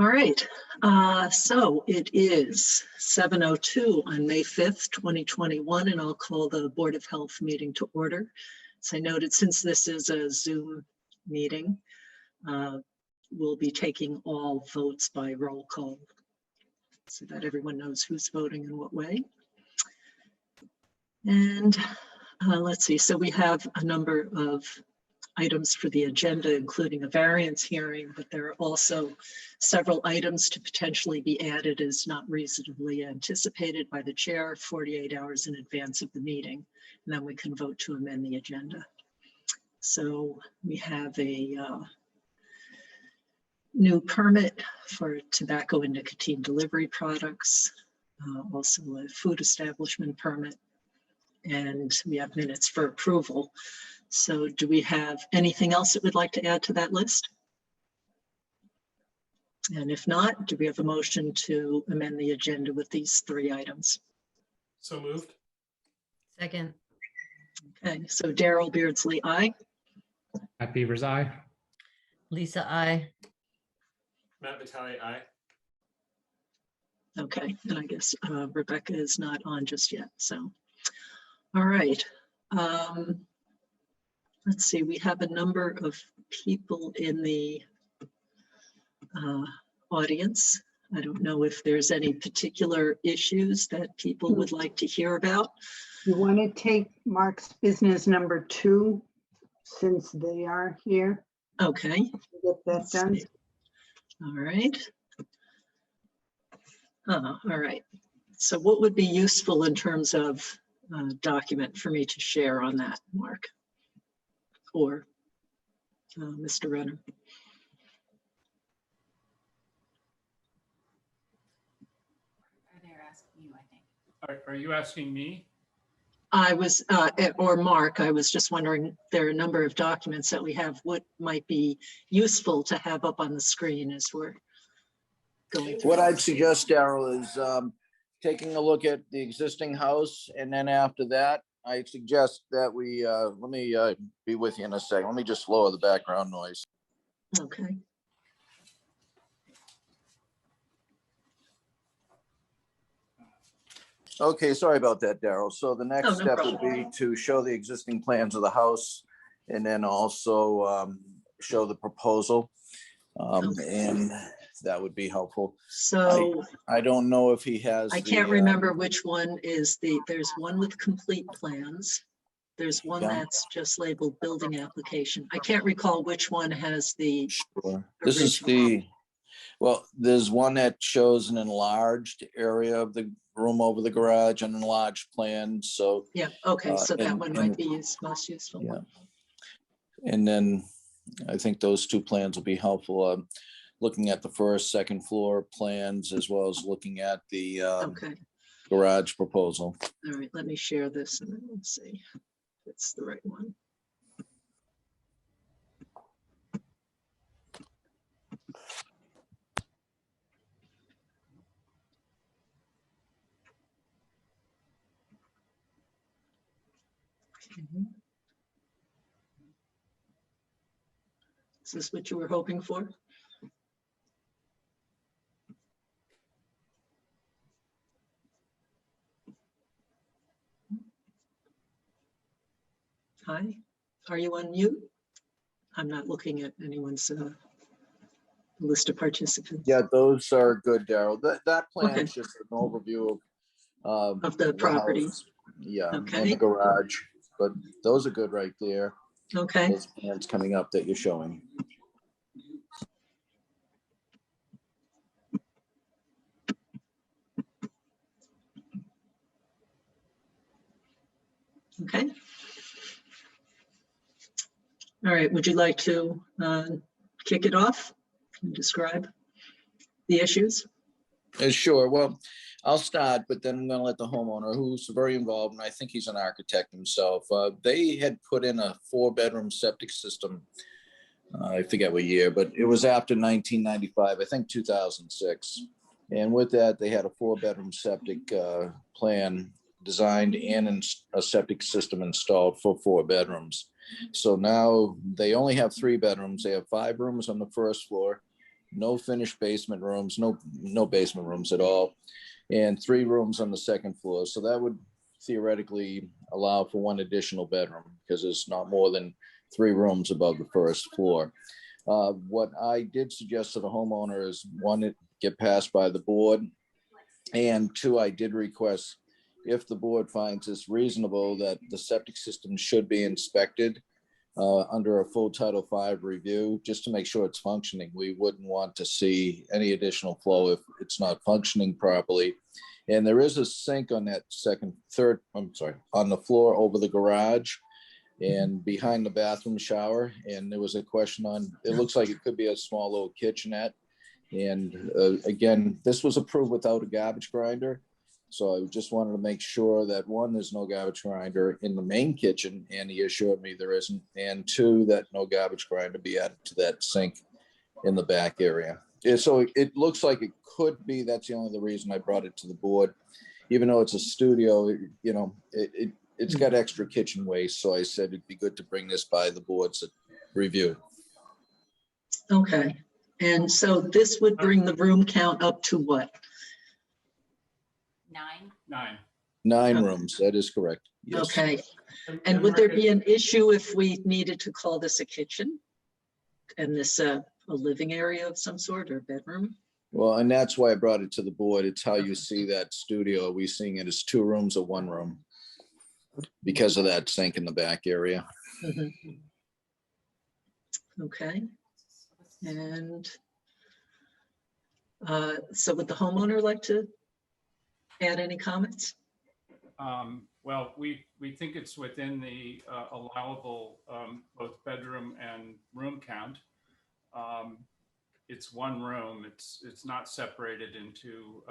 All right, so it is 7:02 on May 5th, 2021, and I'll call the Board of Health meeting to order. As I noted, since this is a Zoom meeting, we'll be taking all votes by roll call so that everyone knows who's voting in what way. And let's see, so we have a number of items for the agenda, including a variance hearing, but there are also several items to potentially be added as not reasonably anticipated by the chair 48 hours in advance of the meeting, and then we can vote to amend the agenda. So we have a new permit for tobacco and nicotine delivery products, also a food establishment permit, and we have minutes for approval. So do we have anything else that we'd like to add to that list? And if not, do we have a motion to amend the agenda with these three items? So moved. Second. Okay, so Daryl Beardsley, aye. At Beaver's eye. Lisa, I. Matt Vitale, aye. Okay, and I guess Rebecca is not on just yet, so. All right. Let's see, we have a number of people in the audience. I don't know if there's any particular issues that people would like to hear about. You want to take Mark's business number 2 since they are here? Okay. Get that Let's done. see. All right. All right. So what would be useful in terms of document for me to share on that, Mark? Or Mr. Renner? They're asking you, I think. Are you asking me? I was, or Mark, I was just wondering, there are a number of documents that we have, what might be useful to have up on the screen as we're going through. What I'd suggest, Daryl, is taking a look at the existing house, and then after that, I suggest that we, let me be with you in a second. Let me just lower the background noise. Okay. Okay, sorry about that, Daryl. So the next no step would problem. be to show the existing plans of the house and then also show the proposal. And that would be helpful. So I don't know if he has. I can't remember which one is there's one with complete plans. There's one Yeah. that's just labeled building application. I can't recall which one has the, Sure. This is original. well, there's one that shows an enlarged area of the room over the garage, an enlarged plan. So, yeah, okay, so that and- one and- might be most useful. yeah. And then I think those two plans will be helpful. Looking at the first, second floor plans, as well as looking at the Okay, garage proposal. all right, let me share this and then we'll see if it's the right one. Okay. Is this what you were hoping for? Hi, are you on mute? I'm not looking at anyone's list of participants. Yeah, those are good, Daryl. That plan Okay. is just an overview Of the property. house. Yeah, and Okay. the garage, but those are good right there. Okay, Those plans coming up that you're showing. okay. All right, would you like to kick it off and describe the issues? Sure. Well, I'll start, but then I'm going to let the homeowner, who's very involved, and I think he's an architect himself. They had put in a 4-bedroom septic system. I forget what year, but it was after 1995, I think 2006. And with that, they had a 4-bedroom septic plan designed and a septic system installed for 4 bedrooms. So now they only have 3 bedrooms. They have 5 rooms on the first floor no finished basement rooms, no basement rooms at all, and 3 rooms on the second floor. So that would theoretically allow for 1 additional bedroom because there's not more than 3 rooms above the first floor. What I did suggest to the homeowner is 1, it get passed by the board, and 2, I did request, if the board finds this reasonable, that the septic system should be inspected under a full Title V review, just to make sure it's functioning. We wouldn't want to see any additional flow if it's not functioning properly. And there is a sink on that on the floor over the garage and behind the bathroom shower. And there was a question on, it looks like it could be a small little kitchenette. And again, this was approved without a garbage grinder. So I just wanted to make sure that 1, there's no garbage grinder in the main kitchen, and he assured me there isn't. And 2, that no garbage grinder be added to that sink in the back area. Yeah, so it looks like it could be. That's the only reason I brought it to the board. Even though it's a studio, you know, it's got extra kitchen waste. So I said it'd be good to bring this by the board's review. Okay, and so this would bring the room count up to what? 9. 9. 9 Okay. rooms, that is correct. Yes. Okay, and would there be an issue if we needed to call this a kitchen? And this a living area of some sort or bedroom? Well, and that's why I brought it to the board. It's how you see that studio. We seeing it as 2 rooms or 1 room because of that sink in the back area. Mhm. Okay, and so would the homeowner like to add any comments? Well, we think it's within the allowable both bedroom and room count. It's 1 room. It's not separated into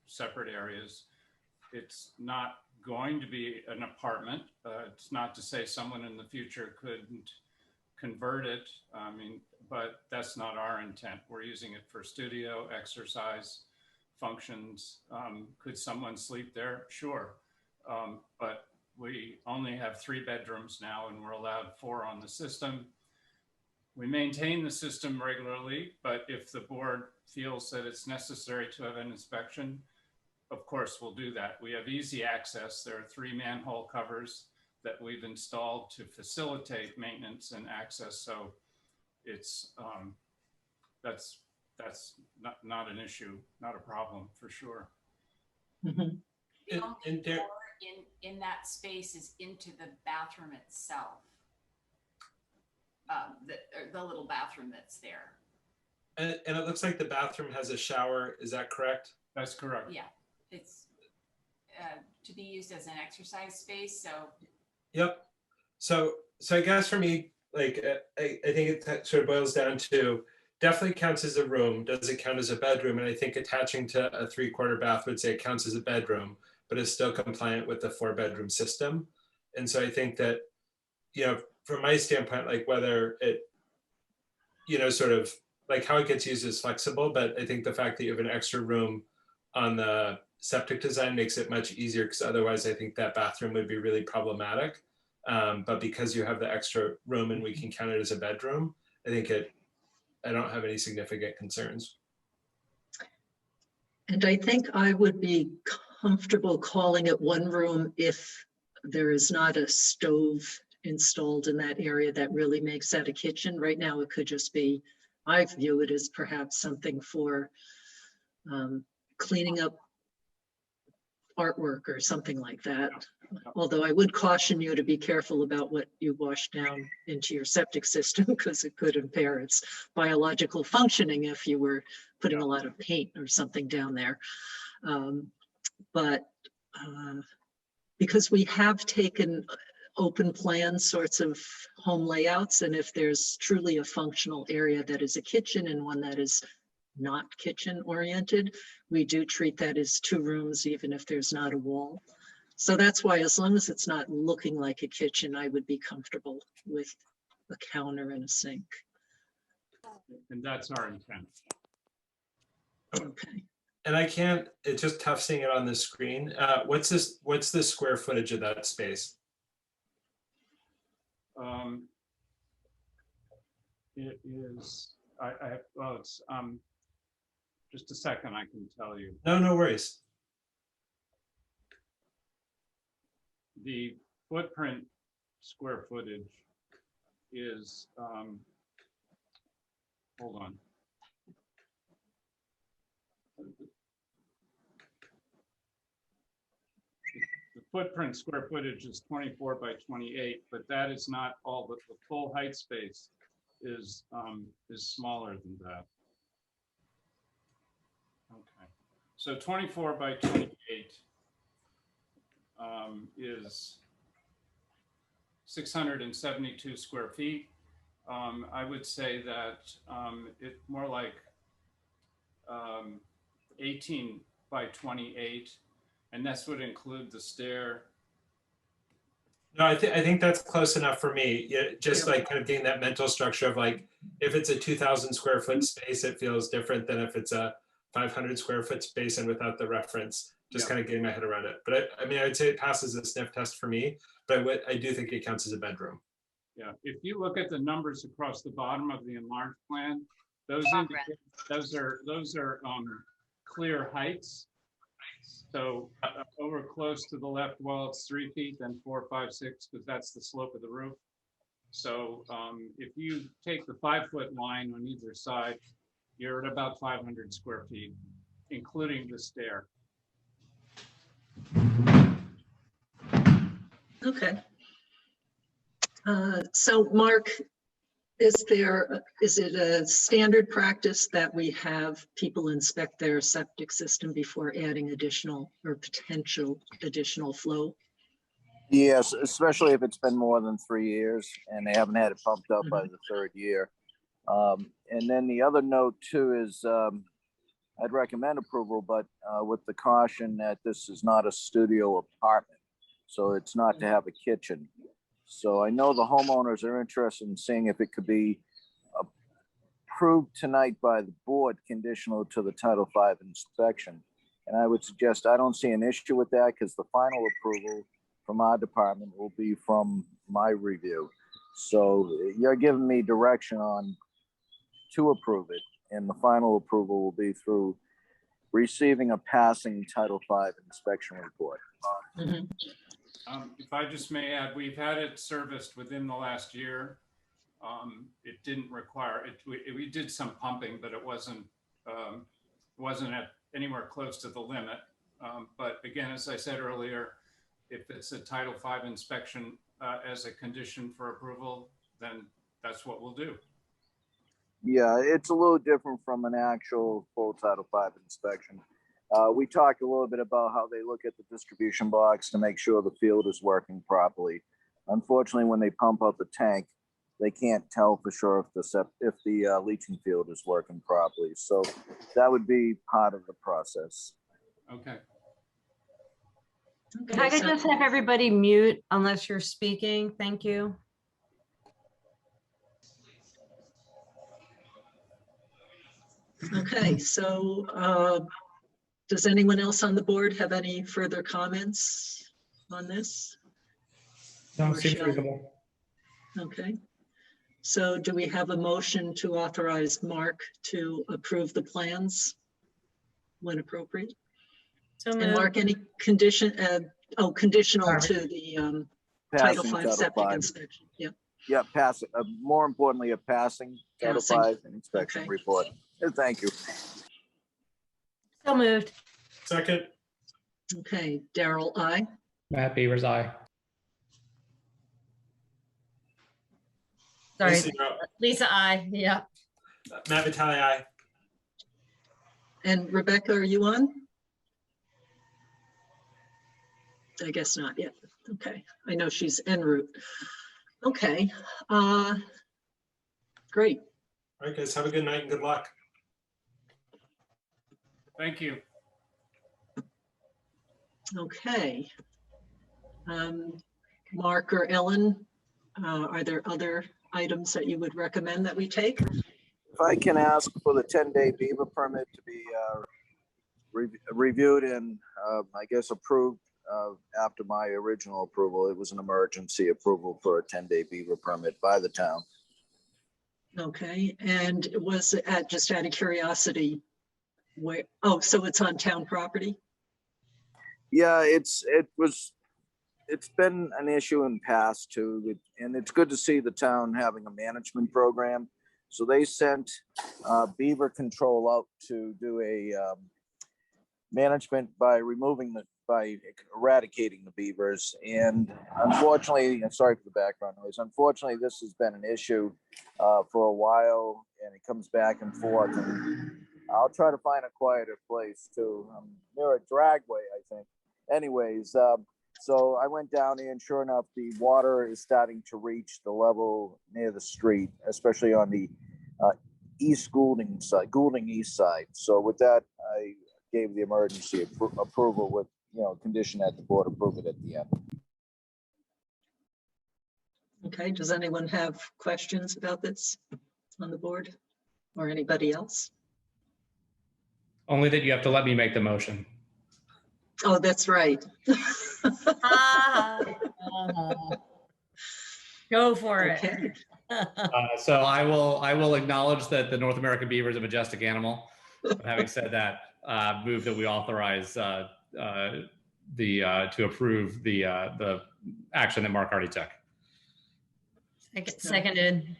separate areas. It's not going to be an apartment. It's not to say someone in the future couldn't convert it. I mean, but that's not our intent. We're using it for studio, exercise, functions. Could someone sleep there? Sure. But we only have 3 bedrooms now, and we're allowed 4 on the system. We maintain the system regularly, but if the board feels that it's necessary to have an inspection, of course we'll do that. We have easy access. There are 3 manhole covers that we've installed to facilitate maintenance and access. So it's that's not an issue, not a problem for sure. Mhm. The only and there- door in that space is into the bathroom itself. The little bathroom that's there. And it looks like the bathroom has a shower. Is that correct? That's correct. Yeah, it's to be used as an exercise space. So Yep. So I guess for me, like I think it sort of boils down to definitely counts as a room. Does it count as a bedroom? And I think attaching to a 3/4 bath would say it counts as a bedroom, but is still compliant with the 4-bedroom system. And so I think that, you know, from my standpoint, like whether it, you know, sort of like how it gets used is flexible, but I think the fact that you have an extra room on the septic design makes it much easier, because otherwise I think that bathroom would be really problematic. But because you have the extra room and we can count it as a bedroom, I don't have any significant concerns. And I think I would be comfortable calling it 1 room if there is not a stove installed in that area that really makes that a kitchen. Right now, it could just be, I view it as perhaps something for cleaning up artwork or something like that. Although I would caution you to be careful about what you wash down into your septic system, because it could impair its biological functioning if you were putting a lot of paint or something down there. But because we have taken open plan sorts of home layouts, and if there's truly a functional area that is a kitchen and one that is not kitchen oriented, we do treat that as 2 rooms, even if there's not a wall. So that's why, as long as it's not looking like a kitchen, I would be comfortable with a counter and a sink. And that's our intent. Okay. And I can't, it's just tough seeing it on the screen. What's the square footage of that space? It is well, it's, just a second, I can tell you. No, no worries. The footprint square footage is, hold on. The footprint square footage is 24 by 28, but that is not all, but the full height space is smaller than that. Okay, so 24 by 28 is 672 square feet. I would say that it more like 18 by 28, and this would include the stair. No, I think that's close enough for me. Yeah, just Yeah. like kind of getting that mental structure of like, if it's a 2,000 square foot space, it feels different than if it's a 500 square foot space and without the reference. Just Yeah. kind of getting my head around it. But I mean, I would say it passes the sniff test for me. But I do think it counts as a bedroom. Yeah, if you look at the numbers across the bottom of the enlarged plan, those indicate, those are clear heights. So over close to the left wall, it's 3 feet, then 4, 5, 6, because that's the slope of the roof. So if you take the 5-foot line on either side, you're at about 500 square feet, including the stair. Okay. So Mark, is it a standard practice that we have people inspect their septic system before adding additional or potential additional flow? Yes, especially if it's been more than 3 years and they haven't had it pumped up by the 3rd year. And then the other note too is I'd recommend approval, but with the caution that this is not a studio apartment, so it's not to have a kitchen. So I know the homeowners are interested in seeing if it could be approved tonight by the board conditional to the Title V inspection. And I would suggest I don't see an issue with that because the final approval from our department will be from my review. So you're giving me direction on to approve it, and the final approval will be through receiving a passing Title V inspection report. Mhm. If I just may add, we've had it serviced within the last year. It didn't require it. We did some pumping, but it wasn't at anywhere close to the limit. But again, as I said earlier, if it's a Title V inspection as a condition for approval, then that's what we'll do. Yeah, it's a little different from an actual full Title V inspection. We talked a little bit about how they look at the distribution box to make sure the field is working properly. Unfortunately, when they pump out the tank, they can't tell for sure if the leaching field is working properly. So that would be part of the process. Okay. If I could so- just have everybody mute unless you're speaking, thank you. Okay, so does anyone else on the board have any further comments on this? No, Or seems shall- reasonable. Okay. So do we have a motion to authorize Mark to approve the plans when appropriate? So And moved. Mark, any condition, conditional Sorry. to the Title Passing V septic V. inspection? Yeah, Yeah, passing. More importantly, a passing Title Passing. V inspection Okay. report. Thank you. So moved. Second, okay. Daryl, I. Matt Beavers, aye. Sorry, Lisa, you're up. Lisa, I, yeah. Matt Vitale, aye. And Rebecca, are you on? I guess not yet. Okay, I know she's en route. Okay, great. All right, guys, have a good night and good luck. Thank you. Okay. Mark or Ellen, are there other items that you would recommend that we take? If I can ask for the 10-day Beaver permit to be reviewed and I guess approved after my original approval. It was an emergency approval for a 10-day Beaver permit by the town. Okay, and was it just out of curiosity, where, oh, so it's on town property? Yeah, it's been an issue in past too, and it's good to see the town having a management program. So they sent Beaver Control out to do a management by eradicating the beavers. And unfortunately, and sorry for the background noise, unfortunately, this has been an issue for a while, and it comes back and forth. And I'll try to find a quieter place too. Near a dragway, I think. Anyways, so I went down there, and sure enough, the water is starting to reach the level near the street, especially on the East Goulding side, Goulding East side. So with that, I gave the emergency approval with, condition that the board approve it at the end. Okay, does anyone have questions about this on the board or anybody else? Only that you have to let me make the motion. Oh, that's right. Go for it. Okay. So I will acknowledge that the North American beaver is a majestic animal. But having said that, move that we authorize to approve the action that Mark already took. Seconded.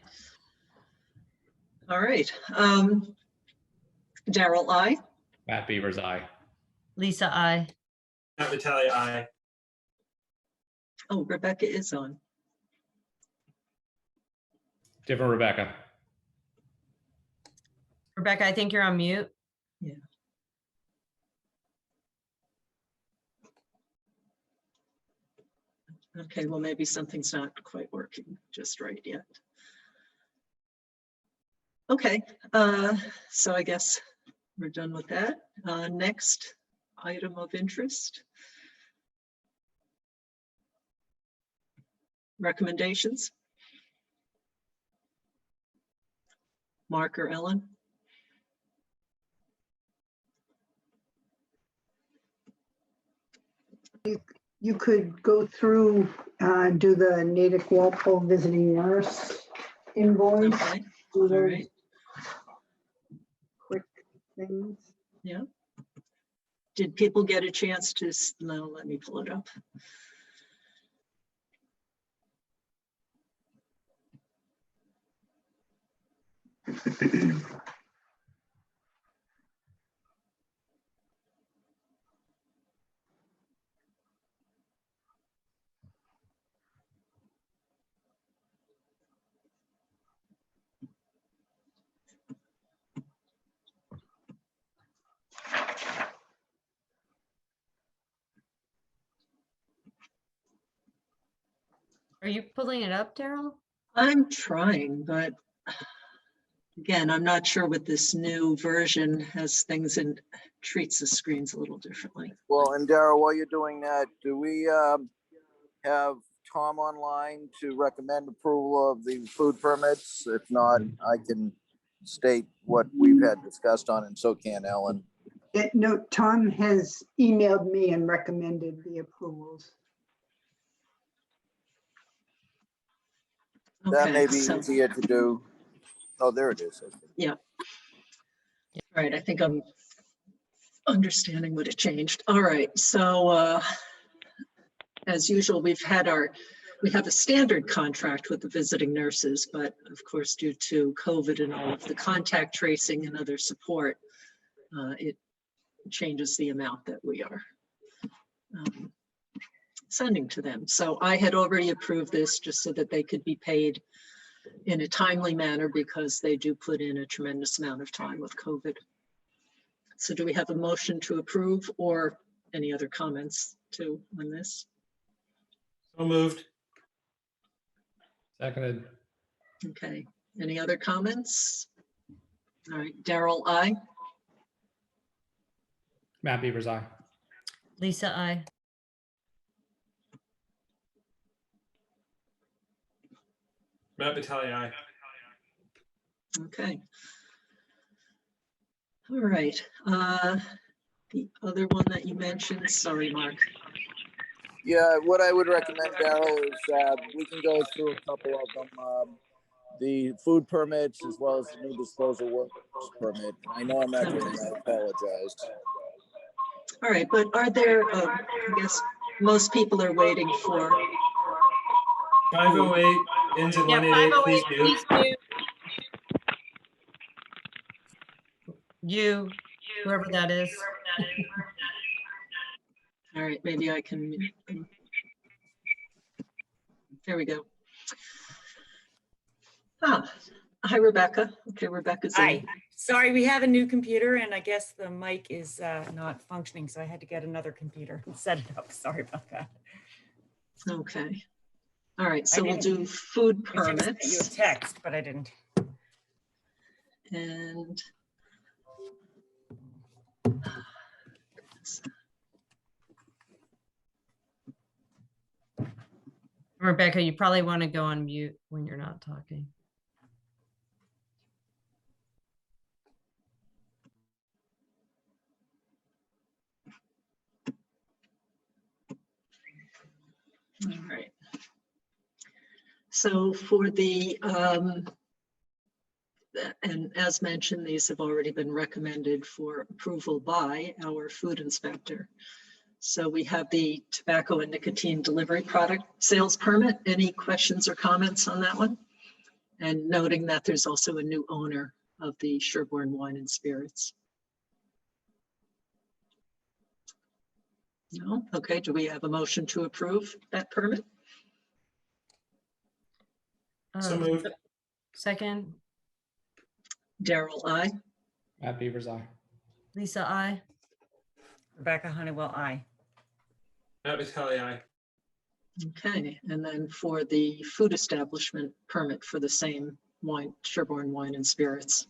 All right. Daryl, I. Matt Beaver's aye. Lisa, I. Matt Vitale, aye. Oh, Rebecca is on. Different Rebecca. Rebecca, I think you're on mute. Yeah. Okay, well, maybe something's not quite working just right yet. Okay, so I guess we're done with that. Next item of interest. Recommendations? Mark or Ellen? You could go through, do the Natick Walpole visiting nurse invoice. Okay, Do all those right, quick things. yeah. Did people get a chance to, no, let me pull it up. Are you pulling it up, Daryl? I'm trying, but again, I'm not sure what this new version has things and treats the screens a little differently. Well, and Darryl, while you're doing that, do we have Tom online to recommend approval of the food permits? If not, I can state what we've had discussed on, and so can Ellen. No, Tom has emailed me and recommended the approvals. That may Okay, be so, easier to do. Oh, there it is. Okay. all right, I think I'm understanding what it changed. All right, so as usual, we have a standard contract with the visiting nurses, but of course, due to COVID and all of the contact tracing and other support, it changes the amount that we are sending to them. So I had already approved this just so that they could be paid in a timely manner because they do put in a tremendous amount of time with COVID. So do we have a motion to approve or any other comments too on this? So moved. Seconded. Okay, any other comments? All right, Daryl, I. Matt Beaver's aye. Lisa, I. Matt Vitale, aye. Okay. All right, the other one that you mentioned, sorry, Mark. Yeah, what I would recommend, Darryl, is we can go through a couple of them. the food permits as well as the new disposal works permit. I know I'm not doing that, I apologize. All right, but are there, I guess most people are waiting for, 508 ends in Yeah, 188, please 508, mute. please mute. You, whoever that is. all right, maybe I can, there we go. Ah, hi, Rebecca. Okay, Rebecca's Hi, in. sorry, we have a new computer and I guess the mic is not functioning, so I had to get another computer and set it up. Sorry about that. Okay. All right, so I we'll didn't- do food I should have sent you a permits text, but I didn't. and Rebecca, you probably want to go on mute when you're not talking. all right. So for the, and as mentioned, these have already been recommended for approval by our food inspector. So we have the tobacco and nicotine delivery product sales permit. Any questions or comments on that one? And noting that there's also a new owner of the Sherborn Wine and Spirits. No? Okay, do we have a motion to approve that permit? So moved. Second, Daryl, aye. Matt Beaver's eye. Lisa, I. Rebecca Honeywell, aye. Matt Vitale, aye. Okay, and then for the food establishment permit for the same wine, Sherborn Wine and Spirits.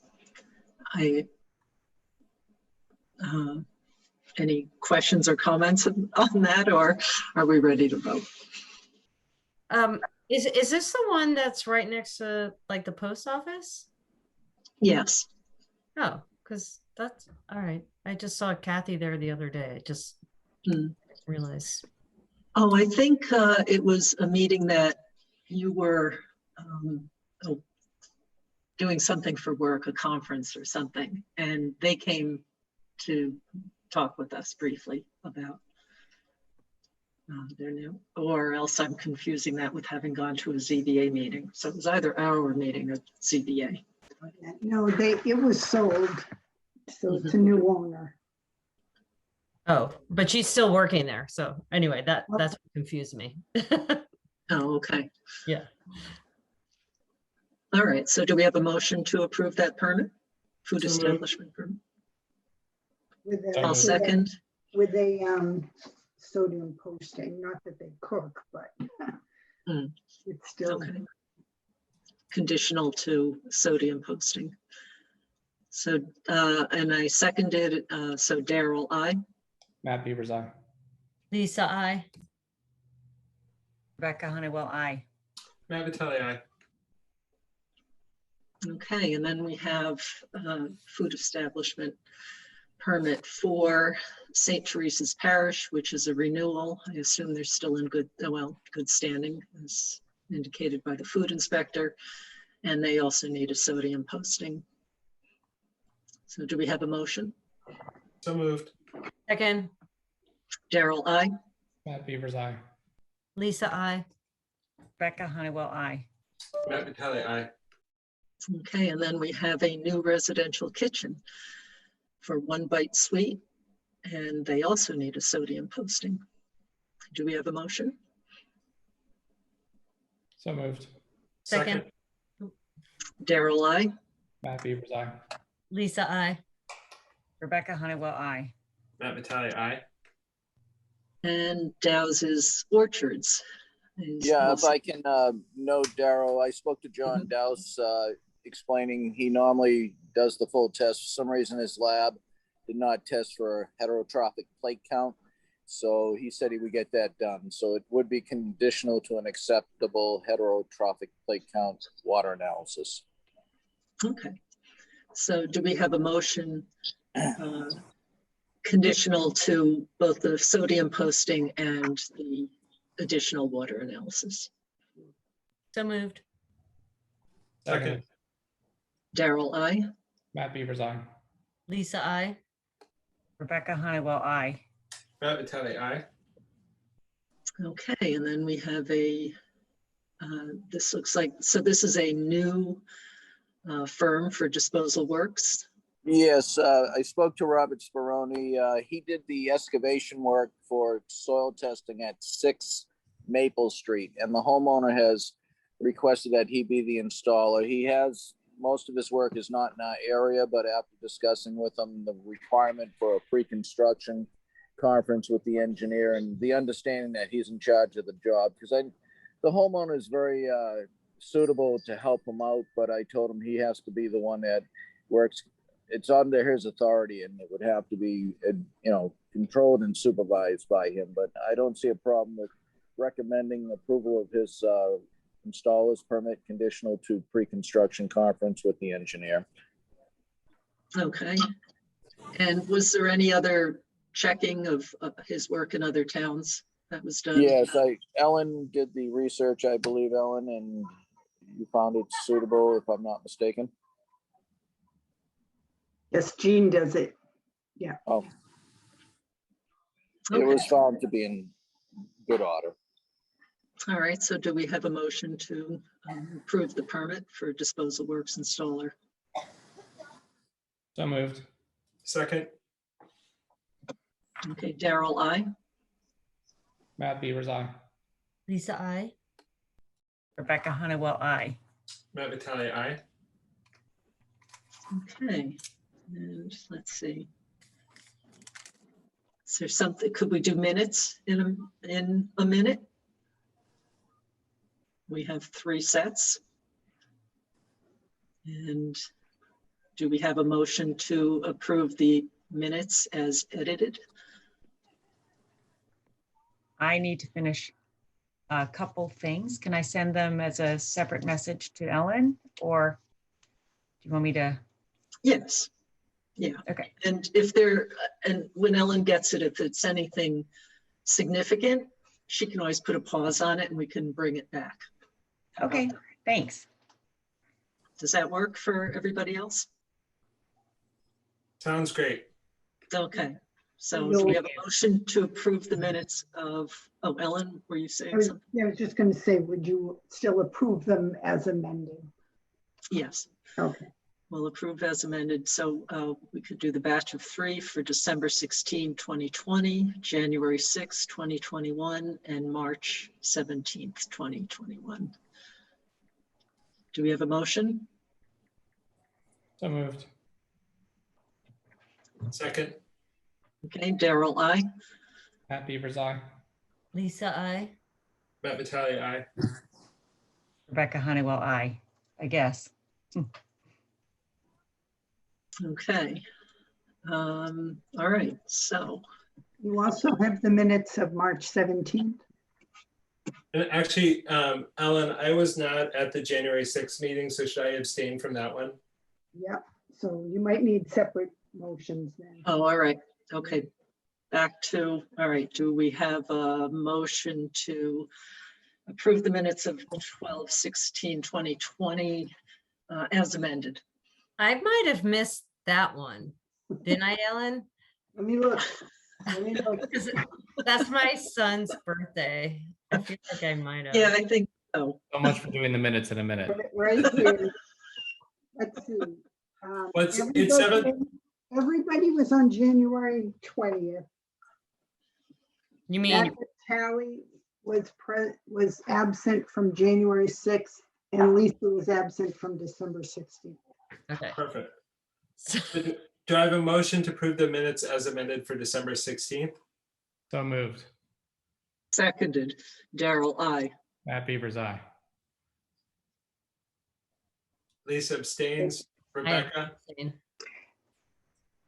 Any questions or comments on that, or are we ready to vote? Is this the one that's right next to like the post office? Yes. Oh, because that's all right. I just saw Kathy there the other day. I just realized. Oh, I think it was a meeting that you were doing something for work, a conference or something, and they came to talk with us briefly about their new, or else I'm confusing that with having gone to a ZBA meeting. So it was either our meeting or ZBA. No, it was sold, so it's a new owner. Oh, but she's still working there. So anyway, that's what confused me. Oh, okay. Yeah. All right, so do we have a motion to approve that permit? Food So moved. establishment permit? With I'll a, second. with a sodium posting, not that they cook, but it's still. Okay. Conditional to sodium posting. So, and I seconded, so Daryl, aye. Matt Beaver's eye. Lisa, I. Rebecca Honeywell, aye. Matt Vitale, aye. Okay, and then we have food establishment permit for St. Teresa's Parish, which is a renewal. I assume they're still in good standing as indicated by the food inspector. And they also need a sodium posting. So do we have a motion? So moved. Second, Daryl, aye. Matt Beaver's eye. Lisa, I. Rebecca Honeywell, aye. Matt Vitale, aye. Okay, and then we have a new residential kitchen for One Bite Sweet, and they also need a sodium posting. Do we have a motion? So moved. Second. Daryl, aye. Matt Beaver's eye. Lisa, I. Rebecca Honeywell, aye. Matt Vitale, aye. And Dows's Orchards. is Yeah, if also- I can note, Daryl, I spoke to John Dowse explaining he normally does the full test. For some reason, his lab did not test for heterotrophic plate count. So he said he would get that done. So it would be conditional to an acceptable heterotrophic plate count water analysis. Okay, so do we have a motion conditional to both the sodium posting and the additional water analysis? So moved. Second. Daryl, I. Matt Beaver's aye. Lisa, I. Rebecca Honeywell, aye. Matt Vitale, aye. Okay, and then we have this looks like, so this is a new firm for disposal works. Yes, I spoke to Robert Speroni. He did the excavation work for soil testing at 6 Maple Street, and the homeowner has requested that he be the installer. He has, most of his work is not in our area, but after discussing with him the requirement for a pre-construction conference with the engineer and the understanding that he's in charge of the job, because the homeowner is very suitable to help him out, but I told him he has to be the one that works. It's under his authority, and it would have to be, controlled and supervised by him. But I don't see a problem with recommending approval of his installer's permit conditional to pre-construction conference with the engineer. Okay. And was there any other checking of his work in other towns that was done? Yes, Ellen did the research, I believe, Ellen, and you found it suitable, if I'm not mistaken. Yes, Jean does it. Oh, Okay. it was found to be in good order. All right, so do we have a motion to approve the permit for disposal works installer? So moved. Second. Okay, Daryl, I. Matt Beaver's aye. Lisa, I. Rebecca Honeywell, aye. Matt Vitale, aye. Okay, and let's see. Is there something, could we do minutes in a minute? We have 3 sets. And do we have a motion to approve the minutes as edited? I need to finish a couple things. Can I send them as a separate message to Ellen, or do you want me to? Yes. Yeah. Okay. And and when Ellen gets it, if it's anything significant, she can always put a pause on it and we can bring it back. Okay, thanks. Does that work for everybody else? Sounds great. Okay. So do we have a motion to approve the minutes of, oh, Ellen, were you saying something? I was just going to say, would you still approve them as amended? Yes. Okay. We'll approve as amended. So we could do the batch of 3 for December 16, 2020, January 6, 2021, and March 17th, 2021. Do we have a motion? So moved. Second. Okay, Daryl, I. Matt Beaver's aye. Lisa, I. Matt Vitale, aye. Rebecca Honeywell, aye, I guess. Okay. All right, so. You also have the minutes of March 17th. And actually, Ellen, I was not at the January 6th meeting, so should I abstain from that one? Yep. So you might need separate motions then. Oh, all right. Okay. Back to, all right. Do we have a motion to approve the minutes of 12/16/2020 as amended? I might have missed that one. Didn't I, Ellen? Let me look. Let me look. 'Cause that's my son's birthday. I feel like I might have. Yeah, I think so. So much for doing the minutes in a minute. Right here. Let's see. What's it's 7? Everybody was on January 20th. You mean, Matt Vitale was absent from January 6th, and Lisa was absent from December 16th. okay. Perfect. So- Do I have a motion to approve the minutes as amended for December 16th? So moved. Seconded. Daryl, I. Matt Beaver's aye. Lisa abstains. Rebecca?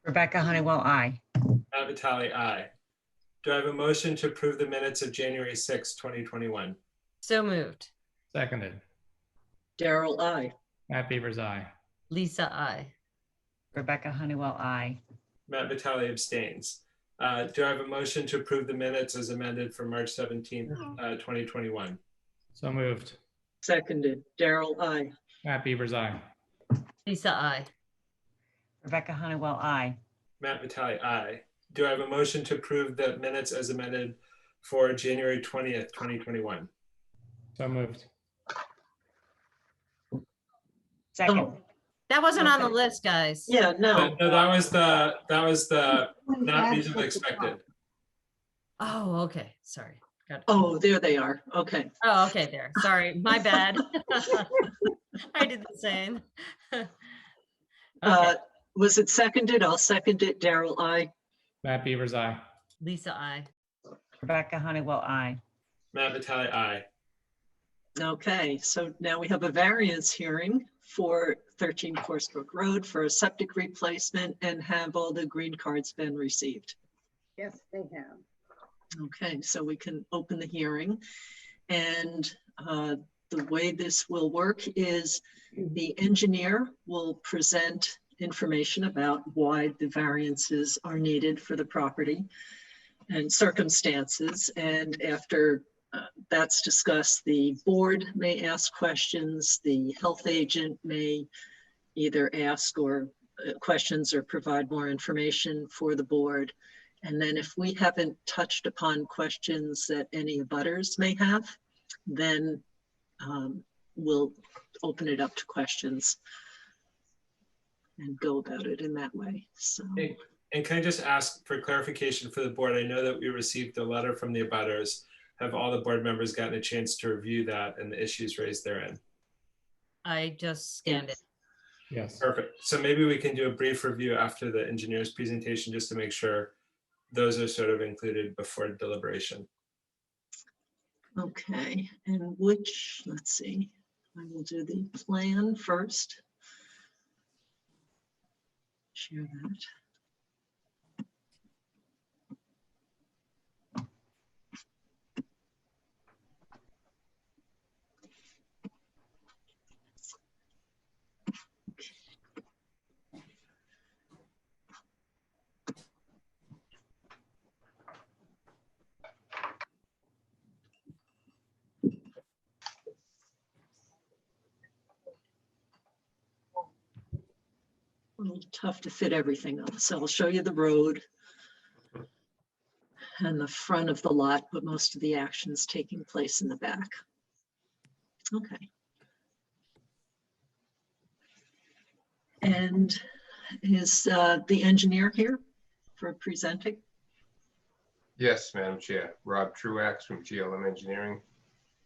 Rebecca Honeywell, aye. Matt Vitale, aye. Do I have a motion to approve the minutes of January 6th, 2021? So moved. Seconded. Daryl, I. Matt Beaver's aye. Lisa, I. Rebecca Honeywell, aye. Matt Vitale abstains. Do I have a motion to approve the minutes as amended for March 17th, 2021? So moved. Seconded. Daryl, I. Matt Beaver's aye. Lisa, I. Rebecca Honeywell, aye. Matt Vitale, aye. Do I have a motion to approve the minutes as amended for January 20th, 2021? So moved. Second. Oh, That wasn't on the Okay. list, guys. yeah, no. No, that was the not reasonably expected. Oh, okay. Sorry. Got it. Oh, there they are. Okay. Oh, okay, there. Sorry, my bad. I did the same. Okay, Was it seconded? I'll second it. Daryl, I. Matt Beaver's aye. Lisa, I. Rebecca Honeywell, aye. Matt Vitale, aye. Okay, so now we have a variance hearing for 13 Forestbrook Road for a septic replacement, and have all the green cards been received? Yes, they have. Okay, so we can open the hearing. And the way this will work is the engineer will present information about why the variances are needed for the property and circumstances. And after that's discussed, the board may ask questions. The health agent may either ask or questions or provide more information for the board. And then if we haven't touched upon questions that any abutters may have, then we'll open it up to questions and go about it in that way. So. And can I just ask for clarification for the board? I know that we received a letter from the abutters. Have all the board members gotten a chance to review that and the issues raised therein? I just scanned it. Yes. Perfect. So maybe we can do a brief review after the engineer's presentation just to make sure those are sort of included before deliberation. Okay, and which, let's see, I will do the plan first. Share that. A little tough to fit everything up. So I'll show you the road and the front of the lot, but most of the action's taking place in the back. Okay. And is the engineer here for presenting? Yes, Madam Chair. Rob Truax from GLM Engineering.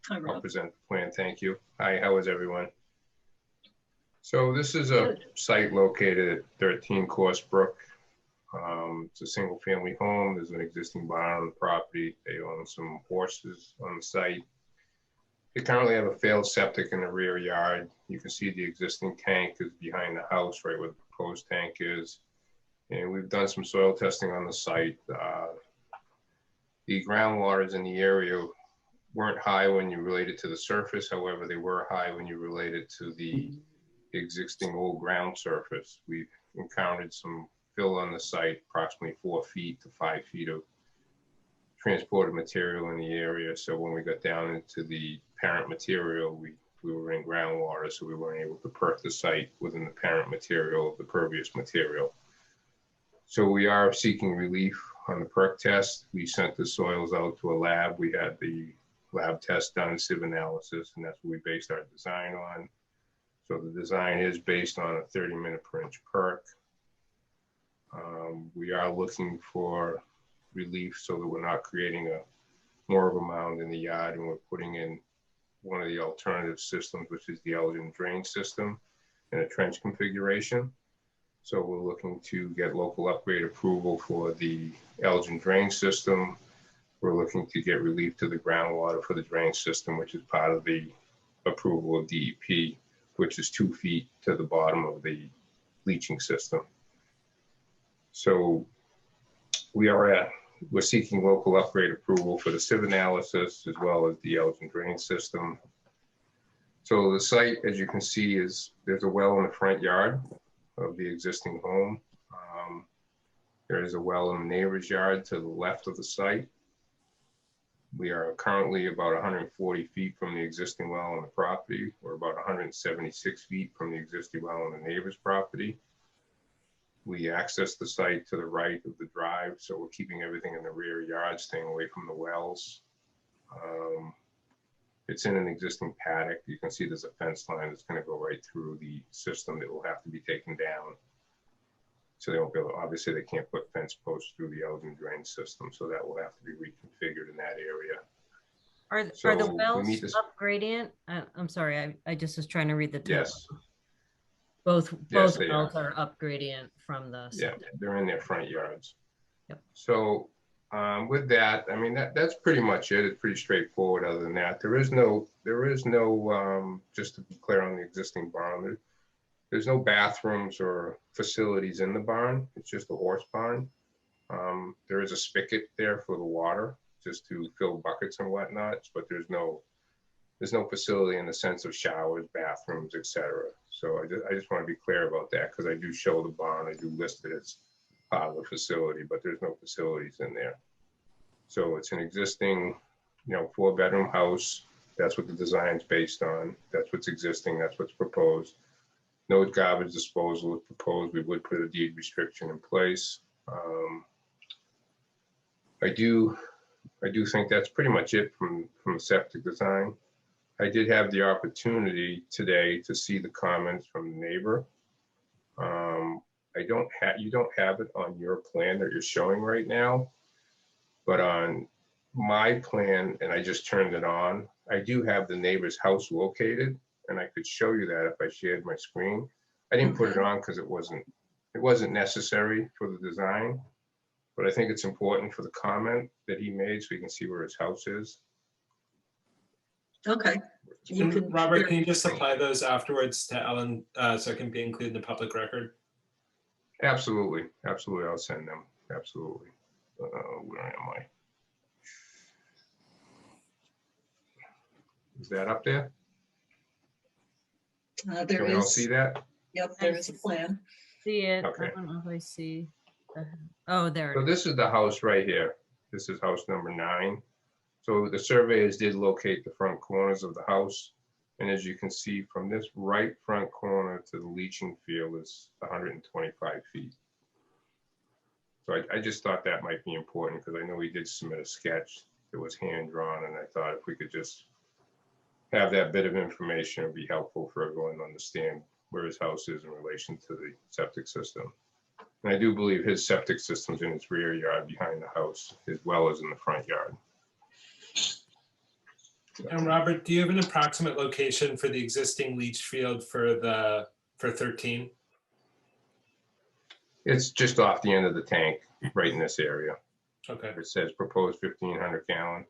Hi, I'll Rob. present the plan. Thank you. Hi, how is everyone? So this is a Good. site located at 13 Course Brook. It's a single family home. There's an existing barn on the property. They own some horses on the site. They currently have a failed septic in the rear yard. You can see the existing tank is behind the house, right where the proposed tank is. And we've done some soil testing on the site. The groundwaters in the area weren't high when you relate it to the surface. However, they were high when you relate it to the existing old ground surface. We've encountered some fill on the site, approximately 4 feet to 5 feet of transported material in the area. So when we got down into the parent material, we were in groundwater, so we weren't able to perk the site within the parent material of the pervious material. So we are seeking relief on the perk test. We sent the soils out to a lab. We had the lab test done, sieve analysis, and that's what we based our design on. So the design is based on a 30-minute per inch perk. We are looking for relief so that we're not creating more of a mound in the yard, and we're putting in one of the alternative systems, which is the Elgin drain system in a trench configuration. So we're looking to get local upgrade approval for the Elgin drain system. We're looking to get relief to the groundwater for the drain system, which is part of the approval of DEP, which is 2 feet to the bottom of the leaching system. So we're seeking local upgrade approval for the sieve analysis as well as the Elgin drain system. So the site, as you can see, there's a well in the front yard of the existing home. There is a well in the neighbor's yard to the left of the site. We are currently about 140 feet from the existing well on the property. We're about 176 feet from the existing well on the neighbor's property. We access the site to the right of the drive, so we're keeping everything in the rear yard, staying away from the wells. It's in an existing paddock. You can see there's a fence line that's going to go right through the system that will have to be taken down. So they won't be able, obviously they can't put fence posts through the Elgin drain system, so that will have to be reconfigured in that area. Are the So wells we meet this- up gradient? I'm sorry, I just was trying to read the title. Yes, Both Yes, they wells are up gradient from the. yeah, they're in their front yards. Yep. So with that, I mean, that's pretty much it. It's pretty straightforward. Other than that, there is no, just to be clear on the existing barn, there's no bathrooms or facilities in the barn. It's just a horse barn. There is a spigot there for the water, just to fill buckets and whatnot, but there's no facility in the sense of showers, bathrooms, etc. So I just want to be clear about that, because I do show the barn, I do list it as part of the facility, but there's no facilities in there. So it's an existing, 4-bedroom house. That's what the design's based on. That's what's existing. That's what's proposed. No garbage disposal is proposed. We would put a deed restriction in place. I do think that's pretty much it from the septic design. I did have the opportunity today to see the comments from the neighbor. You don't have it on your plan that you're showing right now, but on my plan, and I just turned it on, I do have the neighbor's house located, and I could show you that if I shared my screen. I didn't put it on because it wasn't necessary for the design, but I think it's important for the comment that he made, so you can see where his house is. Okay. And Robert, can you just supply those afterwards to Ellen so it can be included in the public record? Absolutely, absolutely. I'll send them. Absolutely. Where am I? Is that up there? There Can we all is, see that? yep, there is a plan. See it. Okay. I don't know if I see. Oh, there. So it is. this is the house right here. This is house number 9. So the surveyors did locate the front corners of the house. And as you can see from this right front corner to the leaching field is 125 feet. So I just thought that might be important, because I know he did submit a sketch that was hand drawn, and I thought if we could just have that bit of information, it would be helpful for everyone to understand where his house is in relation to the septic system. And I do believe his septic system's in his rear yard behind the house, as well as in the front yard. And Robert, do you have an approximate location for the existing leach field for 13? It's just off the end of the tank, right in this area. Okay. It says proposed 1,500 gallon.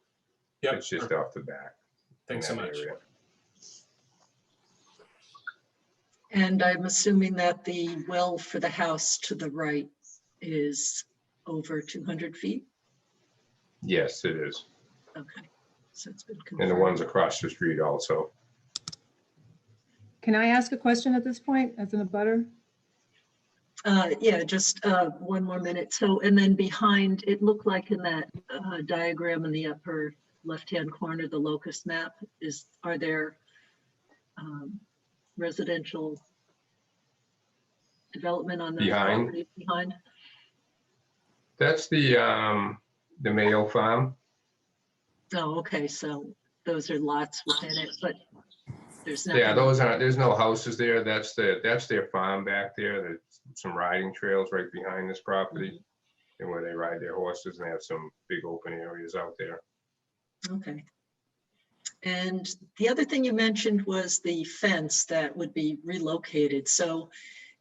Yep. It's just off the back. Thanks so in that much. area. And I'm assuming that the well for the house to the right is over 200 feet? Yes, it is. Okay, so it's been And confirmed. the ones across the street also. Can I ask a question at this point, as in a butter? Yeah, just one more minute. So, and then behind, it looked like in that diagram in the upper left-hand corner, the locust map are there residential development on those properties behind? That's the Mayo Farm. Oh, okay, so those are lots within it, but there's not. Yeah, there's no houses there. That's their farm back there. There's some riding trails right behind this property, and where they ride their horses, and they have some big open areas out there. Okay. And the other thing you mentioned was the fence that would be relocated. So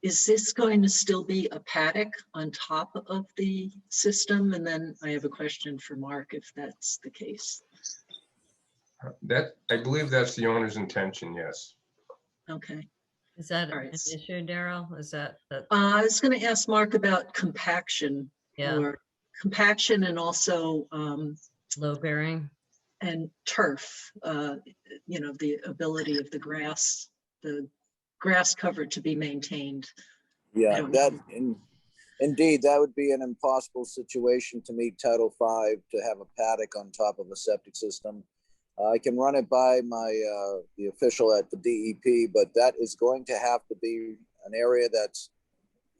is this going to still be a paddock on top of the system? And then I have a question for Mark, if that's the case. I believe that's the owner's intention, yes. Okay. Is that All an right. issue, Daryl? Is that? I was going to ask Mark about compaction. Yeah. Or compaction and also Low bearing. and turf, the ability of the grass cover to be maintained. I Yeah, don't that know. and Indeed, that would be an impossible situation to meet Title V, to have a paddock on top of a septic system. I can run it by the official at the DEP, but that is going to have to be an area that's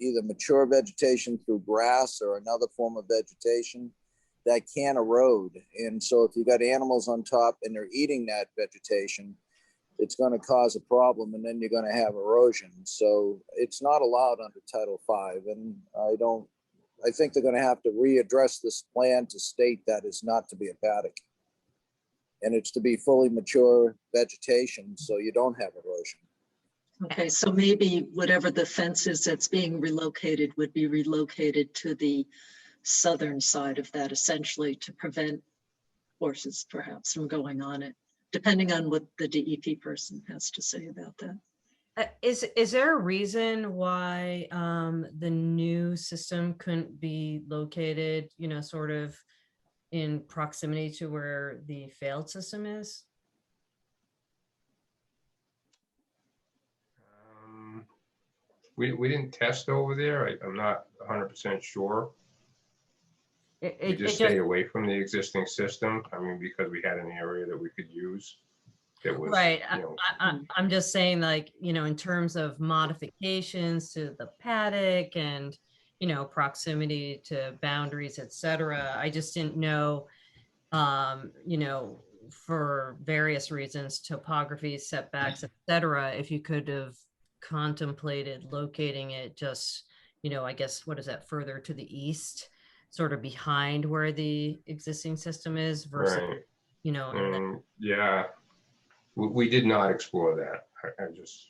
either mature vegetation through grass or another form of vegetation that can erode. And so if you got animals on top and they're eating that vegetation, it's going to cause a problem, and then you're going to have erosion. So it's not allowed under Title V. And I think they're going to have to readdress this plan to state that it's not to be a paddock. And it's to be fully mature vegetation, so you don't have erosion. Okay, so maybe whatever the fence is that's being relocated would be relocated to the southern side of that, essentially, to prevent horses perhaps from going on it, depending on what the DEP person has to say about that. Is there a reason why the new system couldn't be located, sort of in proximity to where the failed system is? We didn't test over there. I'm not 100% sure. We It just stay away from the existing system. I mean, because we had an area that we could use. That was, right. you know, I'm just saying, like, in terms of modifications to the paddock and, proximity to boundaries, et cetera. I just didn't know, for various reasons, topography, setbacks, et cetera, if you could have contemplated locating it just, I guess, what is that, further to the east, sort of behind where the existing system is versus, right. Yeah, we did not explore that. I just,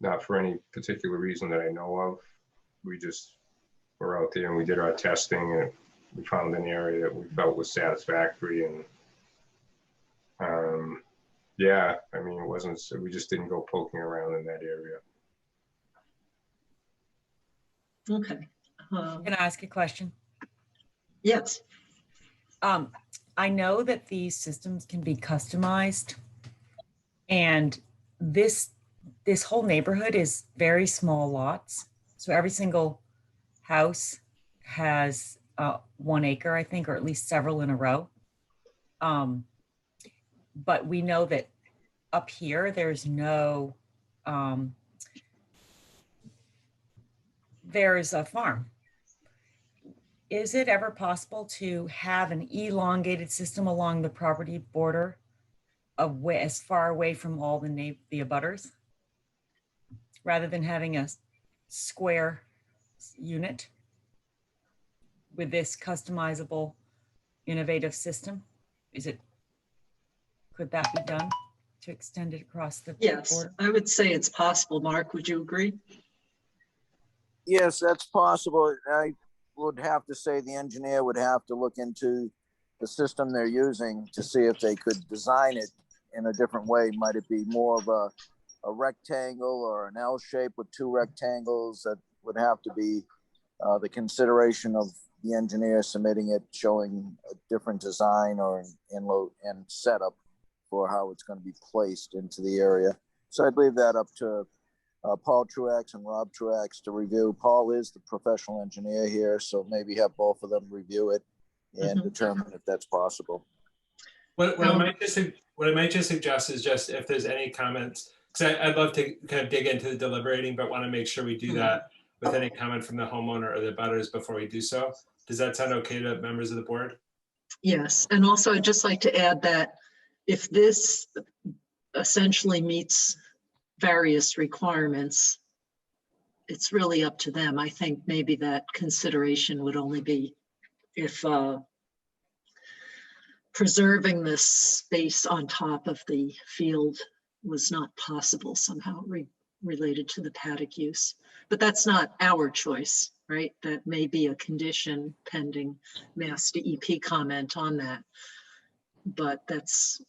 not for any particular reason that I know of. We just were out there and we did our testing, and we found an area that we felt was satisfactory. And yeah, I mean, it wasn't, so we just didn't go poking around in that area. Okay. Can I ask a question? Yes. I know that these systems can be customized, and this whole neighborhood is very small lots. So every single house has 1 acre, I think, or at least several in a row. But we know that up here, there's no, there's a farm. Is it ever possible to have an elongated system along the property border, as far away from all the abutters, rather than having a square unit with this customizable, innovative system? Could that be done to extend it across the Yes, border? I would say it's possible. Mark, would you agree? Yes, that's possible. I would have to say the engineer would have to look into the system they're using to see if they could design it in a different way. Might it be more of a rectangle or an L shape with 2 rectangles? That would have to be the consideration of the engineer submitting it, showing a different design or inload and setup for how it's going to be placed into the area. So I'd leave that up to Paul Truax and Rob Truax to review. Paul is the professional engineer here, so maybe have both of them review it and determine if that's possible. What I might just suggest is just if there's any comments, because I'd love to kind of dig into the deliberating, but want to make sure we do that with any comment from the homeowner or the butters before we do so. Does that sound okay to members of the board? Yes, and also I'd just like to add that if this essentially meets various requirements, it's really up to them. I think maybe that consideration would only be if preserving this space on top of the field was not possible somehow related to the paddock use. But that's not our choice, right? That may be a condition pending Mass DEP comment on that. But that's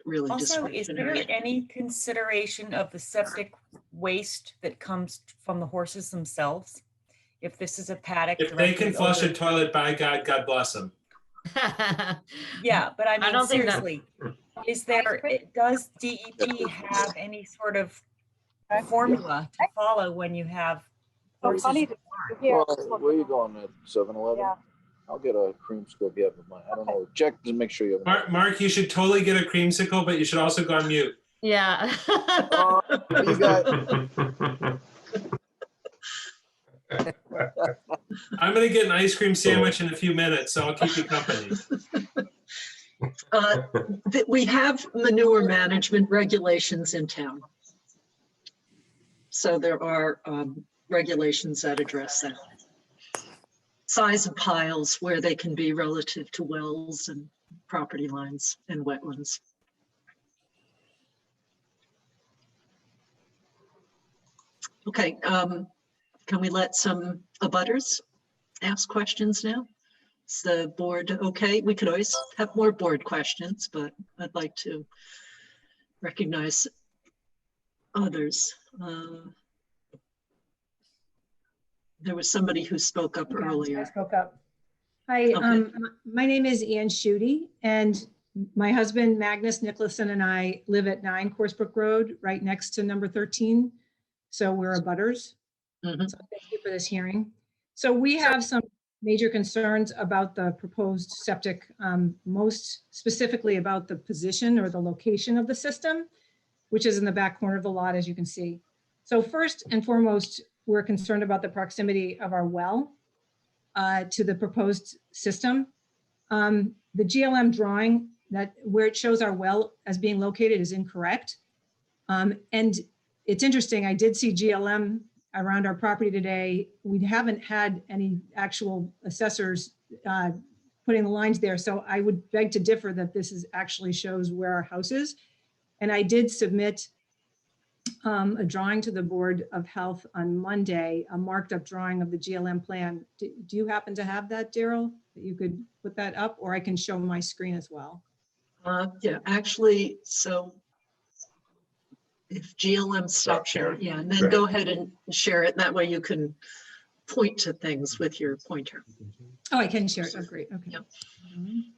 really Also, is there discretionary. any consideration of the septic waste that comes from the horses themselves? If this is a paddock. If they can directly flush over- a toilet, by God, God bless them. Yeah, but I mean, don't think that- seriously, does DEP have any sort of formula to follow when you have So funny to hear. Well, where you going at 7-Eleven? Yeah. I'll get a creamsicle if you have mine. I don't know. Check to make sure you have Mark, you should totally get a creamsicle, but you should also go on mute. Yeah. You got I'm gonna get an ice cream sandwich in a few minutes, so I'll keep you company. We have manure management regulations in town. So there are regulations that address that. Size of piles, where they can be relative to wells and property lines and wetlands. Okay, can we let some abutters ask questions now? Is the board okay? We could always have more board questions, but I'd like to recognize others. There was somebody who spoke up I earlier. spoke up. Hi, Okay. my name is Ann Schutte, and my husband Magnus Nicholson and I live at 9 Coursebrook Road, right next to number 13. So we're abutters. Mhm. So thank you for this hearing. So we have some major concerns about the proposed septic, most specifically about the position or the location of the system, which is in the back corner of the lot, as you can see. So first and foremost, we're concerned about the proximity of our well to the proposed system. The GLM drawing that where it shows our well as being located is incorrect. And it's interesting, I did see GLM around our property today. We haven't had any actual assessors putting the lines there. So I would beg to differ that this is actually shows where our house is. And I did submit a drawing to the Board of Health on Monday, a marked up drawing of the GLM plan. Do you happen to have that, Daryl? That you could put that up, or I can show my screen as well. Yeah, actually, so if GLM stop share, yeah, and then go ahead and share it. That way you can point to things with your pointer. Oh, I can share it. Oh, great. Okay. Yep. Let's see.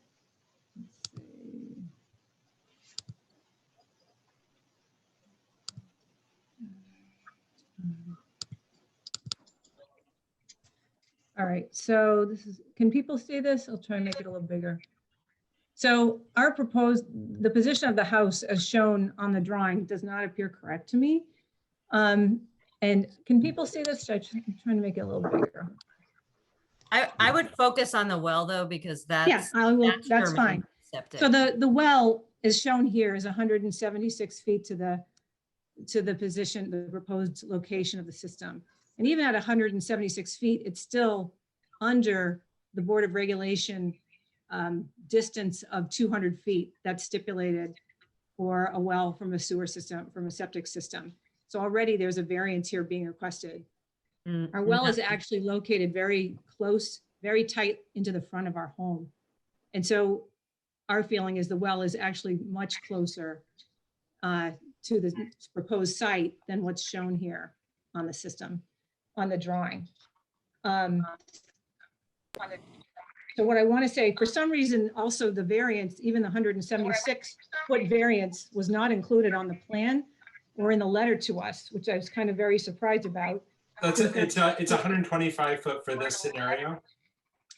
All right, so this is, can people see this? I'll try and make it a little bigger. So our proposed, the position of the house as shown on the drawing does not appear correct to me. And can people see this? I'm trying to make it a little bigger. I would focus on the well though, because that's. Yeah, I will, that's your main fine. septic. So the well is shown here is 176 feet to the position, the proposed location of the system. And even at 176 feet, it's still under the Board of Regulation distance of 200 feet that's stipulated for a well from a sewer system, from a septic system. So already there's a variance here being requested. Our well is actually located very close, very tight into the front of our home. And so our feeling is the well is actually much closer to the proposed site than what's shown here on the system, on the drawing. So what I want to say, for some reason, also the variance, even the 176 foot variance was not included on the plan or in the letter to us, which I was kind of very surprised about. It's 125 foot for this scenario.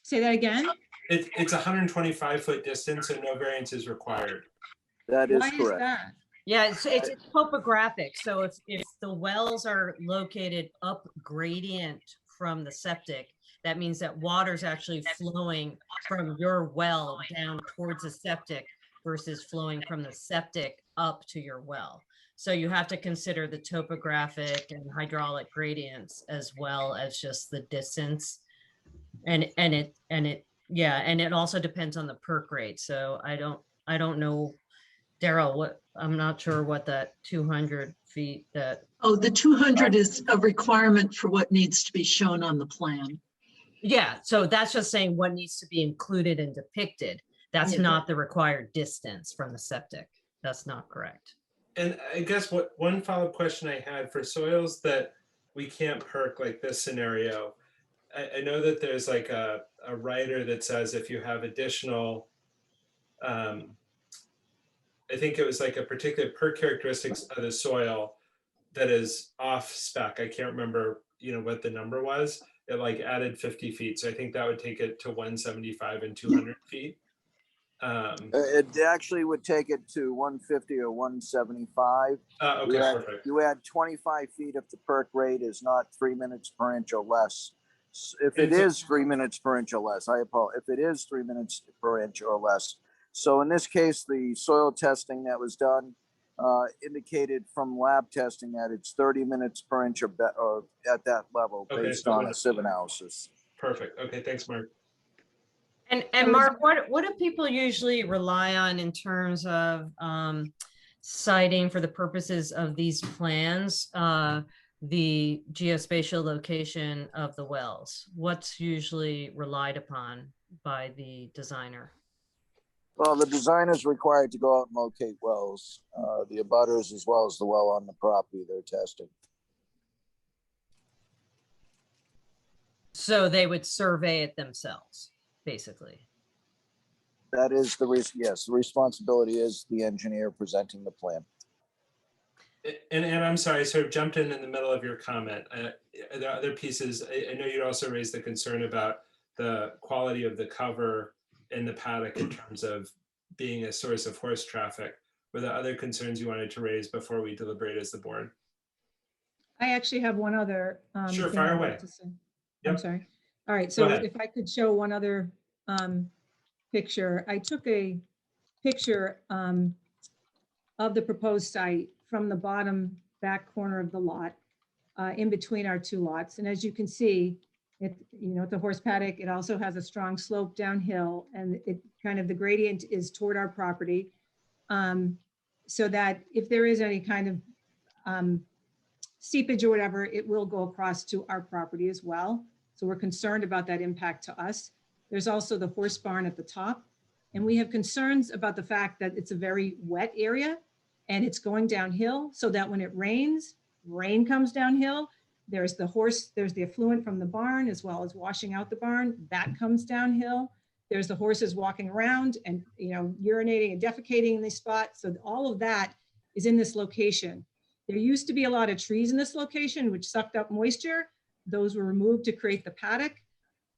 Say that again? It's 125 foot distance, so no variance is required. That is Why is correct. that? Yeah, it's topographic. So if the wells are located up gradient from the septic, that means that water's actually flowing from your well down towards the septic versus flowing from the septic up to your well. So you have to consider the topographic and hydraulic gradients as well as just the distance. And it also depends on the perk rate. So I don't know, Daryl, I'm not sure what that 200 feet that. Oh, the 200 is a requirement for what needs to be shown on the plan. Yeah, so that's just saying what needs to be included and depicted. That's Yeah. not the required distance from the septic. That's not correct. And I guess one follow-up question I had for soils that we can't perk like this scenario. I know that there's like a writer that says if you have additional, I think it was like a particular perk characteristics of the soil that is off spec. I can't remember what the number was, it like added 50 feet. So I think that would take it to 175 and 200 feet. It actually would take it to 150 or 175. Okay, perfect. You add 25 feet if the perk rate is not 3 minutes per inch or less. If it is 3 minutes per inch or less, I apologize. If it is 3 minutes per inch or less. So in this case, the soil testing that was done indicated from lab testing that it's 30 minutes per inch or at that level based on a sieve analysis. Perfect. Okay, thanks, Mark. And Mark, what do people usually rely on in terms of citing for the purposes of these plans, the geospatial location of the wells? What's usually relied upon by the designer? Well, the designer is required to go out and locate wells, the abutters as well as the well on the property they're testing. So they would survey it themselves, basically. That is the responsibility is the engineer presenting the plan. And I'm sorry, I sort of jumped in the middle of your comment. The other pieces, I know you'd also raised the concern about the quality of the cover in the paddock in terms of being a source of horse traffic. Were there other concerns you wanted to raise before we deliberate as the board? I actually have one other. Sure, thing fire I'd away. like to say. Yep. I'm sorry. All right, so Go ahead. if I could show one other picture. I took a picture of the proposed site from the bottom back corner of the lot, in between our two lots. And as you can see, the horse paddock, it also has a strong slope downhill, and it kind of the gradient is toward our property. So that if there is any kind of seepage or whatever, it will go across to our property as well. So we're concerned about that impact to us. There's also the horse barn at the top. And we have concerns about the fact that it's a very wet area and it's going downhill, so that when it rains, rain comes downhill. There's the effluent from the barn as well as washing out the barn, that comes downhill. There's the horses walking around and urinating and defecating in this spot. So all of that is in this location. There used to be a lot of trees in this location which sucked up moisture. Those were removed to create the paddock.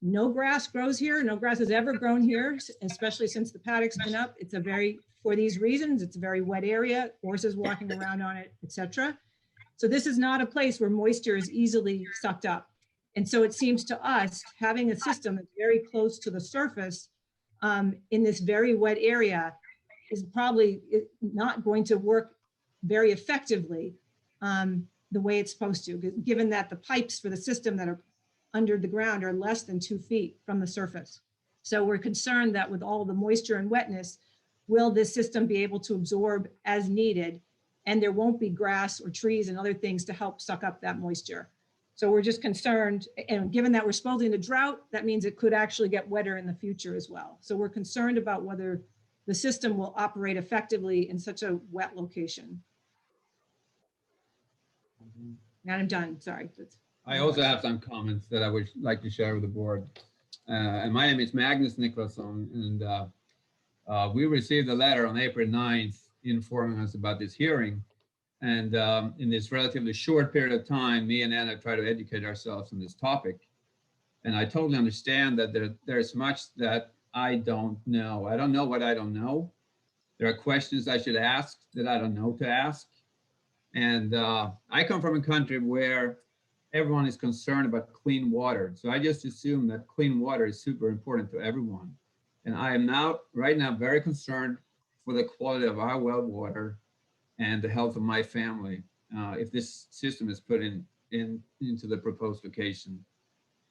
No grass grows here. No grass has ever grown here, especially since the paddock's been up. For these reasons, it's a very wet area, horses walking around on it, etc. So this is not a place where moisture is easily sucked up. And so it seems to us having a system that's very close to the surface in this very wet area is probably not going to work very effectively the way it's supposed to, given that the pipes for the system that are under the ground are less than 2 feet from the surface. So we're concerned that with all the moisture and wetness, will this system be able to absorb as needed? And there won't be grass or trees and other things to help suck up that moisture. So we're just concerned, and given that we're supposedly in a drought, that means it could actually get wetter in the future as well. So we're concerned about whether the system will operate effectively in such a wet location. Now I'm done, sorry. I also have some comments that I would like to share with the board. And my name is Magnus Nicholson, and we received a letter on April 9th informing us about this hearing. And in this relatively short period of time, me and Anna try to educate ourselves on this topic. And I totally understand that there's much that I don't know. I don't know what I don't know. There are questions I should ask that I don't know to ask. And I come from a country where everyone is concerned about clean water. So I just assume that clean water is super important to everyone. And I am right now very concerned for the quality of our well water and the health of my family if this system is put into the proposed location.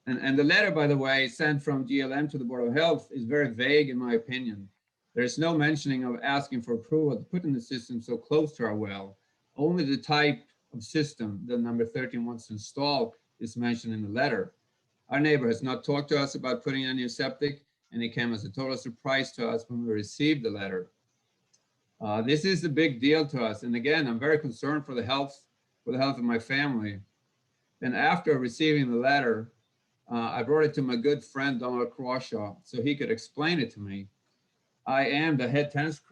And the letter, by the way, sent from GLM to the Board of Health is very vague in my opinion. There's no mentioning of asking for approval to put in the system so close to our well. Only the type of system that number 13 wants to install is mentioned in the letter. Our neighbor has not talked to us about putting in a new septic, and it came as a total surprise to us when we received the letter. This is a big deal to us. And again, I'm very concerned for the health of my family. And after receiving the letter, I brought it to my good friend, Donald Crawshaw, so he could explain it to me. I am the head tennis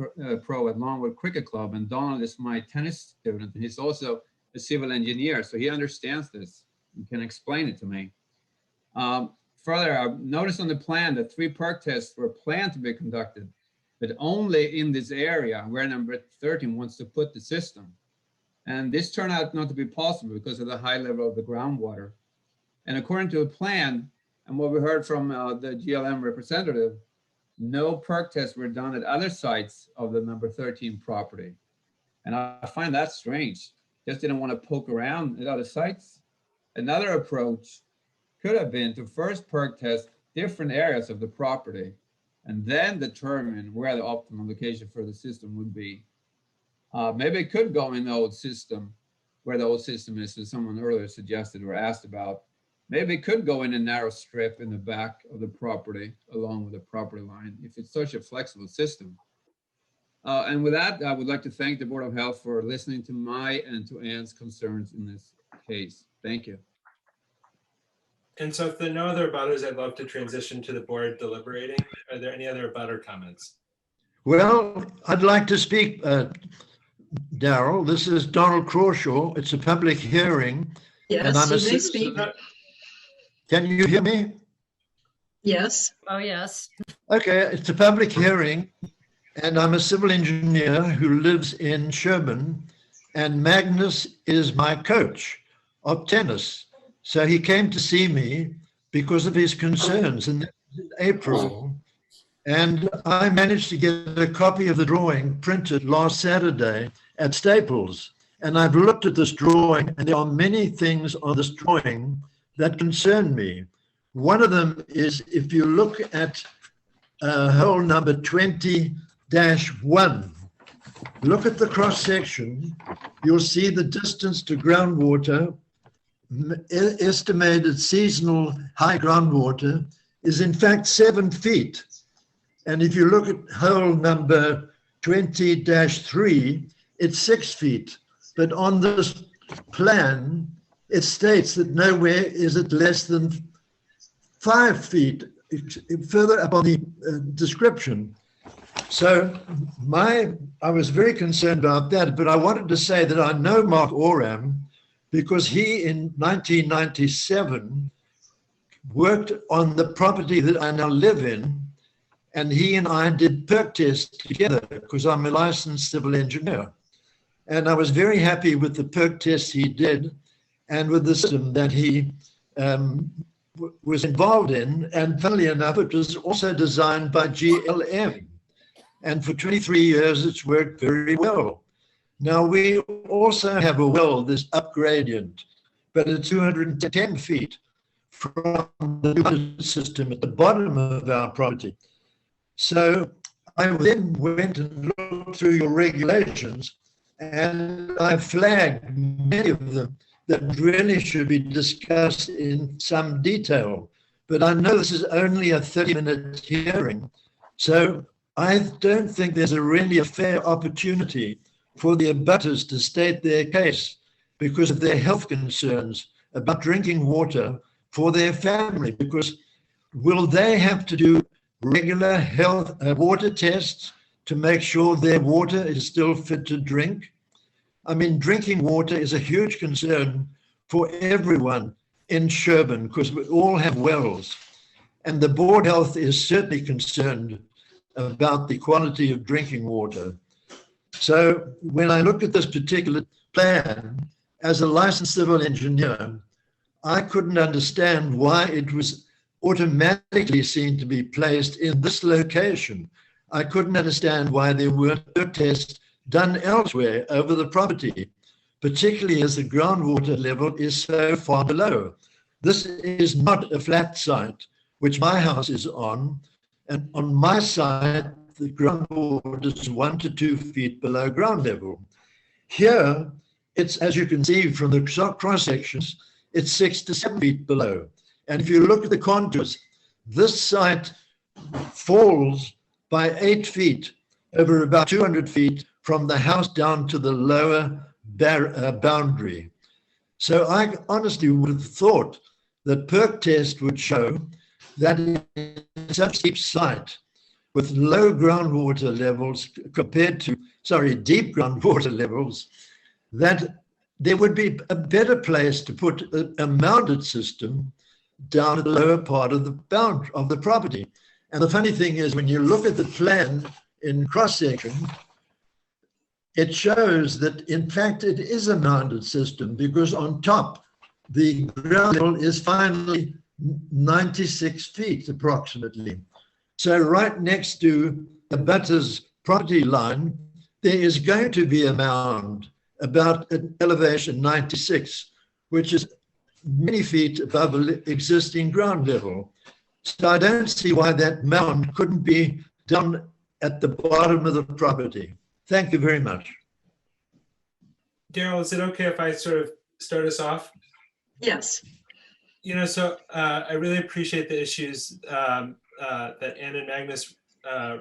pro at Longwood Cricket Club, and Donald is my tennis student. And he's also a civil engineer, so he understands this. you can explain it to me. Further, I've noticed on the plan that 3 perk tests were planned to be conducted, but only in this area where number 13 wants to put the system. And this turned out not to be possible because of the high level of the groundwater. And according to a plan, and what we heard from the GLM representative, no perk tests were done at other sites of the number 13 property. And I find that strange. Just didn't want to poke around at other sites. Another approach could have been to first perk test different areas of the property and then determine where the optimal location for the system would be. Maybe it could go in the old system, where the old system is, as someone earlier suggested or asked about. Maybe it could go in a narrow strip in the back of the property along with the property line if it's such a flexible system. And with that, I would like to thank the Board of Health for listening to my and to Ann's concerns in this case. Thank you. And so if there are no other abutters, I'd love to transition to the board deliberating. Are there any other abutter comments? Well, I'd like to speak, Darrell. This is Donald Crawshaw. It's a public hearing. Yes, and I'm you a may citizen. speak. Can you hear me? Yes. Oh, yes. Okay, it's a public hearing, and I'm a civil engineer who lives in Sherborn, and Magnus is my coach of tennis. So he came to see me because of his concerns in April, and I managed to get a copy of the drawing printed last Saturday at Staples. And I've looked at this drawing, and there are many things on this drawing that concern me. One of them is if you look at hole number 20-1, look at the cross section, you'll see the distance to groundwater, estimated seasonal high groundwater is in fact 7 feet. And if you look at hole number 20-3, it's 6 feet. But on this plan, it states that nowhere is it less than 5 feet, further up on the description. So I was very concerned about that, but I wanted to say that I know Mark Oram because he, in 1997, worked on the property that I now live in, and he and I did perk tests together because I'm a licensed civil engineer. And I was very happy with the perk tests he did and with the system that he was involved in. And funnily enough, it was also designed by GLM. And for 23 years, it's worked very well. Now, we also have a well, this up gradient, but it's 210 feet from the system at the bottom of our property. So I then went and looked through your regulations, and I flagged many of them that really should be discussed in some detail. But I know this is only a 30-minute hearing, so I don't think there's really a fair opportunity for the abutters to state their case because of their health concerns about drinking water for their family. Because will they have to do regular health water tests to make sure their water is still fit to drink? I mean, drinking water is a huge concern for everyone in Sherborn because we all have wells. And the Board of Health is certainly concerned about the quality of drinking water. So when I look at this particular plan, as a licensed civil engineer, I couldn't understand why it was automatically seen to be placed in this location. I couldn't understand why there weren't tests done elsewhere over the property, particularly as the groundwater level is so far below. This is not a flat site, which my house is on, and on my site, the groundwater is 1 to 2 feet below ground level. Here, it's, as you can see from the cross sections, it's 6 to 7 feet below. And if you look at the contours, this site falls by 8 feet over about 200 feet from the house down to the lower boundary. So I honestly would have thought that perk test would show that in such a steep site with low groundwater levels compared to, deep groundwater levels, that there would be a better place to put a mounted system down at the lower part of the bound of the property. And the funny thing is, when you look at the plan in cross-section, it shows that in fact it is a mounted system, because on top the ground level is finally 96 feet approximately. So right next to the butter's property line, there is going to be a mound about an elevation 96, which is many feet above existing ground level. So I don't see why that mound couldn't be done at the bottom of the property. Thank you very much. Daryl, is it okay if I sort of start us off? Yes. You know, so I really appreciate the issues that Ann and Magnus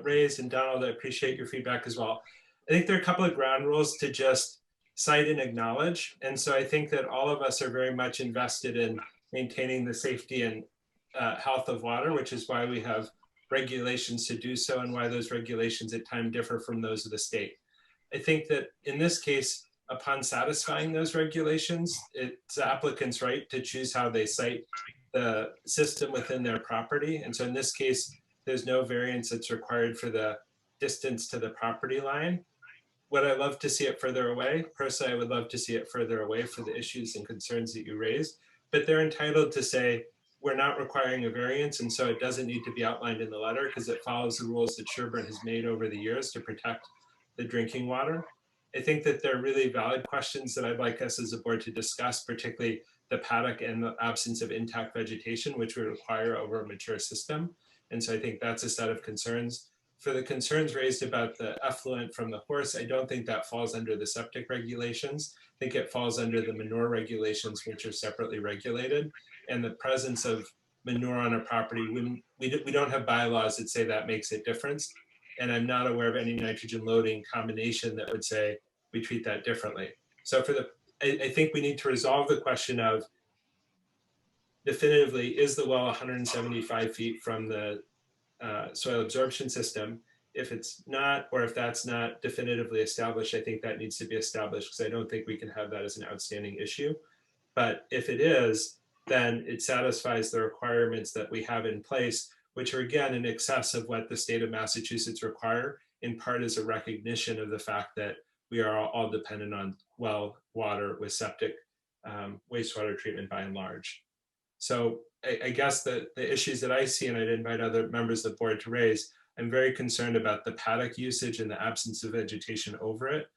raised, and Donald, I appreciate your feedback as well. I think there are a couple of ground rules to just cite and acknowledge. And so I think that all of us are very much invested in maintaining the safety and health of water, which is why we have regulations to do so, and why those regulations at times differ from those of the state. I think that in this case, upon satisfying those regulations, it's the applicant's right to choose how they site the system within their property. And so in this case, there's no variance that's required for the distance to the property line. Would I love to see it further away? Personally, I would love to see it further away for the issues and concerns that you raised, but they're entitled to say, we're not requiring a variance, and so it doesn't need to be outlined in the letter because it follows the rules that Sherborn has made over the years to protect the drinking water. I think that they're really valid questions that I'd like us as a board to discuss, particularly the paddock and the absence of intact vegetation, which we require over a mature system. And so I think that's a set of concerns. For the concerns raised about the effluent from the horse, I don't think that falls under the septic regulations. I think it falls under the manure regulations, which are separately regulated. And the presence of manure on a property, we don't have bylaws that say that makes a difference. And I'm not aware of any nitrogen loading combination that would say we treat that differently. So I think we need to resolve the question of definitively, is the well 175 feet from the soil absorption system? If it's not, or if that's not definitively established, I think that needs to be established, because I don't think we can have that as an outstanding issue. But if it is, then it satisfies the requirements that we have in place, which are again in excess of what the state of Massachusetts require, in part as a recognition of the fact that we are all dependent on well water with septic wastewater treatment by and large. So I guess the issues that I see, and I'd invite other members of the board to raise, I'm very concerned about the paddock usage and the absence of vegetation over it.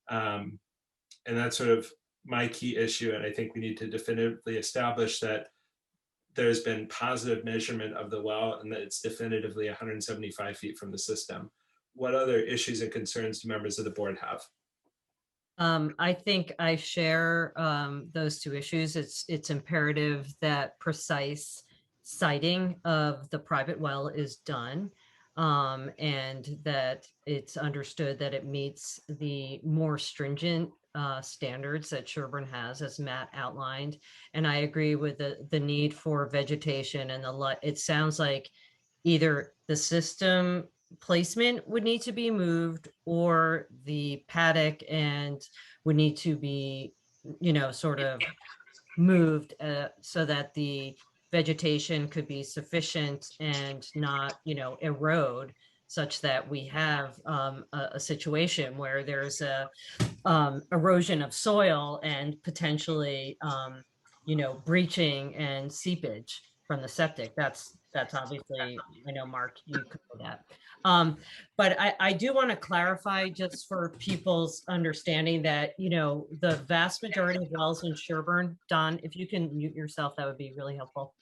And that's sort of my key issue. And I think we need to definitively establish that there's been positive measurement of the well and that it's definitively 175 feet from the system. What other issues and concerns do members of the board have? I think I share those two issues. It's imperative that precise siting of the private well is done, and that it's understood that it meets the more stringent standards that Sherborn has, as Matt outlined. And I agree with the need for vegetation and it sounds like either the system placement would need to be moved, or the paddock and would need to be, sort of moved so that the vegetation could be sufficient and not, erode, such that we have a situation where there's a erosion of soil and potentially, breaching and seepage from the septic. That's obviously, I know, Mark, you covered that. But I do want to clarify, just for people's understanding, that, the vast majority of wells in Sherborn, Don, if you can mute yourself, that would be really helpful.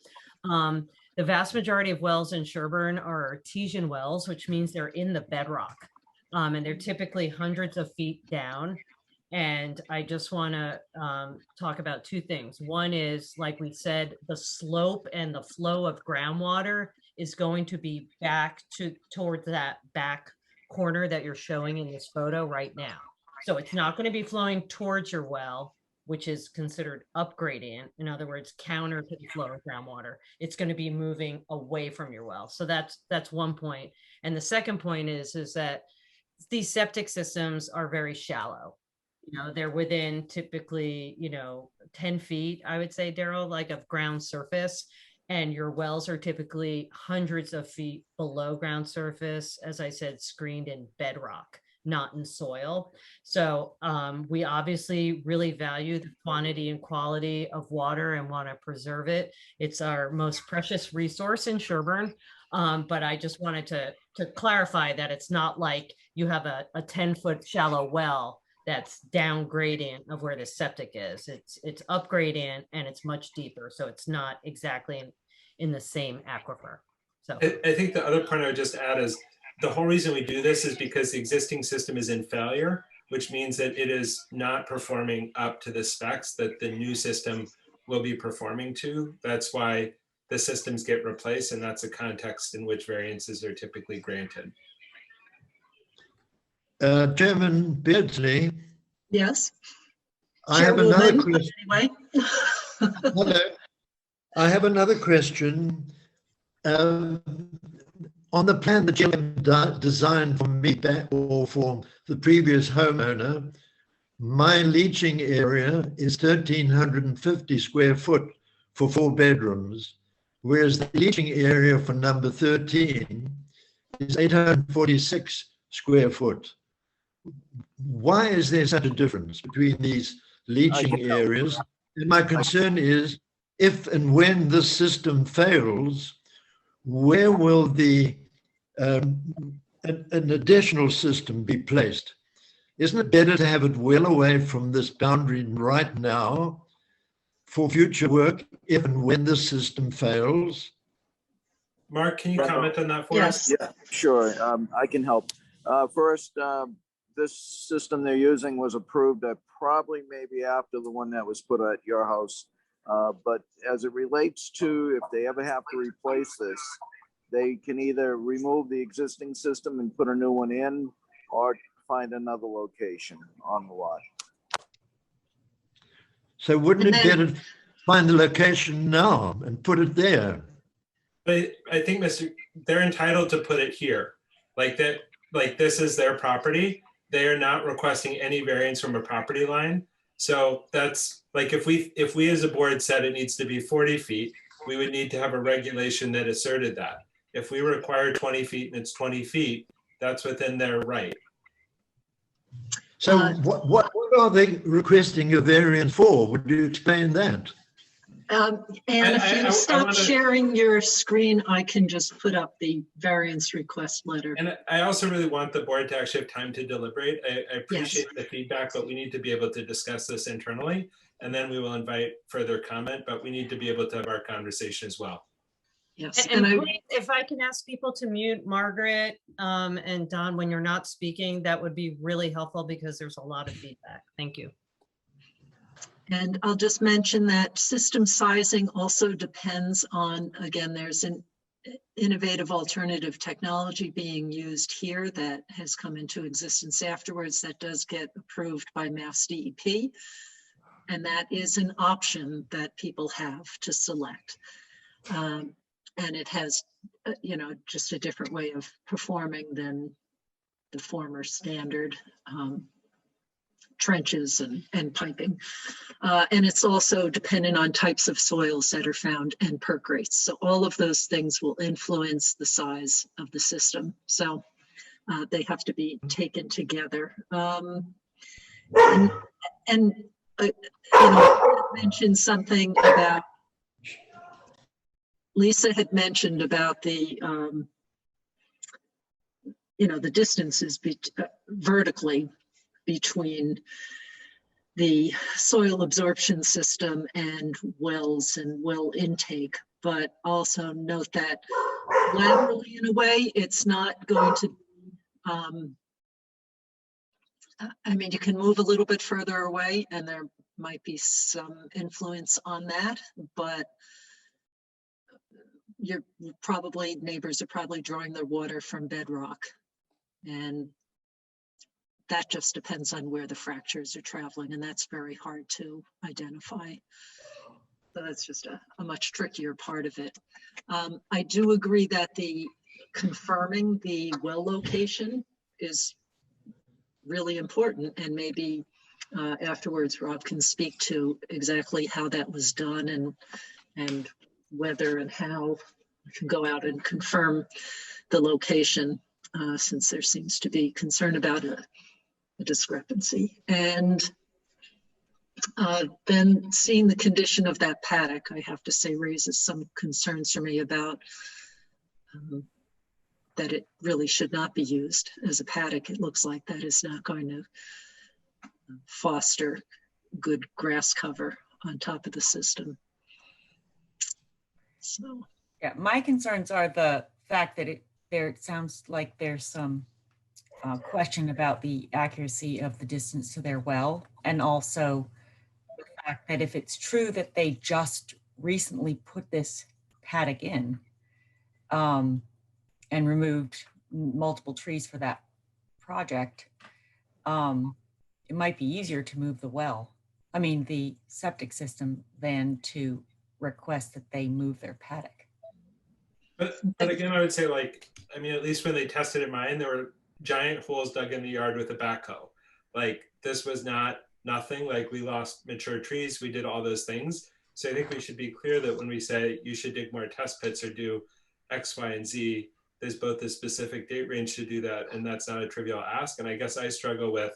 The vast majority of wells in Sherborn are artesian wells, which means they're in the bedrock. And they're typically hundreds of feet down. And I just want to talk about two things. One is, like we said, the slope and the flow of groundwater is going to be back towards that back corner that you're showing in this photo right now. So it's not going to be flowing towards your well, which is considered up-gradient. In other words, counter to the flow of groundwater. It's going to be moving away from your well. So that's one point. And the second point is that these septic systems are very shallow. You know, they're within typically, 10 feet, I would say, Daryl, like of ground surface. And your wells are typically hundreds of feet below ground surface, as I said, screened in bedrock, not in soil. So we obviously really value the quantity and quality of water and want to preserve it. It's our most precious resource in Sherborn. But I just wanted to clarify that it's not like you have a 10-foot shallow well that's down gradient of where the septic is. It's up gradient and it's much deeper. So it's not exactly in the same aquifer. So I think the other point I would just add is the whole reason we do this is because the existing system is in failure, which means that it is not performing up to the specs that the new system will be performing to. That's why the systems get replaced, and that's a context in which variances are typically granted. Chairman Beardsley. Yes. I have another Chairwoman, question. anyway. Hello. I have another question. On the plan that you designed for me or for the previous homeowner, my leaching area is 1,350 square foot for 4 bedrooms, whereas the leaching area for number 13 is 846 square foot. Why is there such a difference between these leaching areas? And my concern is, if and when this system fails, where will the an additional system be placed? Isn't it better to have it well away from this boundary right now for future work if and when this system fails? Mark, can you comment on that for us? Yeah, sure. I can help. First, this system they're using was approved probably maybe after the one that was put at your house. But as it relates to if they ever have to replace this, they can either remove the existing system and put a new one in or find another location on the lot. So wouldn't it be better to find the location now and put it there? But I think, they're entitled to put it here. Like that, like this is their property. They are not requesting any variance from a property line. So that's like if we as a board said it needs to be 40 feet, we would need to have a regulation that asserted that. If we require 20 feet and it's 20 feet, that's within their right. So what are they requesting a variance for? Would you explain that? And if you stop sharing your screen, I can just put up the variance request letter. And I also really want the board to actually have time to deliberate. I appreciate the feedback, but we need to be able to discuss this internally, and then we will invite further comment, but we need to be able to have our conversation as well. Yes. And please, if I can ask people to mute Margaret and Don when you're not speaking, that would be really helpful because there's a lot of feedback. Thank you. And I'll just mention that system sizing also depends on, again, there's an innovative alternative technology being used here that has come into existence afterwards that does get approved by Mass DEP. And that is an option that people have to select. And it has, just a different way of performing than the former standard trenches and piping. And it's also dependent on types of soils that are found and perk rates. So all of those things will influence the size of the system. So they have to be taken together. Mentioned something about, Lisa had mentioned about the, the distances vertically between the soil absorption system and wells and well intake, but also note that laterally in a way, it's not going to, you can move a little bit further away and there might be some influence on that, but neighbors are probably drawing their water from bedrock, and that just depends on where the fractures are traveling, and that's very hard to identify. So that's just a much trickier part of it. I do agree that confirming the well location is really important, and maybe afterwards, Rob can speak to exactly how that was done and whether and how we can go out and confirm the location, since there seems to be concern about a discrepancy. And then seeing the condition of that paddock, I have to say, raises some concerns for me about that it really should not be used as a paddock. It looks like that is not going to foster good grass cover on top of the system. So, yeah, my concerns are the fact that it sounds like there's some question about the accuracy of the distance to their well, and also the fact that if it's true that they just recently put this paddock in and removed multiple trees for that project, it might be easier to move the septic system than to request that they move their paddock. But again, I would say, like, I mean, at least when they tested at mine, there were giant holes dug in the yard with a backhoe. Like, this was not nothing. Like, we lost mature trees. We did all those things. So I think we should be clear that when we say you should dig more test pits or do X, Y, and Z, there's both a specific date range to do that. And that's not a trivial ask. And I guess I struggle with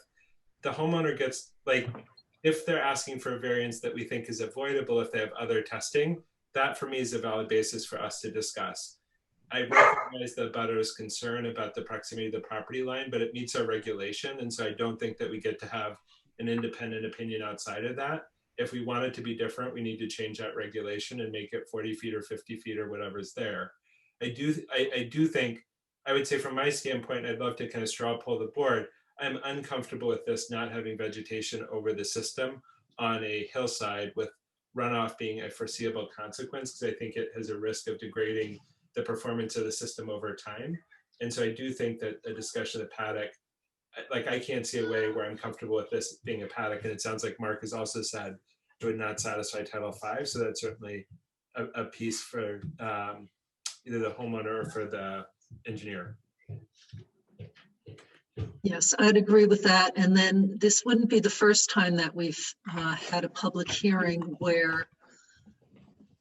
the homeowner gets, like, if they're asking for a variance that we think is avoidable, if they have other testing, that for me is a valid basis for us to discuss. I recognize the butter's concern about the proximity of the property line, but it meets our regulation. And so I don't think that we get to have an independent opinion outside of that. If we want it to be different, we need to change that regulation and make it 40 feet or 50 feet or whatever's there. I do think, I would say from my standpoint, I'd love to kind of straw poll the board. I'm uncomfortable with this not having vegetation over the system on a hillside with runoff being a foreseeable consequence, because I think it has a risk of degrading the performance of the system over time. And so I do think that a discussion of the paddock, like, I can't see a way where I'm comfortable with this being a paddock. And it sounds like Mark has also said it would not satisfy Title V. So that's certainly a piece for either the homeowner or for the engineer. yes, I'd agree with that. And then this wouldn't be the first time that we've had a public hearing where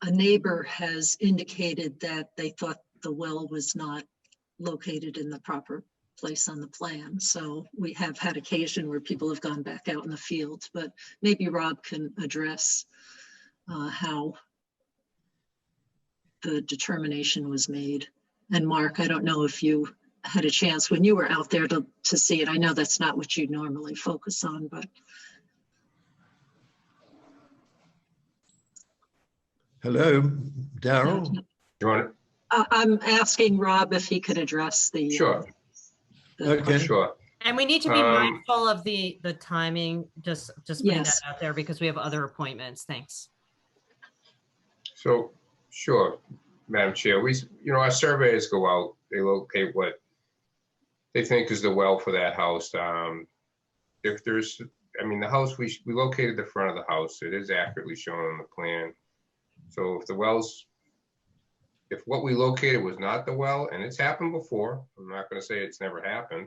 a neighbor has indicated that they thought the well was not located in the proper place on the plan. So we have had occasion where people have gone back out in the field, but maybe Rob can address how the determination was made. And Mark, I don't know if you had a chance when you were out there to see it. I know that's not what you normally focus on, but. Hello, Daryl. You want it? I'm asking Rob if he could address the. Sure. Okay. Sure. And we need to be mindful of the timing, just putting Yes. that out there because we have other appointments. Thanks. So, sure, Madam Chair, our surveyors go out, they locate what they think is the well for that house. If there's, the house, we located the front of the house. It is accurately shown on the plan. So if what we located was not the well, and it's happened before, I'm not going to say it's never happened.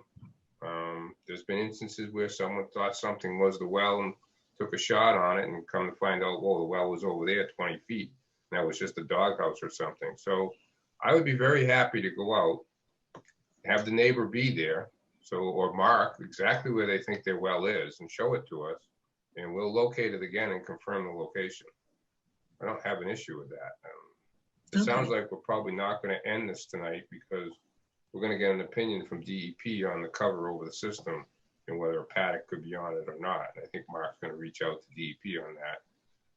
There's been instances where someone thought something was the well and took a shot on it and come to find out, oh, the well was over there 20 feet. And that was just a doghouse or something. So I would be very happy to go out, have the neighbor be there, or mark exactly where they think their well is and show it to us, and we'll locate it again and confirm the location. I don't have an issue with that. It sounds like we're probably not going to end this tonight because we're going to get an opinion from DEP on the cover over the system and whether a paddock could be on it or not. And I think Mark's going to reach out to DEP on that.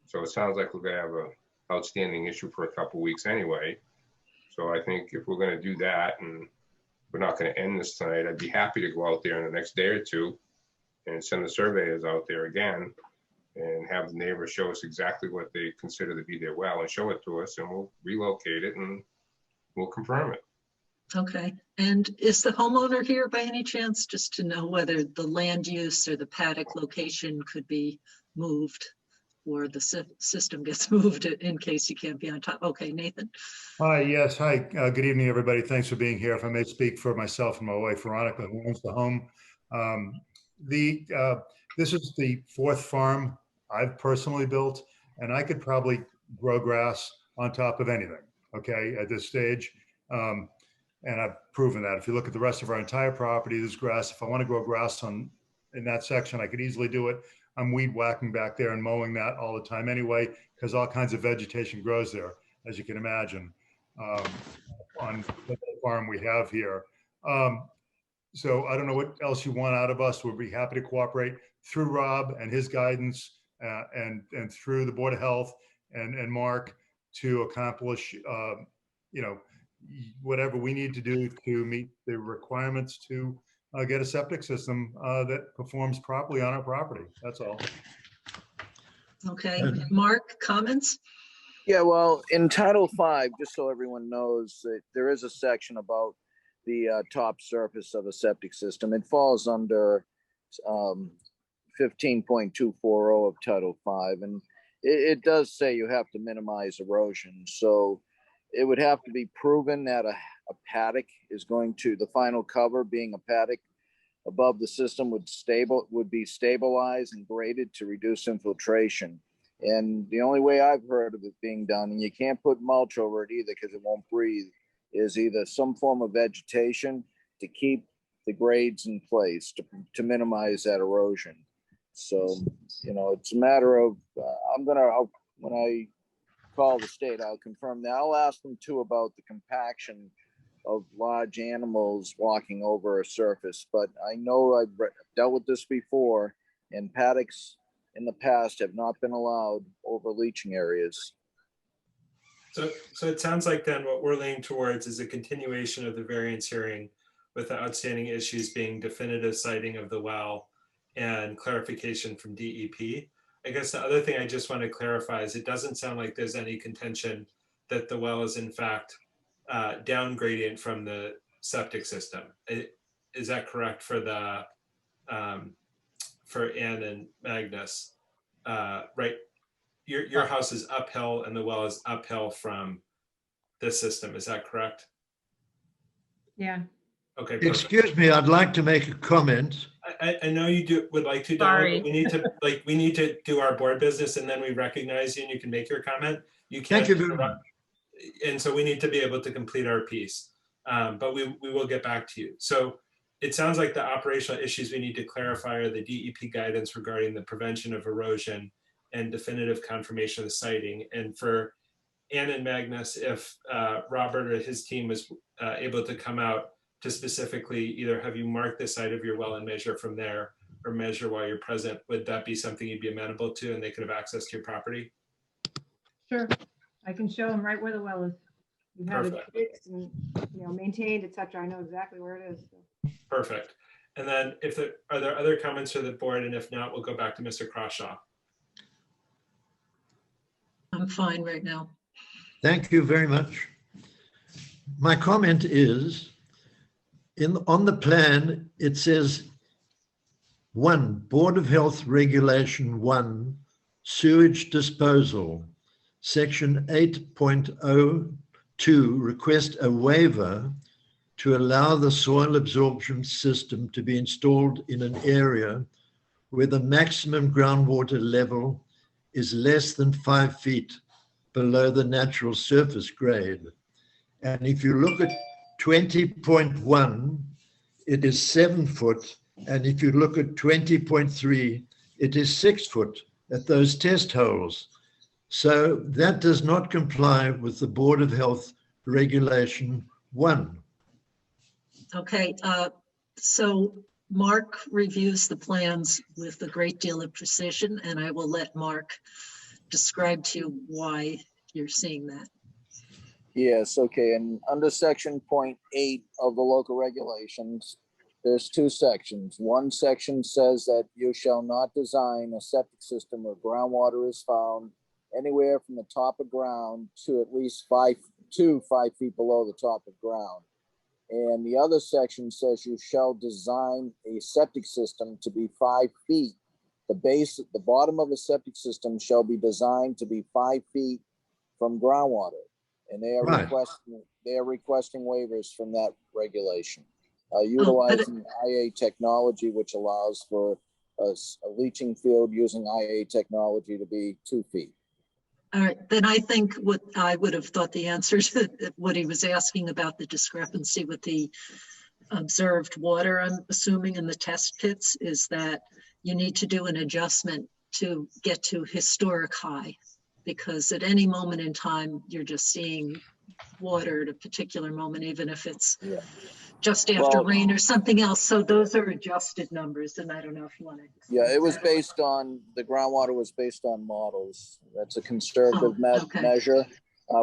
So it sounds like we're going to have an outstanding issue for a couple of weeks anyway. So I think if we're going to do that and we're not going to end this tonight, I'd be happy to go out there in the next day or two and send the surveyors out there again and have the neighbors show us exactly what they consider to be their well and show it to us, and we'll relocate it and we'll confirm it. Okay. And is the homeowner here by any chance, just to know whether the land use or the paddock location could be moved or the system gets moved in case you can't be on top? Okay, Nathan. Hi, yes. Hi, good evening, everybody. Thanks for being here. If I may speak for myself and my wife, Veronica, who owns the home. this is the fourth farm I've personally built, and I could probably grow grass on top of anything, okay, at this stage. And I've proven that. If you look at the rest of our entire property, there's grass. If I want to grow grass in that section, I could easily do it. I'm weed whacking back there and mowing that all the time anyway, because all kinds of vegetation grows there, as you can imagine, on the farm we have here. So I don't know what else you want out of us. We'll be happy to cooperate through Rob and his guidance and through the Board of Health and Mark to accomplish, whatever we need to do to meet the requirements to get a septic system that performs properly on our property. That's all. Okay, Mark, comments? Yeah, well, in Title V, just so everyone knows, that there is a section about the top surface of a septic system. It falls under 15.240 of Title V, and it does say you have to minimize erosion. So it would have to be proven that a paddock is going to, the final cover being a paddock above the system would be stabilized and graded to reduce infiltration. And the only way I've heard of it being done, and you can't put mulch over it either because it won't breathe, is either some form of vegetation to keep the grades in place to minimize that erosion. So, it's a matter of, when I call the state, I'll confirm that. I'll ask them too about the compaction of large animals walking over a surface, but I know I've dealt with this before, and paddocks in the past have not been allowed over leaching areas. So it sounds like then what we're leaning towards is a continuation of the variance hearing, with the outstanding issues being definitive siting of the well and clarification from DEP. I guess the other thing I just want to clarify is it doesn't sound like there's any contention that the well is in fact down gradient from the septic system. Is that correct for for Ann and Magnus? Right, your house is uphill and the well is uphill from this system. Is that correct? Yeah. Okay. Perfect. Excuse me, I'd like to make a comment. I know you would like to, Donald, but we need to do our board business, and then we recognize you and you can make your comment. You can't. Thank you very much. And so we need to be able to complete our piece, but we will get back to you. So it sounds like the operational issues we need to clarify are the DEP guidance regarding the prevention of erosion and definitive confirmation of the siting. And for Ann and Magnus, if Robert or his team was able to come out to specifically either have you mark the site of your well and measure from there, or measure while you're present, would that be something you'd be amenable to and they could have access to your property? Sure, I can show them right where the well is. You have it Perfect. fixed and maintained, etc. I know exactly where it is. So. Perfect. And then are there other comments for the board? And if not, we'll go back to Mr. Crawshaw. I'm fine right now. Thank you very much. My comment is, on the plan, it says 1, Board of Health Regulation 1, Sewage Disposal, Section 8.02, request a waiver to allow the soil absorption system to be installed in an area where the maximum groundwater level is less than 5 feet below the natural surface grade. And if you look at 20.1, it is 7 foot. And if you look at 20.3, it is 6 foot at those test holes. So that does not comply with the Board of Health Regulation 1. Okay, so Mark reviews the plans with a great deal of precision, and I will let Mark describe to you why you're seeing that. Yes, okay, and under section 0.8 of the local regulations, there's 2 sections. One section says that you shall not design a septic system where groundwater is found anywhere from the top of ground to at least 5 feet below the top of ground. And the other section says you shall design a septic system to be 5 feet. The bottom of a septic system shall be designed to be 5 feet from groundwater. And they are requesting waivers from that regulation, utilizing IA technology, which allows for a leaching field using IA technology to be 2 feet. All right, then I think what I would have thought the answer to what he was asking about the discrepancy with the observed water, I'm assuming in the test pits, is that you need to do an adjustment to get to historic high, because at any moment in time, you're just seeing water at a particular moment, even if it's just after rain or something else. So those are adjusted numbers, and I don't know if you want to. Yeah, it was based on, the groundwater was based on models. That's a conservative measure.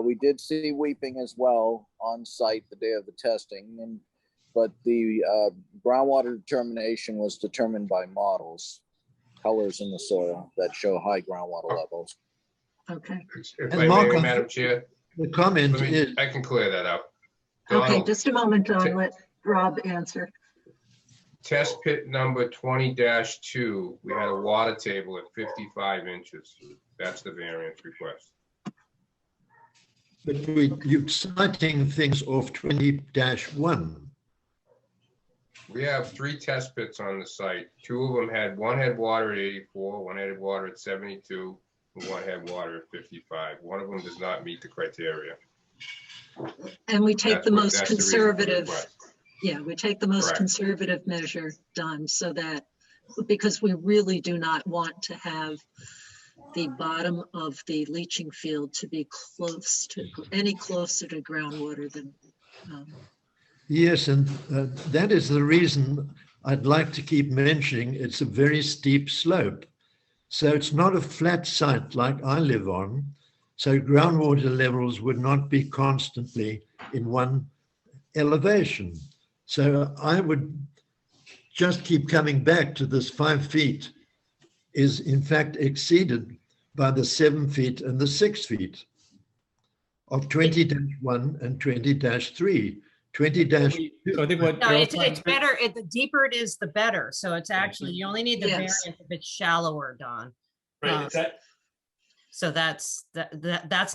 We did see weeping as well on site the day of the testing, but the groundwater determination was determined by models, colors in the soil that show high groundwater levels. Okay. If I may, Madam Chair, the comment is, I can clear that up. Okay, Donald, just a moment, Don. Let Rob answer. test pit number 20-2, we had a water table at 55 inches. That's the variance request. but you're citing things off 20-1. We have 3 test pits on the site. 2 of them had, one had water at 84, one had water at 72, and one had water at 55. One of them does not meet the criteria. And we take That's the what- most that's the reason for the conservative, request. yeah, we take the most Correct. conservative measure done, so that, because we really do not want to have the bottom of the leaching field to be close to, any closer to groundwater than. Yes, and that is the reason I'd like to keep mentioning it's a very steep slope. So it's not a flat site like I live on. So groundwater levels would not be constantly in one elevation. So I would just keep coming back to this 5 feet is in fact exceeded by the 7 feet and the 6 feet of 20-1 and 20-3. 20-2. So I think what No, Daryl's it's trying to- better, the deeper it is, the better. So it's actually, you only need the Yes. variance if it's shallower, Don. Right, So that's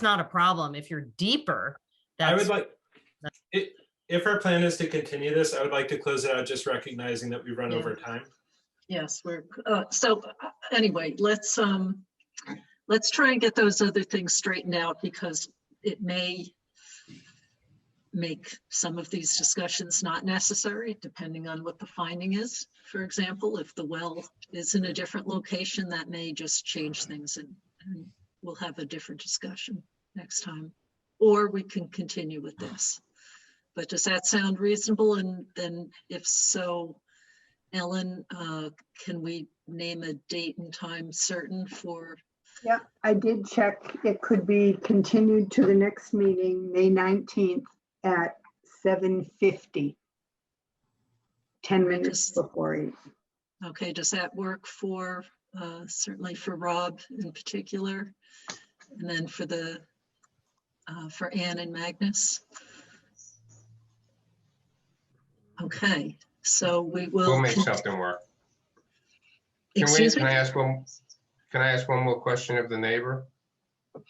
not a problem. If you're deeper, I would that's, like, if our plan is to continue this, I would like to close it out just recognizing that we run over time. Yes, we're, so anyway, let's try and get those other things straightened out, because it may make some of these discussions not necessary, depending on what the finding is. For example, if the well is in a different location, that may just change things, and we'll have a different discussion next time. Or we can continue with this. But does that sound reasonable? And then if so, Ellen, can we name a date and time certain for? Yeah, I did check. It could be continued to the next meeting, May 19th at 7:50. 10 minutes before 8. Okay, does that work for, certainly for Rob in particular? And then for the, for Ann and Magnus? Okay, so we will. We'll make something work. Excuse me? Can I ask one more question of the neighbor?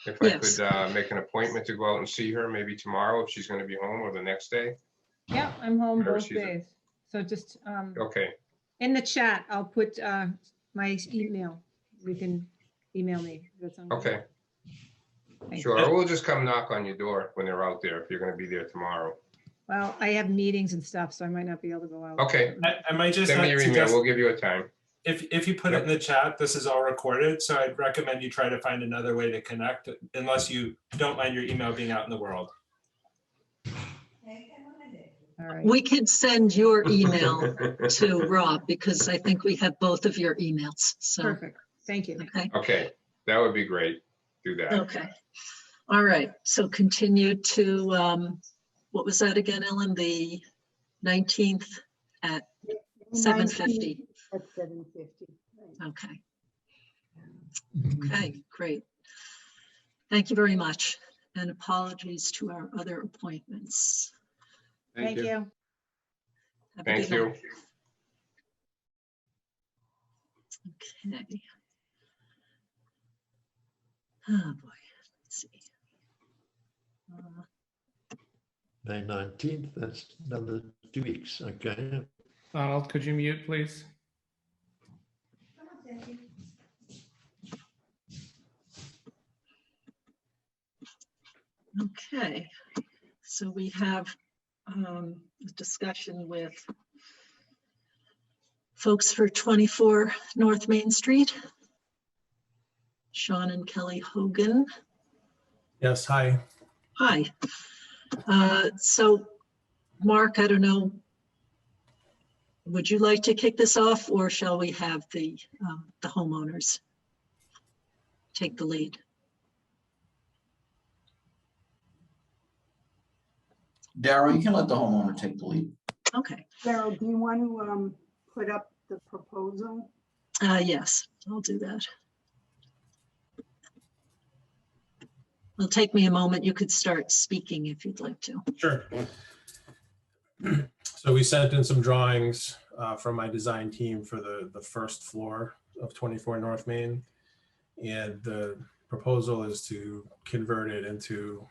If I Yes. could make an appointment to go out and see her, maybe tomorrow if she's going to be home, or the next day. Yeah, I'm home Whenever both she's- days. So just Okay, in the chat, I'll put my email. You can email me. That sounds good. okay, Thanks. sure. Or we'll just come knock on your door when they're out there if you're going to be there tomorrow. Well, I have meetings and stuff, so I might not be able to go out. Okay. I might just Send me your email. suggest, We'll give you a time. if you put it in the chat, this is all recorded, so I'd recommend you try to find another way to connect, unless you don't mind your email being out in the world. All right. We can send your email to Rob, because I think we have both of your emails, so. Perfect. Thank you. Okay, Okay, that would be great. Do that. okay. All right, so continue to, what was that again, Ellen? The 19th at 7:50. At 7:50. Okay. Okay, great. Thank you very much. And apologies to our other appointments. Thank you. Have a Thank good you. night. Okay. Oh, boy. Let's see. May 19th, that's another 2 weeks, okay. Donald, could you mute, please? Okay, so we have a discussion with folks for 24 North Main Street. Sean and Kelly Hogan. Yes, hi. Hi. So Mark, I don't know, would you like to kick this off, or shall we have the homeowners take the lead? Darryl, you can let the homeowner take the lead. Okay. Darryl, do you want to put up the proposal? Yes, I'll do that. It'll take me a moment. You could start speaking if you'd like to. Sure. So we sent in some drawings from my design team for the first floor of 24 North Main. And the proposal is to convert it into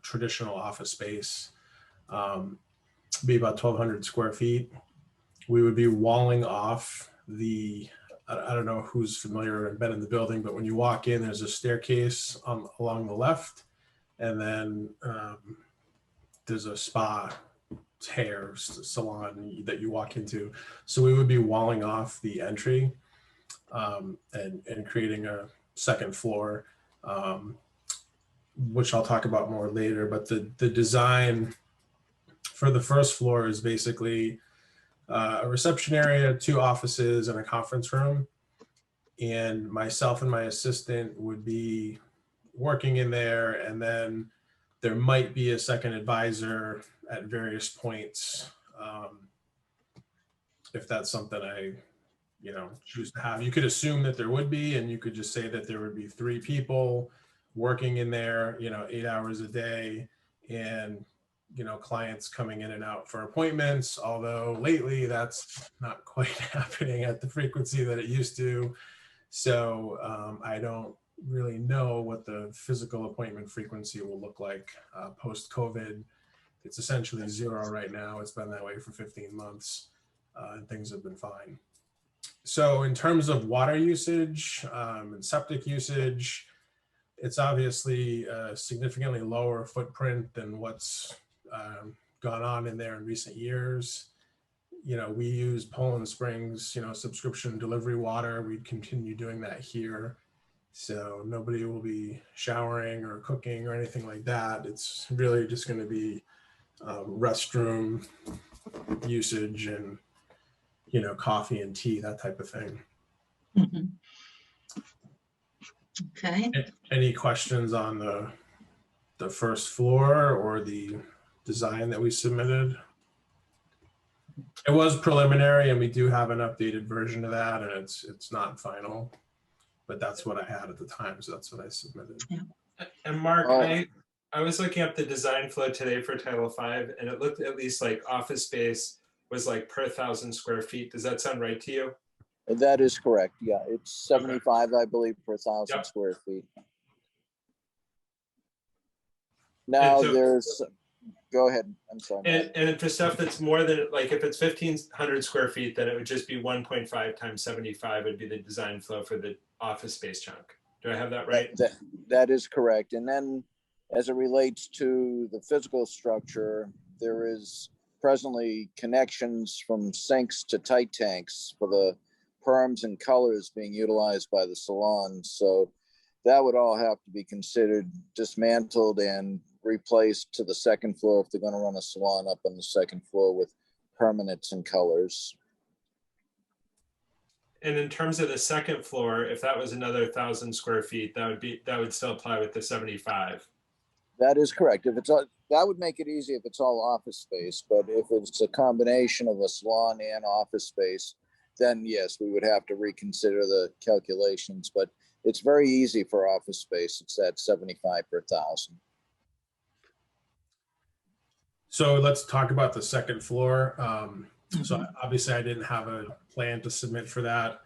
traditional office space, be about 1,200 square feet. We would be walling off I don't know who's familiar and been in the building, but when you walk in, there's a staircase along the left, and then there's a spa, hair salon that you walk into. So we would be walling off the entry and creating a second floor, which I'll talk about more later. But the design for the first floor is basically a reception area, 2 offices, and a conference room. And myself and my assistant would be working in there, and then there might be a second advisor at various points, if that's something I choose to have. You could assume that there would be, and you could just say that there would be 3 people working in there, 8 hours a day, and clients coming in and out for appointments, although lately that's not quite happening at the frequency that it used to. So I don't really know what the physical appointment frequency will look like post-COVID. It's essentially 0 right now. It's been that way for 15 months, and things have been fine. So in terms of water usage and septic usage, it's obviously a significantly lower footprint than what's gone on in there in recent years. We use Poland Springs, subscription delivery water. We'd continue doing that here. So nobody will be showering or cooking or anything like that. It's really just going to be restroom usage and, coffee and tea, that type of thing. Mm-hmm. Okay. Any questions on the first floor or the design that we submitted? It was preliminary, and we do have an updated version of that, and it's not final, but that's what I had at the time, so that's what I submitted. Yeah. And Mark, I was looking up the design flow today for Title V, and it looked at least like office space was like per 1,000 square feet. Does that sound right to you? That is correct. Yeah, it's 75, I believe, per 1,000 square feet. Now go ahead. I'm sorry. And for stuff that's more than, like if it's 1,500 square feet, then it would just be 1.5 times 75 would be the design flow for the office space chunk. Do I have that right? That is correct. And then as it relates to the physical structure, there is presently connections from sinks to tight tanks for the perms and colors being utilized by the salon. So that would all have to be considered dismantled and replaced to the second floor if they're going to run a salon up on the second floor with permanents and colors. And in terms of the second floor, if that was another 1,000 square feet, that would still apply with the 75. That is correct. If it's that would make it easy if it's all office space, but if it's a combination of a salon and office space, then yes, we would have to reconsider the calculations. But it's very easy for office space. It's at 75 per 1,000. So let's talk about the second floor. So obviously I didn't have a plan to submit for that.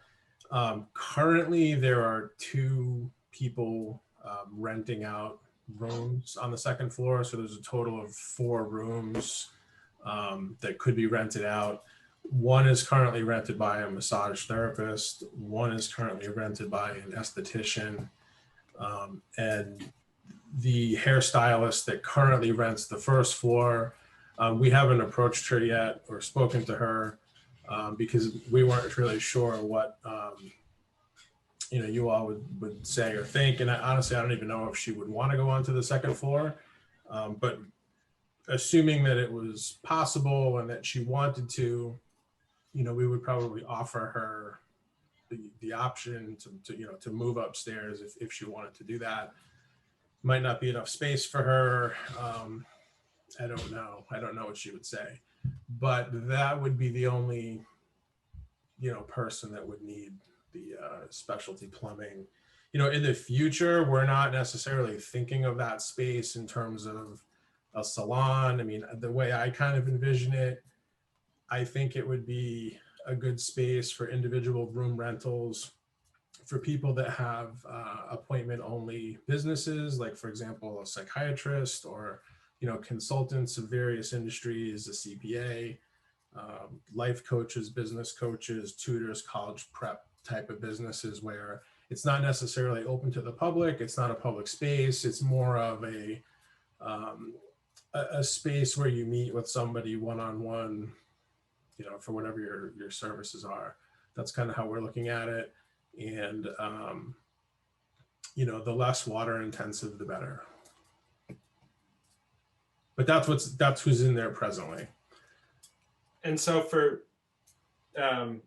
Currently there are 2 people renting out rooms on the second floor. So there's a total of 4 rooms that could be rented out. One is currently rented by a massage therapist. One is currently rented by an esthetician. And the hairstylist that currently rents the first floor. We haven't approached her yet or spoken to her because we weren't really sure what you all would say or think. And honestly, I don't even know if she would want to go onto the second floor. But assuming that it was possible and that she wanted to, we would probably offer her the option to move upstairs if she wanted to do that. Might not be enough space for her. I don't know. I don't know what she would say, but that would be the only, person that would need the specialty plumbing. In the future, we're not necessarily thinking of that space in terms of a salon. I mean, the way I kind of envision it, I think it would be a good space for individual room rentals for people that have appointment only businesses, like for example, a psychiatrist or, consultants of various industries, a CPA, life coaches, business coaches, tutors, college prep type of businesses where it's not necessarily open to the public. It's not a public space. It's more of a space where you meet with somebody one-on-one, for whatever your services are. That's kind of how we're looking at it. And, the less water intensive, the better. But that's who's in there presently. And so for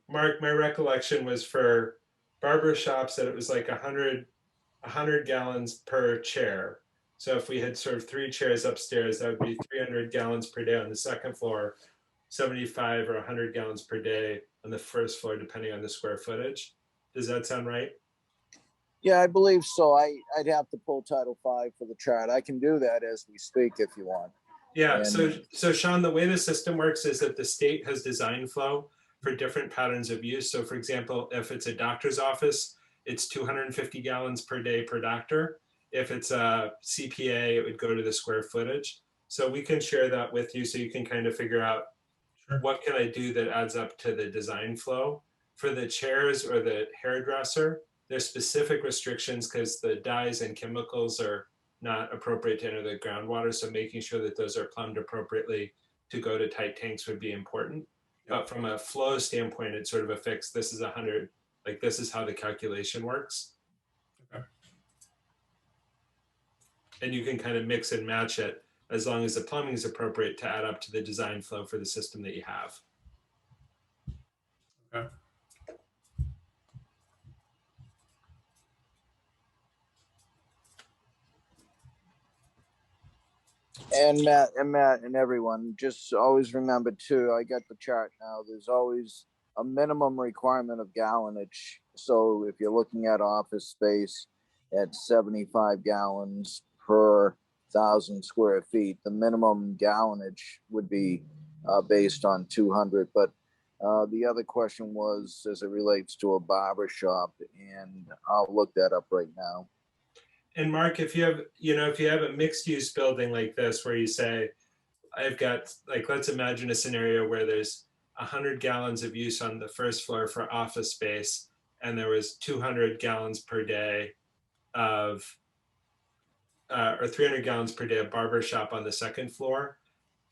Mark, my recollection was for barber shops that it was like 100 gallons per chair. So if we had sort of 3 chairs upstairs, that would be 300 gallons per day on the second floor, 75 or 100 gallons per day on the first floor, depending on the square footage. Does that sound right? Yeah, I believe so. I'd have to pull Title V for the chart. I can do that as we speak if you want. Yeah, And so Sean, the way the system works is that the state has design flow for different patterns of use. So for example, if it's a doctor's office, it's 250 gallons per day per doctor. If it's a CPA, it would go to the square footage. So we can share that with you so you can kind of figure out what can I do that adds up to the design flow. For the chairs or the hairdresser, there's specific restrictions because the dyes and chemicals are not appropriate to enter the groundwater. So making sure that those are plumbed appropriately to go to tight tanks would be important. But from a flow standpoint, it's sort of a fix. This is 100, like this is how the calculation works. Okay. And you can kind of mix and match it as long as the plumbing is appropriate to add up to the design flow for the system that you have. Okay. And Matt and everyone, just always remember too, I got the chart now, there's always a minimum requirement of gallonage. So if you're looking at office space at 75 gallons per 1,000 square feet, the minimum gallonage would be based on 200. But the other question was as it relates to a barber shop, and I'll look that up right now. And Mark, if you have a mixed use building like this, where you say, I've got, like, let's imagine a scenario where there's 100 gallons of use on the first floor for office space, and there was 200 gallons per day of, or 300 gallons per day of barber shop on the second floor.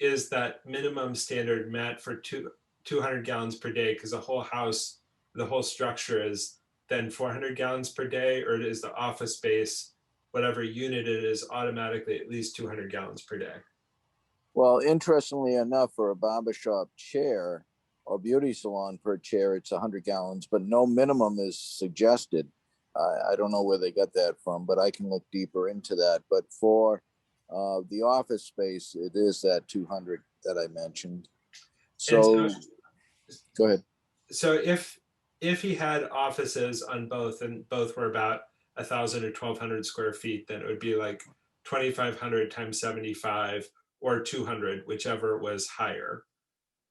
Is that minimum standard met for 200 gallons per day? Because the whole house, the whole structure is then 400 gallons per day, or is the office space, whatever unit it is, automatically at least 200 gallons per day? Well, interestingly enough, for a barbershop chair or beauty salon per chair, it's 100 gallons, but no minimum is suggested. I don't know where they got that from, but I can look deeper into that. But for the office space, it is that 200 that I mentioned. So go ahead. So if he had offices on both, and both were about 1,000 or 1,200 square feet, then it would be like 2,500 times 75 or 200, whichever was higher.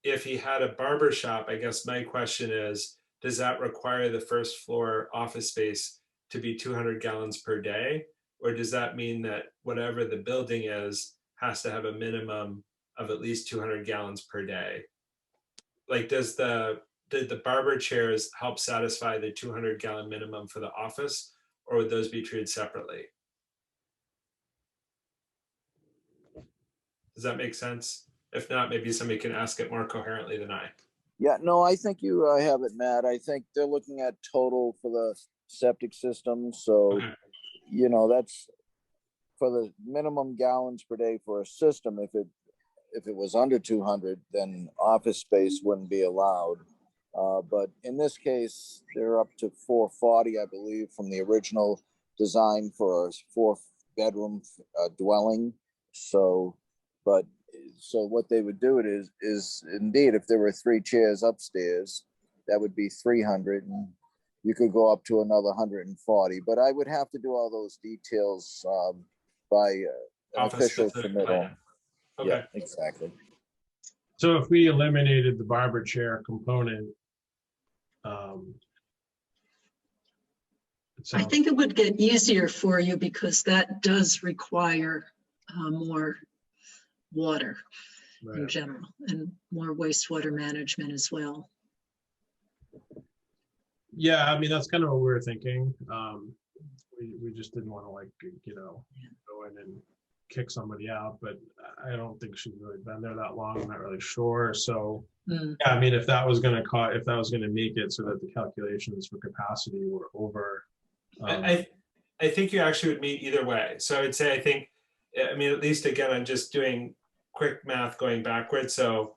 If he had a barber shop, I guess my question is, does that require the first floor office space to be 200 gallons per day? Or does that mean that whatever the building is has to have a minimum of at least 200 gallons per day? Like, did the barber chairs help satisfy the 200 gallon minimum for the office, or would those be treated separately? Does that make sense? If not, maybe somebody can ask it more coherently than I. Yeah, no, I think you have it, Matt. I think they're looking at total for the septic system. So, Okay. you know, that's for the minimum gallons per day for a system. If it was under 200, then office space wouldn't be allowed. But in this case, they're up to 440, I believe, from the original design for a 4-bedroom dwelling. So what they would do it is indeed, if there were 3 chairs upstairs, that would be 300, and you could go up to another 140. But I would have to do all those details by an official submittal. Plan. Okay. Yeah, exactly. So if we eliminated the barber chair component, I think it would get easier for you because that does require more water in general and more wastewater management as well. Yeah, I mean, that's kind of what we were thinking. We just didn't want to, like, you know, go in and kick somebody out, but I don't think she's really been there that long. I'm not really sure. So yeah, I mean, if that was going to make it so that the calculations for capacity were over. I think you actually would meet either way. So I'd say, I mean, at least again, I'm just doing quick math going backwards. So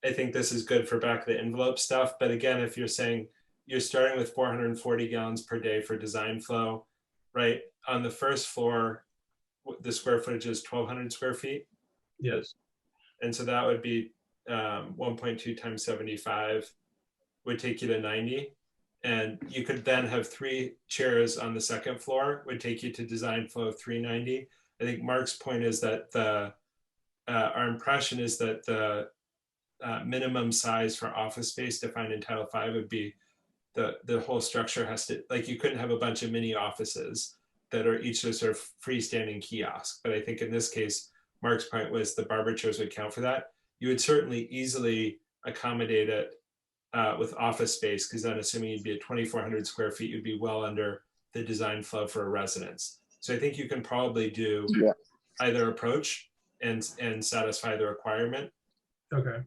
I think this is good for back of the envelope stuff. But again, if you're saying you're starting with 440 gallons per day for design flow, right? On the first floor, the square footage is 1,200 square feet. Yes. And so that would be 1.2 times 75 would take you to 90. And you could then have 3 chairs on the second floor, would take you to design flow of 390. I think Mark's point is that our impression is that the minimum size for office space defined in Title V would be the whole structure has to, like, you couldn't have a bunch of mini offices that are each a sort of freestanding kiosk. But I think in this case, Mark's point was the barber chairs would count for that. You would certainly easily accommodate it with office space, because then assuming you'd be at 2,400 square feet, you'd be well under the design flow for a residence. So I think you can probably do either approach and satisfy the requirement. Okay.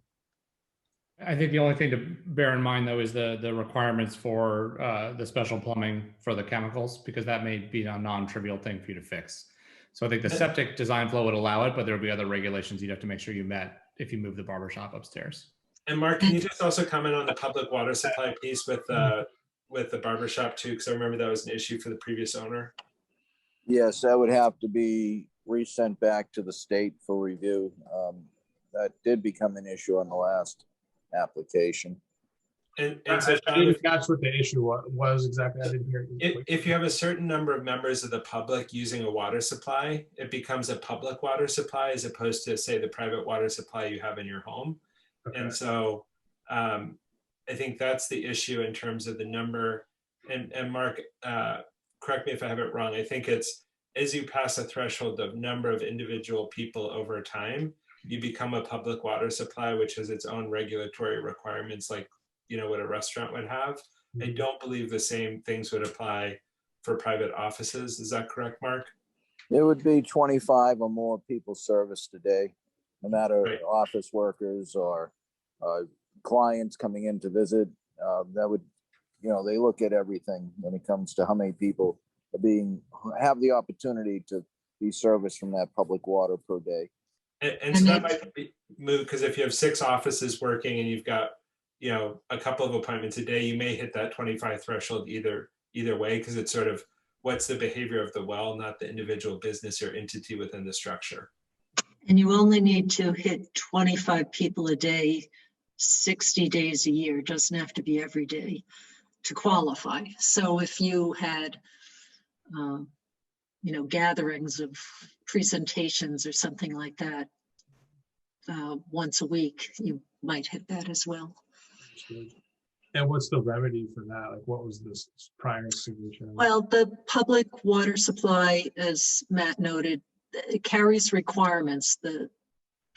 I think the only thing to bear in mind, though, is the requirements for the special plumbing for the chemicals, because that may be a non-trivial thing for you to fix. So I think the septic design flow would allow it, but there'll be other regulations you'd have to make sure you met if you move the barber shop upstairs. And Mark, can you just also comment on the public water supply piece with the barber shop too? Because I remember that was an issue for the previous owner. Yes, that would have to be resent back to the state for review. That did become an issue on the last application. And so I didn't catch what the issue was exactly. I didn't hear you. If you have a certain number of members of the public using a water supply, it becomes a public water supply as opposed to, say, the private water supply you have in your home. Okay. And so I think that's the issue in terms of the number. And Mark, correct me if I have it wrong. I think it's as you pass a threshold of number of individual people over time, you become a public water supply, which has its own regulatory requirements, like, you know, what a restaurant would have. I don't believe the same things would apply for private offices. Is that correct, Mark? It would be 25 or more people serviced a day, no matter office workers or clients coming in to visit. That would, you know, they look at everything when it comes to how many people are have the opportunity to be serviced from that public water per day. And so that might be moved, because if you have 6 offices working and you've got, you know, a couple of appointments a day, you may hit that 25 threshold either way, because it's sort of what's the behavior of the well, not the individual business or entity within the structure. And you only need to hit 25 people a day, 60 days a year. It doesn't have to be every day to qualify. So if you had, you know, gatherings of presentations or something like that once a week, you might hit that as well. And what's the remedy for that? Like, what was this prior signature? Well, the public water supply, as Matt noted, it carries requirements. The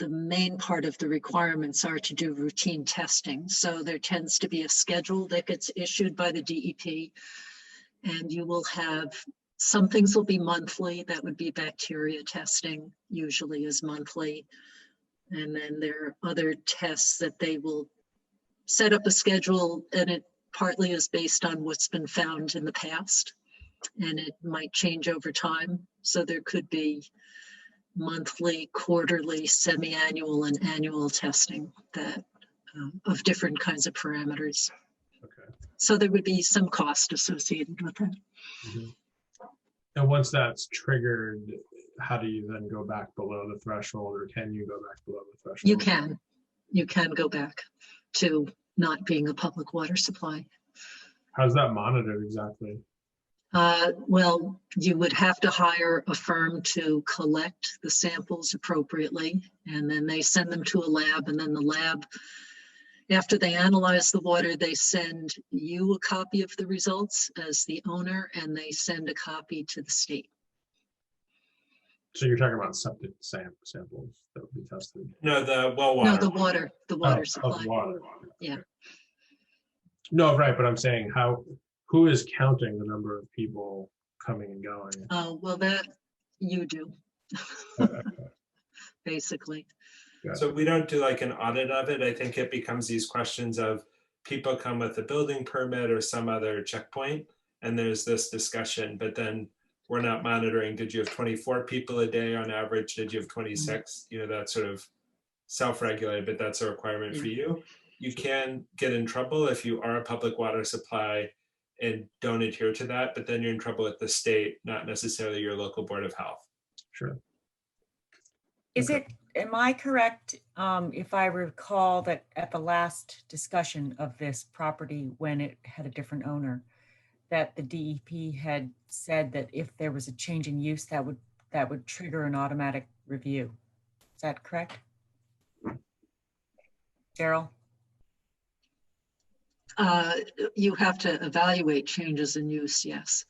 main part of the requirements are to do routine testing. So there tends to be a schedule that gets issued by the DEP, and you will have, some things will be monthly. That would be bacteria testing, usually is monthly. And then there are other tests that they will set up a schedule, and it partly is based on what's been found in the past, and it might change over time. So there could be monthly, quarterly, semi-annual, and annual testing that of different kinds of parameters. Okay. So there would be some cost associated with that. Mhm. And once that's triggered, how do you then go back below the threshold, or can you go back below the threshold? You can go back to not being a public water supply. How's that monitored exactly? Well, you would have to hire a firm to collect the samples appropriately, and then they send them to a lab, and then the lab, after they analyze the water, they send you a copy of the results as the owner, and they send a copy to the state. So you're talking about septic samples that would be tested? No, the well water. No, the water Oh, supply. water. Yeah. No, right, but I'm saying who is counting the number of people coming and going? Well, that you do, Okay. basically. So we don't do like an audit of it. I think it becomes these questions of people come with a building permit or some other checkpoint, and there's this discussion, but then we're not monitoring, did you have 24 people a day on average? Did you have 26? You know, that's sort of self-regulated, but that's a requirement for you. You can get in trouble if you are a public water supply and don't adhere to that, but then you're in trouble with the state, not necessarily your local board of health. Sure. Am I correct, if I recall that at the last discussion of this property, when it had a different owner, that the DEP had said that if there was a change in use, that would trigger an automatic review? Is that correct? Daryl? You have to evaluate changes in use, yes.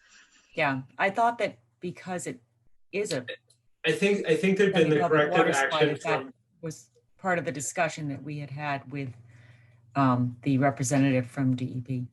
Yeah, I thought that because it is a I think there'd been the public corrective water supply, action that from, was part of the discussion that we had with the representative from DEP.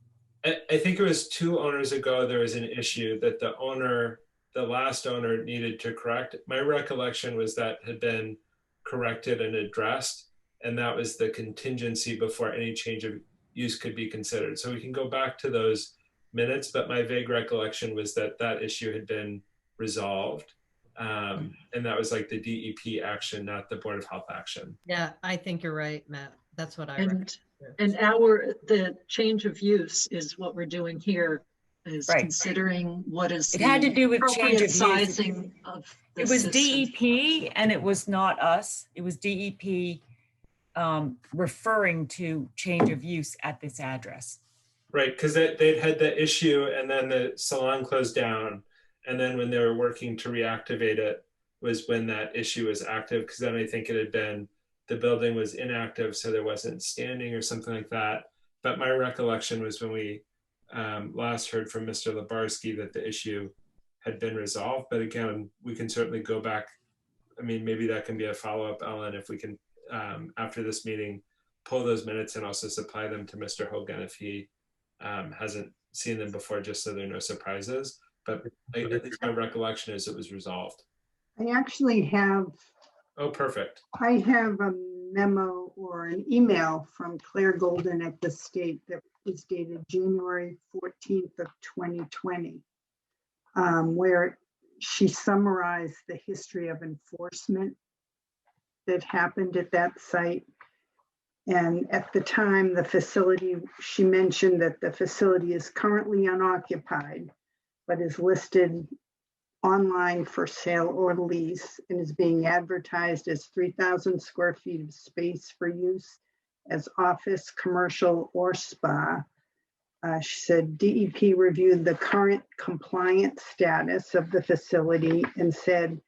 I think it was 2 owners ago, there was an issue that the last owner needed to correct. My recollection was that had been corrected and addressed, and that was the contingency before any change of use could be considered. So we can go back to those minutes, but my vague recollection was that that issue had been resolved. And that was like the DEP action, not the Board of Health action. Yeah, I think you're right, Matt. That's what I And reckon. and the change of use is what we're doing here, is Right. considering what is It had to the do with change appropriate of use. sizing of the It was system. DEP and it was not us. It was DEP referring to change of use at this address. Right, because they'd had the issue and then the salon closed down. And then when they were working to reactivate it was when that issue was active, because then I think it had been, the building was inactive, so there wasn't standing or something like that. But my recollection was when we last heard from Mr. Lebarski that the issue had been resolved. But again, we can certainly go back. I mean, maybe that can be a follow-up, Ellen, if we can, after this meeting, pull those minutes and also supply them to Mr. Hogan if he hasn't seen them before, just so there are no surprises. But at least my recollection is it was resolved. I actually have, Oh, perfect. I have a memo or an email from Claire Golden at the state that was dated January 14th of 2020, where she summarized the history of enforcement that happened at that site. And at the time, the facility, she mentioned that the facility is currently unoccupied, but is listed online for sale or lease and is being advertised as 3,000 square feet of space for use as office, commercial, or spa. She said DEP reviewed the current compliance status of the facility and said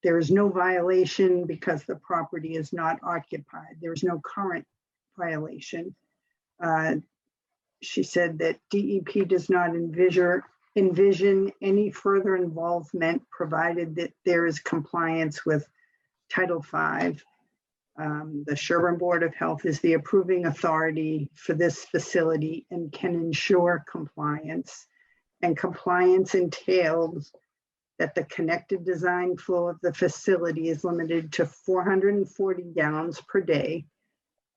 there is no violation because the property is not occupied. There is no current violation. She said that DEP does not envision any further involvement provided that there is compliance with Title V. The Sherborn Board of Health is the approving authority for this facility and can ensure compliance. And compliance entails that the connected design flow of the facility is limited to 440 gallons per day,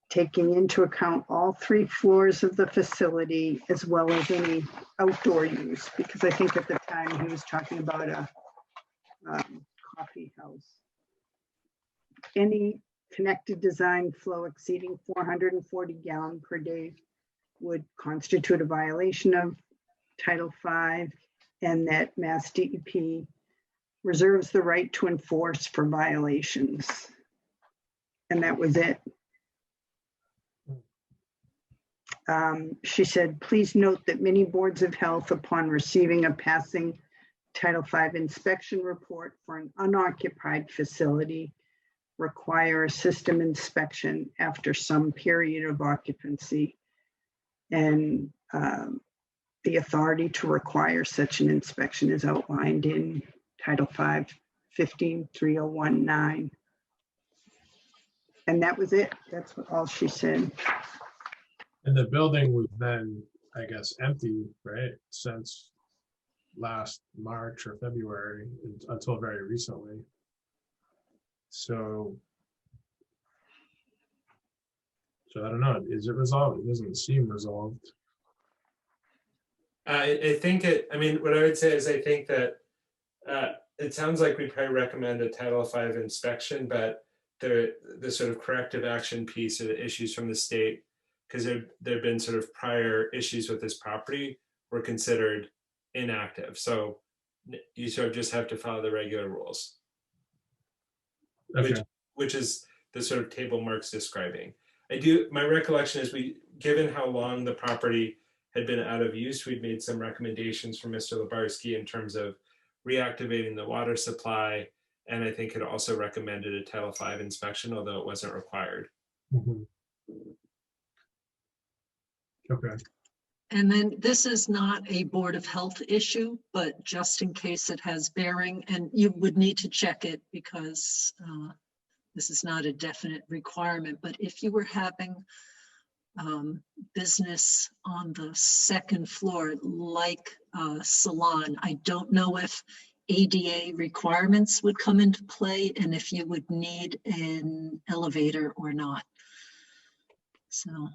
taking into account all 3 floors of the facility as well as any outdoor use, because I think at the time he was talking about a coffee house. Any connected design flow exceeding 440 gallon per day would constitute a violation of Title V, and that Mass DEP reserves the right to enforce for violations. And that was it. She said, please note that many boards of health, upon receiving a passing Title V inspection report for an unoccupied facility, require a system inspection after some period of occupancy. And the authority to require such an inspection is outlined in Title V, 15.3019. And that was it. That's all she said. And the building was then, I guess, empty, right, since last March or February until very recently. So I don't know. Is it resolved? It doesn't seem resolved. I think it, I mean, what I would say is I think that it sounds like we probably recommend a Title V inspection, but the sort of corrective action piece of the issues from the state, because there have been sort of prior issues with this property, were considered inactive. So you sort of just have to follow the regular rules, Okay. which is the sort of table Mark's describing. My recollection is given how long the property had been out of use, we'd made some recommendations for Mr. Lebarski in terms of reactivating the water supply. And I think it also recommended a Title V inspection, although it wasn't required. Mhm. Okay. And then this is not a Board of Health issue, but just in case it has bearing, and you would need to check it because this is not a definite requirement, but if you were having business on the second floor, like a salon, I don't know if ADA requirements would come into play and if you would need an elevator or not. So.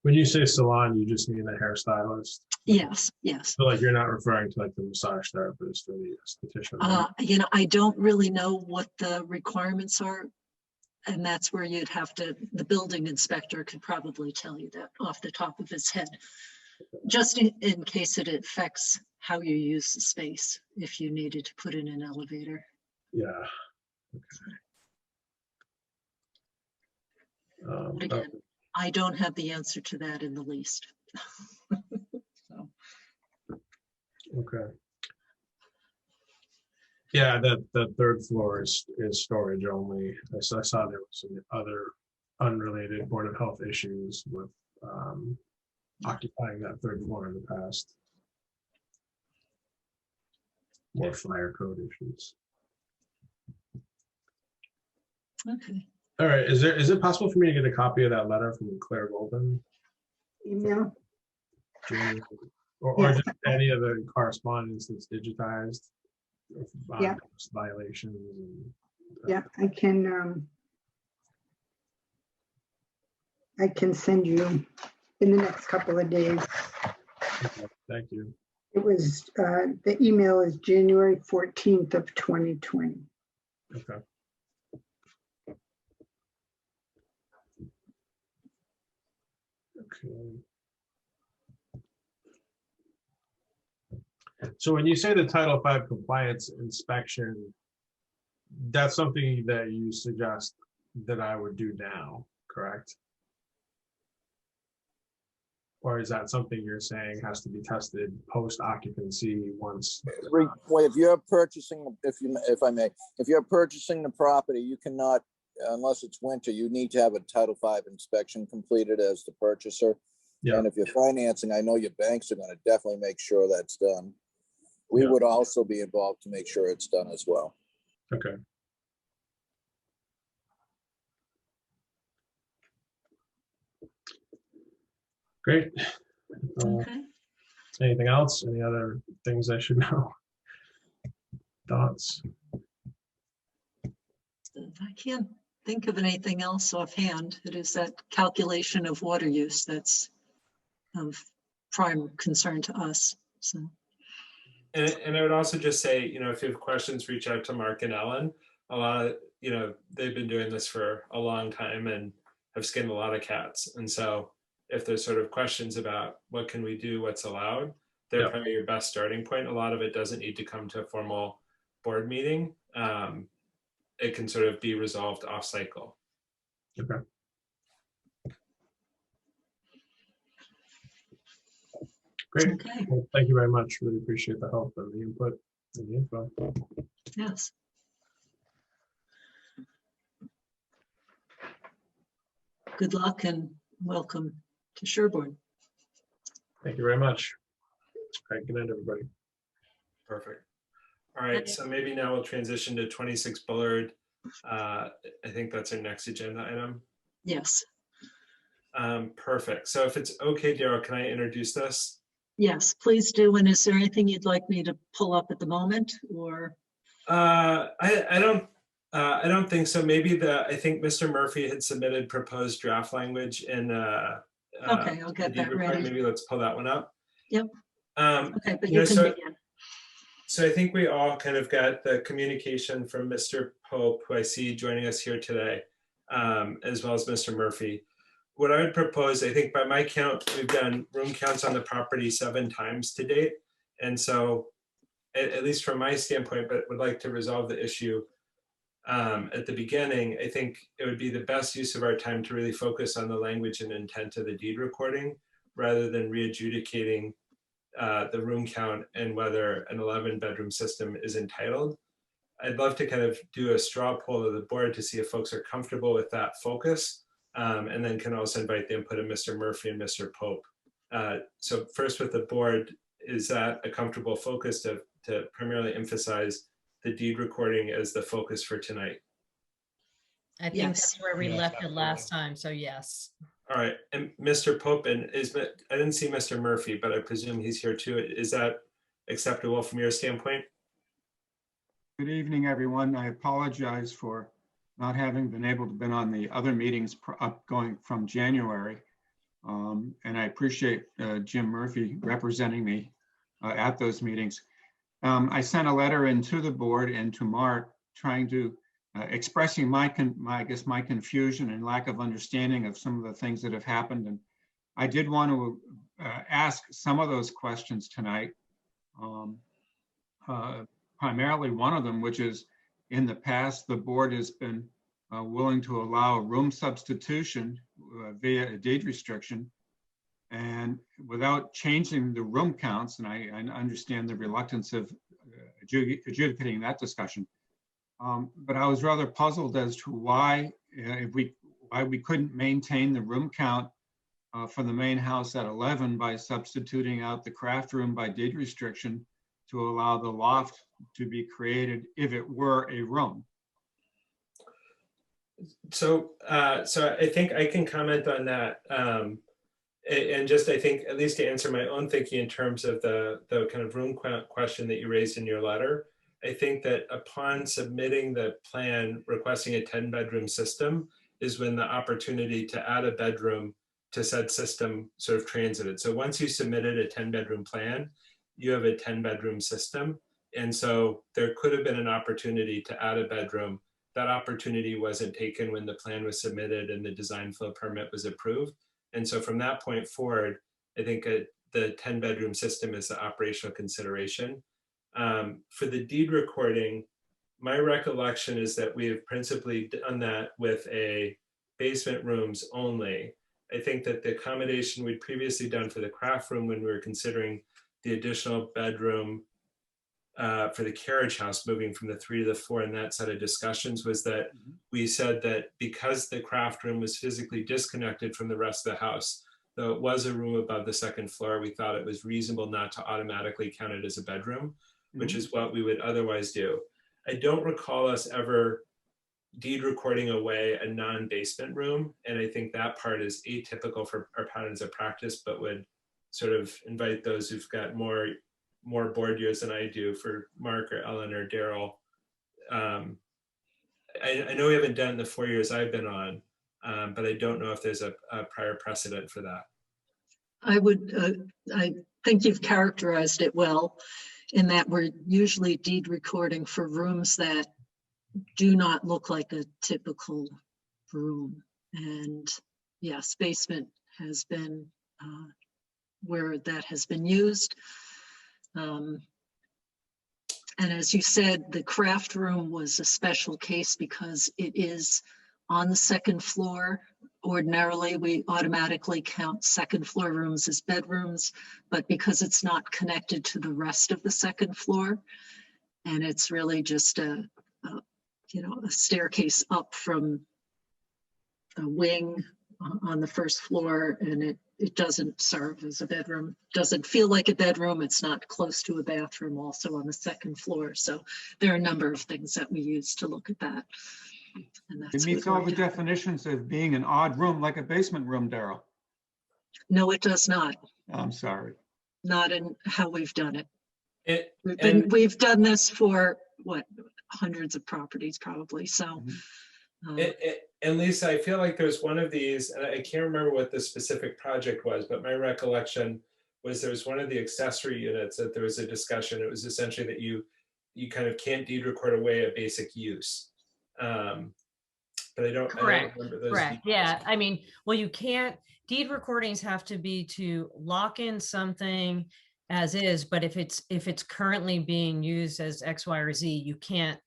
When you say salon, you just mean the hairstylist? Yes, yes. So like you're not referring to like the massage therapist or the esthetician? Right? You know, I don't really know what the requirements are. And that's where you'd have to, the building inspector could probably tell you that off the top of his head, just in case it affects how you use the space, if you needed to put in an elevator. Yeah. Okay. But again, I don't have the answer to that in the least. So. Okay. Yeah, that third floor is storage only. I saw there was some other unrelated Board of Health issues with occupying that third floor in the past. More fire code issues. Okay. All right. Is it possible for me to get a copy of that letter from Claire Golden? Email? Or just any of the correspondence that's digitized? Yeah. Violations. And, Yeah, I can send you in the next couple of days. Okay, thank you. It was, the email is January 14th of 2020. Okay. Okay. So when you say the Title V compliance inspection, that's something that you suggest that I would do now, correct? Or is that something you're saying has to be tested post occupancy once? Well, if you're purchasing, if I may, if you're purchasing the property, you cannot, unless it's winter, you need to have a Title V inspection completed as the purchaser. Yeah. And if you're financing, I know your banks are going to definitely make sure that's done. We would also be involved to make sure it's done as well. Okay. Great. Okay. Anything else? Any other things I should know? thoughts? I can't think of anything else offhand. It is that calculation of water use that's of prime concern to us. So, And I would also just say, if you have questions, reach out to Mark and Ellen. A lot of, they've been doing this for a long time and have skinned a lot of cats. And so if there's sort of questions about what can we do, what's allowed, they're Yep. probably your best starting point. A lot of it doesn't need to come to a formal board meeting. It can sort of be resolved off cycle. Okay. Great. okay, Well, thank you very much. Really appreciate the help and the input and the info. yes. Good luck and welcome to Sherborn. Thank you very much. All right, good night, everybody. Perfect. All right, so maybe now we'll transition to 26 Bullard. I think that's our next agenda item. Yes, Perfect. So if it's okay, Daryl, can I introduce this? yes, please do. And is there anything you'd like me to pull up at the moment or? I don't think so. Maybe I think Mr. Murphy had submitted proposed draft language in Okay, I'll get the deed that report. ready. Maybe let's pull that one up. Yep. Okay, but you know, you can so- begin. So I think we all kind of got the communication from Mr. Pope, who I see joining us here today, as well as Mr. Murphy. What I would propose, I think by my count, we've done room counts on the property 7 times to date. And so at least from my standpoint, but would like to resolve the issue at the beginning, I think it would be the best use of our time to really focus on the language and intent of the deed recording rather than re-adjudicating the room count and whether an 11-bedroom system is entitled. I'd love to kind of do a straw poll of the board to see if folks are comfortable with that focus, and then can also invite the input of Mr. Murphy and Mr. Pope. So first with the board, is that a comfortable focus to primarily emphasize the deed recording as the focus for tonight? I think Yes. that's where we Yes, left it absolutely. last time, so yes. All right, and Mr. Pope, and I didn't see Mr. Murphy, but I presume he's here too. Is that acceptable from your standpoint? Good evening, everyone. I apologize for not having been able to been on the other meetings going from January. And I appreciate Jim Murphy representing me at those meetings. I sent a letter in to the board and to Mark trying to expressing my confusion and lack of understanding of some of the things that have happened. And I did want to ask some of those questions tonight. Primarily one of them, which is in the past, the board has been willing to allow room substitution via a deed restriction and without changing the room counts. And I understand the reluctance of adjudicating that discussion. But I was rather puzzled as to why we couldn't maintain the room count for the main house at 11 by substituting out the craft room by deed restriction to allow the loft to be created if it were a room. So I think I can comment on that. And just, I think, at least to answer my own thinking in terms of the kind of room question that you raised in your letter, I think that upon submitting the plan requesting a 10-bedroom system is when the opportunity to add a bedroom to said system sort of transited. So once you submitted a 10-bedroom plan, you have a 10-bedroom system. And so there could have been an opportunity to add a bedroom. That opportunity wasn't taken when the plan was submitted and the design flow permit was approved. And so from that point forward, I think the 10-bedroom system is the operational consideration. For the deed recording, my recollection is that we have principally done that with a basement rooms only. I think that the accommodation we'd previously done for the craft room when we were considering the additional bedroom for the carriage house, moving from the 3 to the 4 in that set of discussions, was that we said that because the craft room was physically disconnected from the rest of the house, though it was a room above the 2nd floor, we thought it was reasonable not to automatically count it as a bedroom, which is what we would otherwise do. I don't recall us ever deed recording away a non-basement room, and I think that part is atypical for our patterns of practice, but would sort of invite those who've got more more board years than I do for Mark or Ellen or Daryl. I know we haven't done the 4 years I've been on, but I don't know if there's a prior precedent for that. I think you've characterized it well, in that we're usually deed recording for rooms that do not look like a typical room. And yes, basement has been where that has been used. And as you said, the craft room was a special case because it is on the second floor. Ordinarily, we automatically count second floor rooms as bedrooms, but because it's not connected to the rest of the second floor, and it's really just a staircase up from a wing on the first floor, and it doesn't serve as a bedroom, doesn't feel like a bedroom. It's not close to a bathroom also on the second floor. So there are a number of things that we use to look at that. And It that's meets what all we're the doing. definitions of being an odd room, like a basement room, Daryl. No, it does not. I'm sorry. Not in how we've done it. And We've done this for what, hundreds of properties probably. So. And Lisa, I feel like there's one of these, and I can't remember what the specific project was, but my recollection was there was one of the accessory units that there was a discussion. It was essentially that you kind of can't deed record away a basic use. But I don't remember those Correct. details. Yeah. I mean, well, you can't, deed recordings have to be to lock in something as is, but if it's currently being used as X, Y, or Z, you can't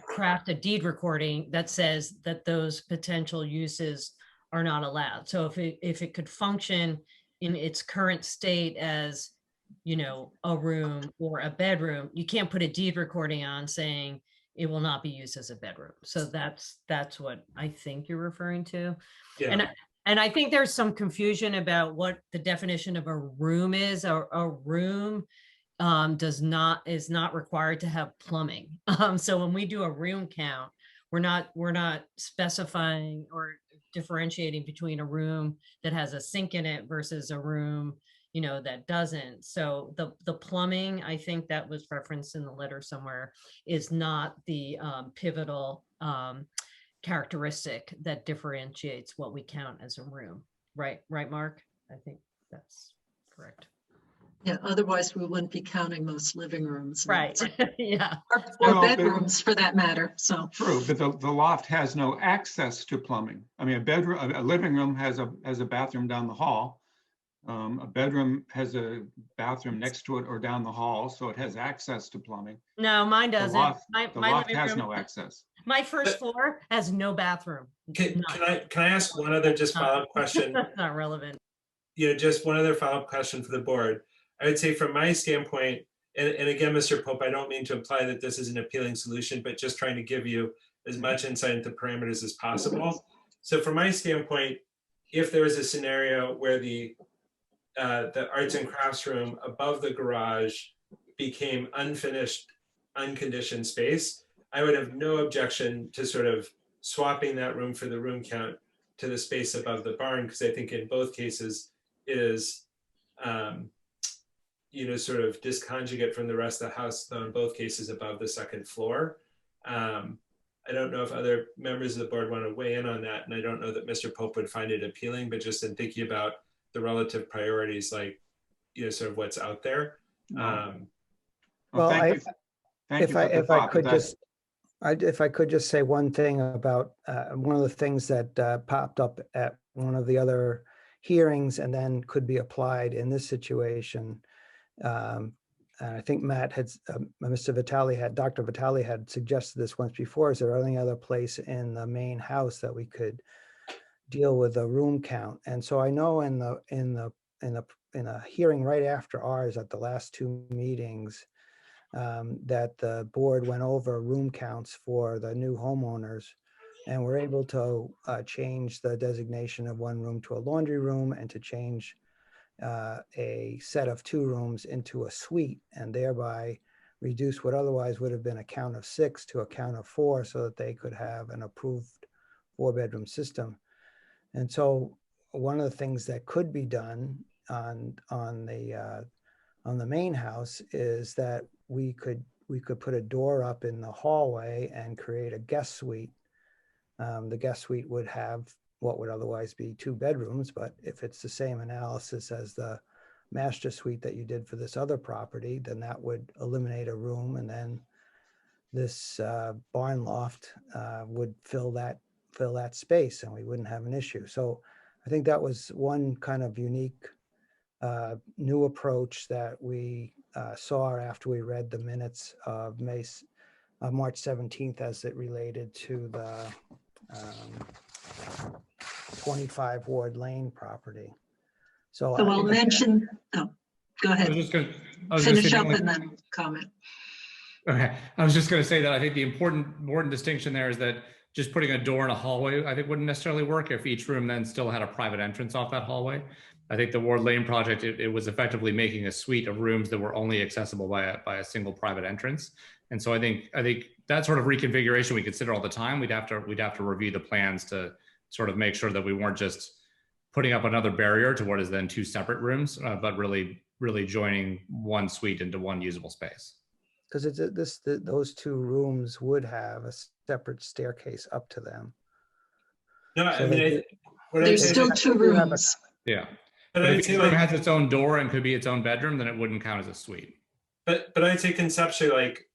craft a deed recording that says that those potential uses are not allowed. So if it could function in its current state as, a room or a bedroom, you can't put a deed recording on saying it will not be used as a bedroom. So that's what I think you're referring to. Yeah. And I think there's some confusion about what the definition of a room is. A room is not required to have plumbing. So when we do a room count, we're not specifying or differentiating between a room that has a sink in it versus a room, that doesn't. So the plumbing, I think that was referenced in the letter somewhere, is not the pivotal characteristic that differentiates what we count as a room. Right, Mark? I think that's correct. Yeah, otherwise we wouldn't be counting most living rooms. Right. Yeah. Or No, bedrooms for that matter. So True, but the loft has no access to plumbing. I mean, a living room has a bathroom down the hall. A bedroom has a bathroom next to it or down the hall, so it has access to plumbing. No, mine The doesn't. loft, My loft living has room, no access. my first floor has no bathroom. Can I ask one other just follow-up question? That's not relevant. Just one other follow-up question for the board. I would say from my standpoint, and again, Mr. Pope, I don't mean to imply that this is an appealing solution, but just trying to give you as much insight into parameters as possible. So from my standpoint, if there was a scenario where the arts and crafts room above the garage became unfinished, unconditioned space, I would have no objection to sort of swapping that room for the room count to the space above the barn, because I think in both cases is sort of disconjugate from the rest of the house, though in both cases above the second floor. I don't know if other members of the board want to weigh in on that, and I don't know that Mr. Pope would find it appealing, but just in thinking about the relative priorities, like sort of what's out there. Well, if I could just say one thing about one of the things that popped up at one of the other hearings and then could be applied in this situation. And I think Matt had, Dr. Vitale had suggested this once before. Is there any other place in the main house that we could deal with a room count? And so I know in a hearing right after ours at the last two meetings, that the board went over room counts for the new homeowners, and were able to change the designation of one room to a laundry room and to change a set of two rooms into a suite, and thereby reduce what otherwise would have been a count of 6 to a count of 4, so that they could have an approved 4-bedroom system. And so one of the things that could be done on on the main house is that we could put a door up in the hallway and create a guest suite. The guest suite would have what would otherwise be 2 bedrooms, but if it's the same analysis as the master suite that you did for this other property, then that would eliminate a room, and then this barn loft would fill that space, and we wouldn't have an issue. So I think that was one kind of unique new approach that we saw after we read the minutes of March 17th as it related to the 25 Ward Lane property. So I'll mention, oh, go ahead. I was just Finish gonna up say and then comment. Okay, I was just going to say that I think the important distinction there is that just putting a door in a hallway, I think wouldn't necessarily work if each room then still had a private entrance off that hallway. I think the Ward Lane project, it was effectively making a suite of rooms that were only accessible by a single private entrance. And so I think that sort of reconfiguration we consider all the time. We'd have to review the plans to sort of make sure that we weren't just putting up another barrier to what is then 2 separate rooms, but really joining one suite into one usable space. Because those 2 rooms would have a separate staircase up to them. No, So I mean, there's still 2 rooms. Yeah. But But I'd if say each room like, has its own door and could be its own bedroom, then it wouldn't count as a suite. but I'd say conceptually, like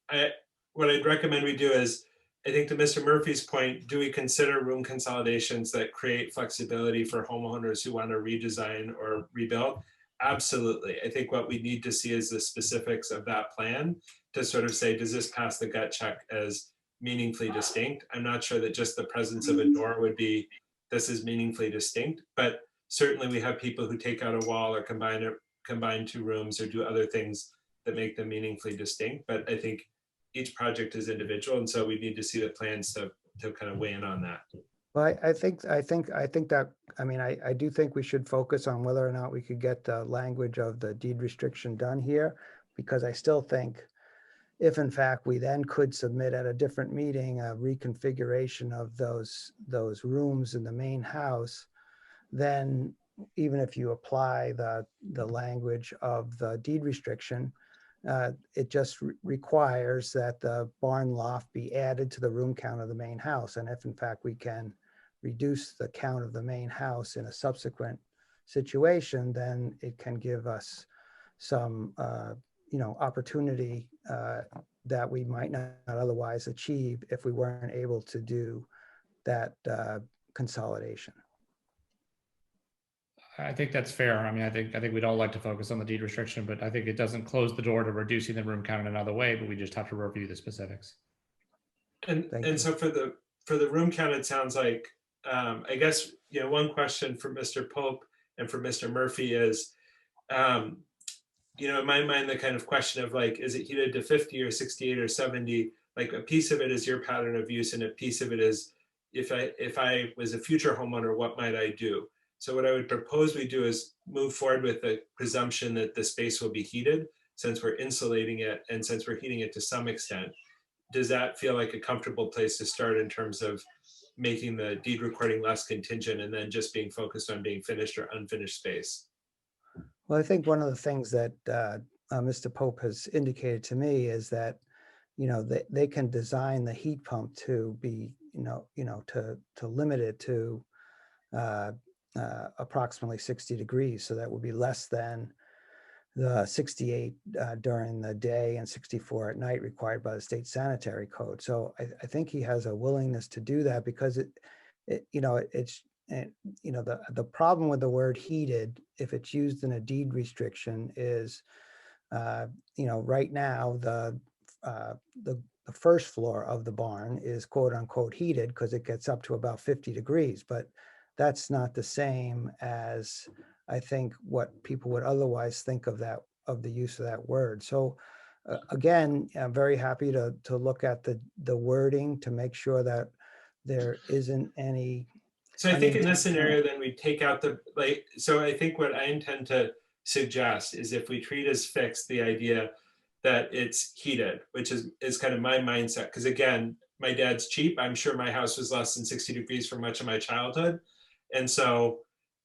what I'd recommend we do is, I think to Mr. Murphy's point, do we consider room consolidations that create flexibility for homeowners who want to redesign or rebuild? Absolutely. I think what we need to see is the specifics of that plan to sort of say, does this pass the gut check as meaningfully distinct? I'm not sure that just the presence of a door would be, this is meaningfully distinct, but certainly we have people who take out a wall or combine 2 rooms or do other things that make them meaningfully distinct. But I think each project is individual, and so we need to see the plans to kind of weigh in on that. Well, I think that, I mean, I do think we should focus on whether or not we could get the language of the deed restriction done here, because I still think if in fact we then could submit at a different meeting a reconfiguration of those rooms in the main house, then even if you apply the language of the deed restriction, it just requires that the barn loft be added to the room count of the main house. And if in fact we can reduce the count of the main house in a subsequent situation, then it can give us some opportunity that we might not otherwise achieve if we weren't able to do that consolidation. I think that's fair. I mean, I think we'd all like to focus on the deed restriction, but I think it doesn't close the door to reducing the room count in another way, but we just have to review the specifics. And so for the room count, it sounds like, I guess, one question for Mr. Pope and for Mr. Murphy is, in my mind, the kind of question of like, is it heated to 50 or 68 or 70? Like a piece of it is your pattern of use, and a piece of it is, if I was a future homeowner, what might I do? So what I would propose we do is move forward with the presumption that the space will be heated, since we're insulating it and since we're heating it to some extent. Does that feel like a comfortable place to start in terms of making the deed recording less contingent and then just being focused on being finished or unfinished space? Well, I think one of the things that Mr. Pope has indicated to me is that, they can design the heat pump to be, to limit it to approximately 60 degrees. So that would be less than the 68 during the day and 64 at night required by the state sanitary code. So I think he has a willingness to do that, because the problem with the word heated, if it's used in a deed restriction, is right now the first floor of the barn is quote unquote heated because it gets up to about 50 degrees, but that's not the same as I think what people would otherwise think of the use of that word. So again, I'm very happy to look at the wording to make sure that there isn't any. So I think in this scenario, then we take out so I think what I intend to suggest is, if we treat as fixed the idea that it's heated, which is kind of my mindset. Because again, my dad's cheap. I'm sure my house was less than 60 degrees for much of my childhood. And so,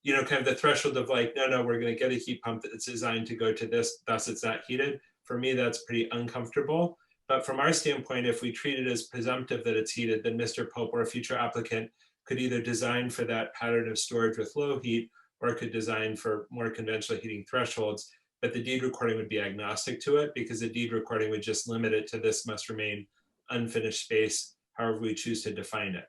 you know, kind of the threshold of like, no, we're going to get a heat pump that's designed to go to this, thus it's not heated. For me, that's pretty uncomfortable. But from our standpoint, if we treat it as presumptive that it's heated, then Mr. Pope or a future applicant could either design for that pattern of storage with low heat, or could design for more conventional heating thresholds. But the deed recording would be agnostic to it, because the deed recording would just limit it to this must remain unfinished space, however we choose to define it.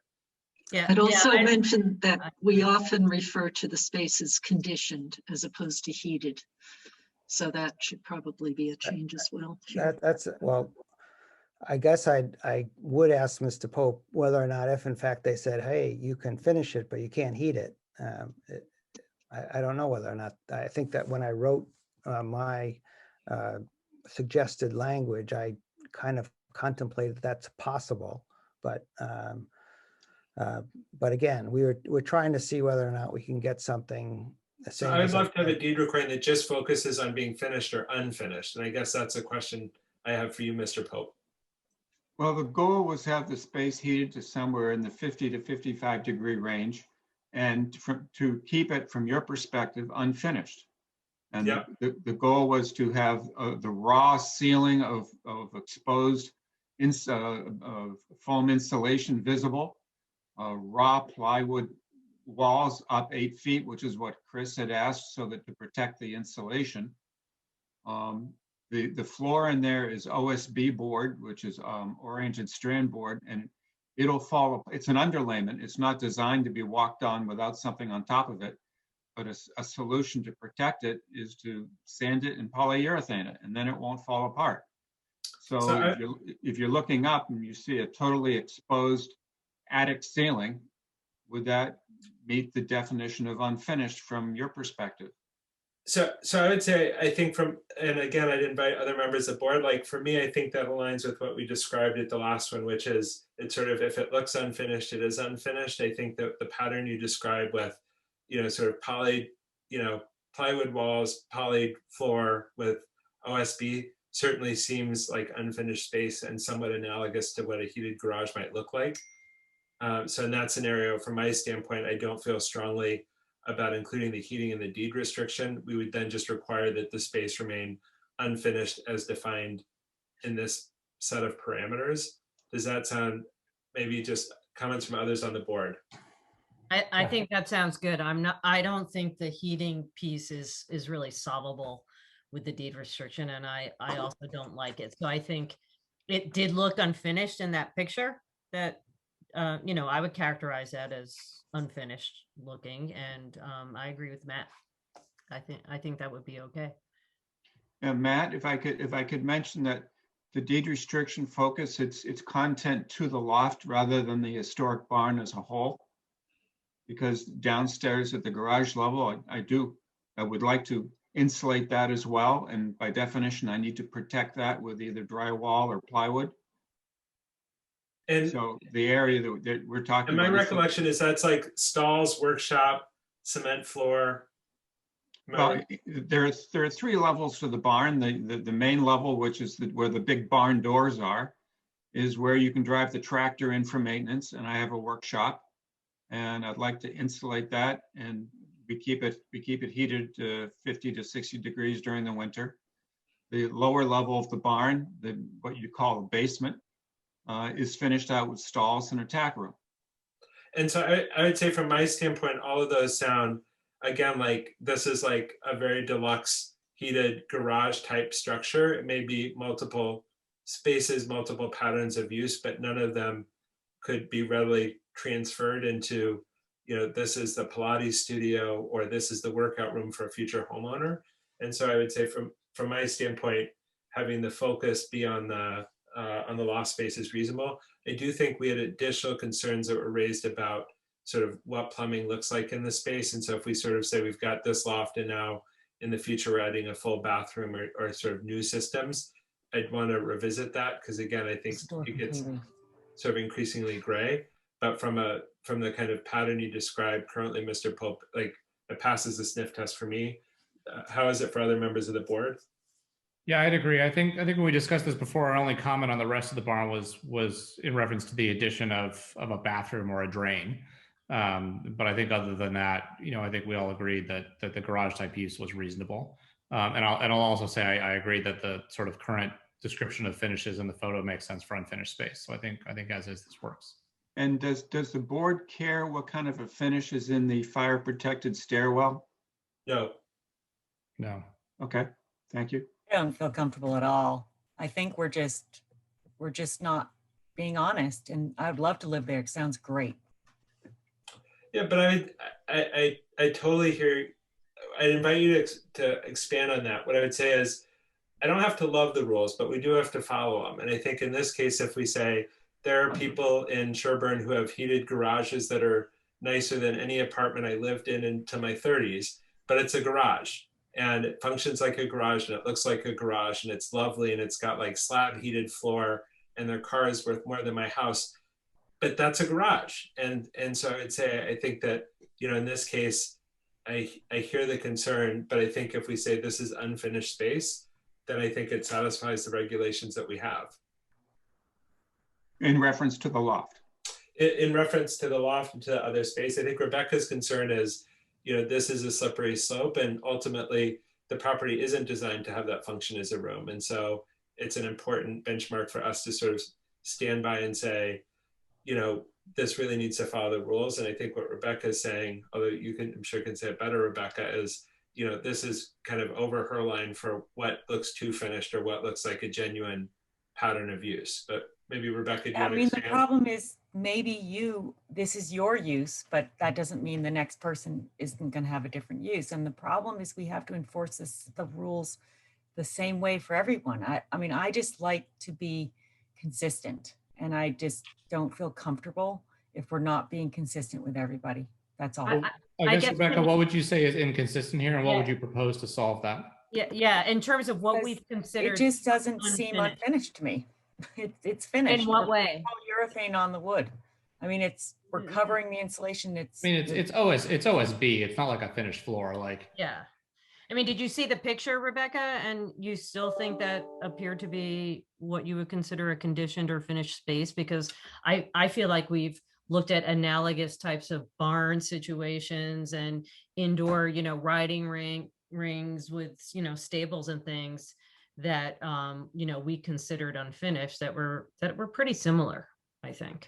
Yeah. I'd also mention that we often refer to the space as conditioned as opposed to heated. So that should probably be a change as well. That's, well, I guess I would ask Mr. Pope whether or not, if in fact they said, hey, you can finish it, but you can't heat it. I don't know whether or not, I think that when I wrote my suggested language, I kind of contemplated that's possible, but again, we're trying to see whether or not we can get something. So I would love to have a deed recording that just focuses on being finished or unfinished. And I guess that's a question I have for you, Mr. Pope. Well, the goal was to have the space heated to somewhere in the 50 to 55 degree range, and to keep it, from your perspective, unfinished. And yep. the goal was to have the raw ceiling of exposed foam insulation visible, raw plywood walls up 8 feet, which is what Chris had asked, so that to protect the insulation. The floor in there is OSB board, which is oriented strand board, and it'll fall. It's an underlayment. It's not designed to be walked on without something on top of it. But a solution to protect it is to sand it and polyurethane it, and then it won't fall apart. So if you're looking up and you see a totally exposed attic ceiling, would that meet the definition of unfinished from your perspective? So I would say, I think and again, I'd invite other members of the board, like for me, I think that aligns with what we described at the last one, which is, it's sort of, if it looks unfinished, it is unfinished. I think that the pattern you described with, you know, sort of plywood walls, poly floor with OSB certainly seems like unfinished space and somewhat analogous to what a heated garage might look like. So in that scenario, from my standpoint, I don't feel strongly about including the heating in the deed restriction. We would then just require that the space remain unfinished as defined in this set of parameters. Does that sound, maybe just comments from others on the board? I think that sounds good. I don't think the heating piece is really solvable with the deed restriction, and I also don't like it. So I think it did look unfinished in that picture. That you know, I would characterize that as unfinished looking, and I agree with Matt. I think that would be okay. And Matt, if I could mention that the deed restriction focus its content to the loft rather than the historic barn as a whole, because downstairs at the garage level, I would like to insulate that as well, and by definition, I need to protect that with either drywall or plywood. And so the area that we're talking about. And my recollection is that's like stalls, workshop, cement floor. Well, there are 3 levels to the barn. The main level, which is where the big barn doors are, is where you can drive the tractor in for maintenance. And I have a workshop, and I'd like to insulate that, and we keep it heated to 50 to 60 degrees during the winter. The lower level of the barn, what you call a basement, is finished out with stalls and a tack room. And so I would say, from my standpoint, all of those sound, again, like this is like a very deluxe heated garage type structure. It may be multiple spaces, multiple patterns of use, but none of them could be readily transferred into, you know, this is the Pilates studio or this is the workout room for a future homeowner. And so I would say, from my standpoint, having the focus be on the loft space is reasonable. I do think we had additional concerns that were raised about sort of what plumbing looks like in the space. And so if we sort of say we've got this loft and now in the future we're adding a full bathroom or sort of new systems, I'd want to revisit that, because again, I think it gets sort of increasingly gray. But from the kind of pattern you described currently, Mr. Pope, like it passes the sniff test for me. How is it for other members of the board? Yeah, I'd agree. I think when we discussed this before, our only comment on the rest of the barn was in reference to the addition of a bathroom or a drain. But I think other than that, I think we all agreed that the garage type use was reasonable. And I'll also say I agree that the sort of current description of finishes in the photo makes sense for unfinished space. So I think as is, this works. And does the board care what kind of a finish is in the fire protected stairwell? No. No. Okay, thank you. I don't feel comfortable at all. I think we're just not being honest, and I'd love to live there. It sounds great. Yeah, but I totally hear. I invite you to expand on that. What I would say is, I don't have to love the rules, but we do have to follow them. And I think in this case, if we say there are people in Sherborn who have heated garages that are nicer than any apartment I lived in into my 30s, but it's a garage and it functions like a garage and it looks like a garage and it's lovely and it's got like slab heated floor and their car is worth more than my house, but that's a garage. And so I would say, I think that, in this case, I hear the concern, but I think if we say this is unfinished space, then I think it satisfies the regulations that we have. In reference to the loft. In reference to the loft and to the other space, I think Rebecca's concern is, this is a slippery slope and ultimately the property isn't designed to have that function as a room. And so it's an important benchmark for us to sort of stand by and say, this really needs to follow the rules. And I think what Rebecca is saying, although I'm sure can say it better, Rebecca, is, this is kind of over her line for what looks too finished or what looks like a genuine pattern of use. But maybe Rebecca, do you want to expand? The problem is maybe this is your use, but that doesn't mean the next person isn't going to have a different use. And the problem is we have to enforce the rules the same way for everyone. I just like to be consistent, and I just don't feel comfortable if we're not being consistent with everybody. That's all. I guess, Rebecca, what would you say is inconsistent here, and what would you propose to solve that? Yeah. In terms of what we've considered, it just doesn't seem unfinished to me. It's finished. In what way? Urethane on the wood. We're covering the insulation. It's OSB. It's not like a finished floor. Yeah. Did you see the picture, Rebecca? And you still think that appeared to be what you would consider a conditioned or finished space? Because I feel like we've looked at analogous types of barn situations and indoor, riding rings with, stables and things that, we considered unfinished that were pretty similar, I think.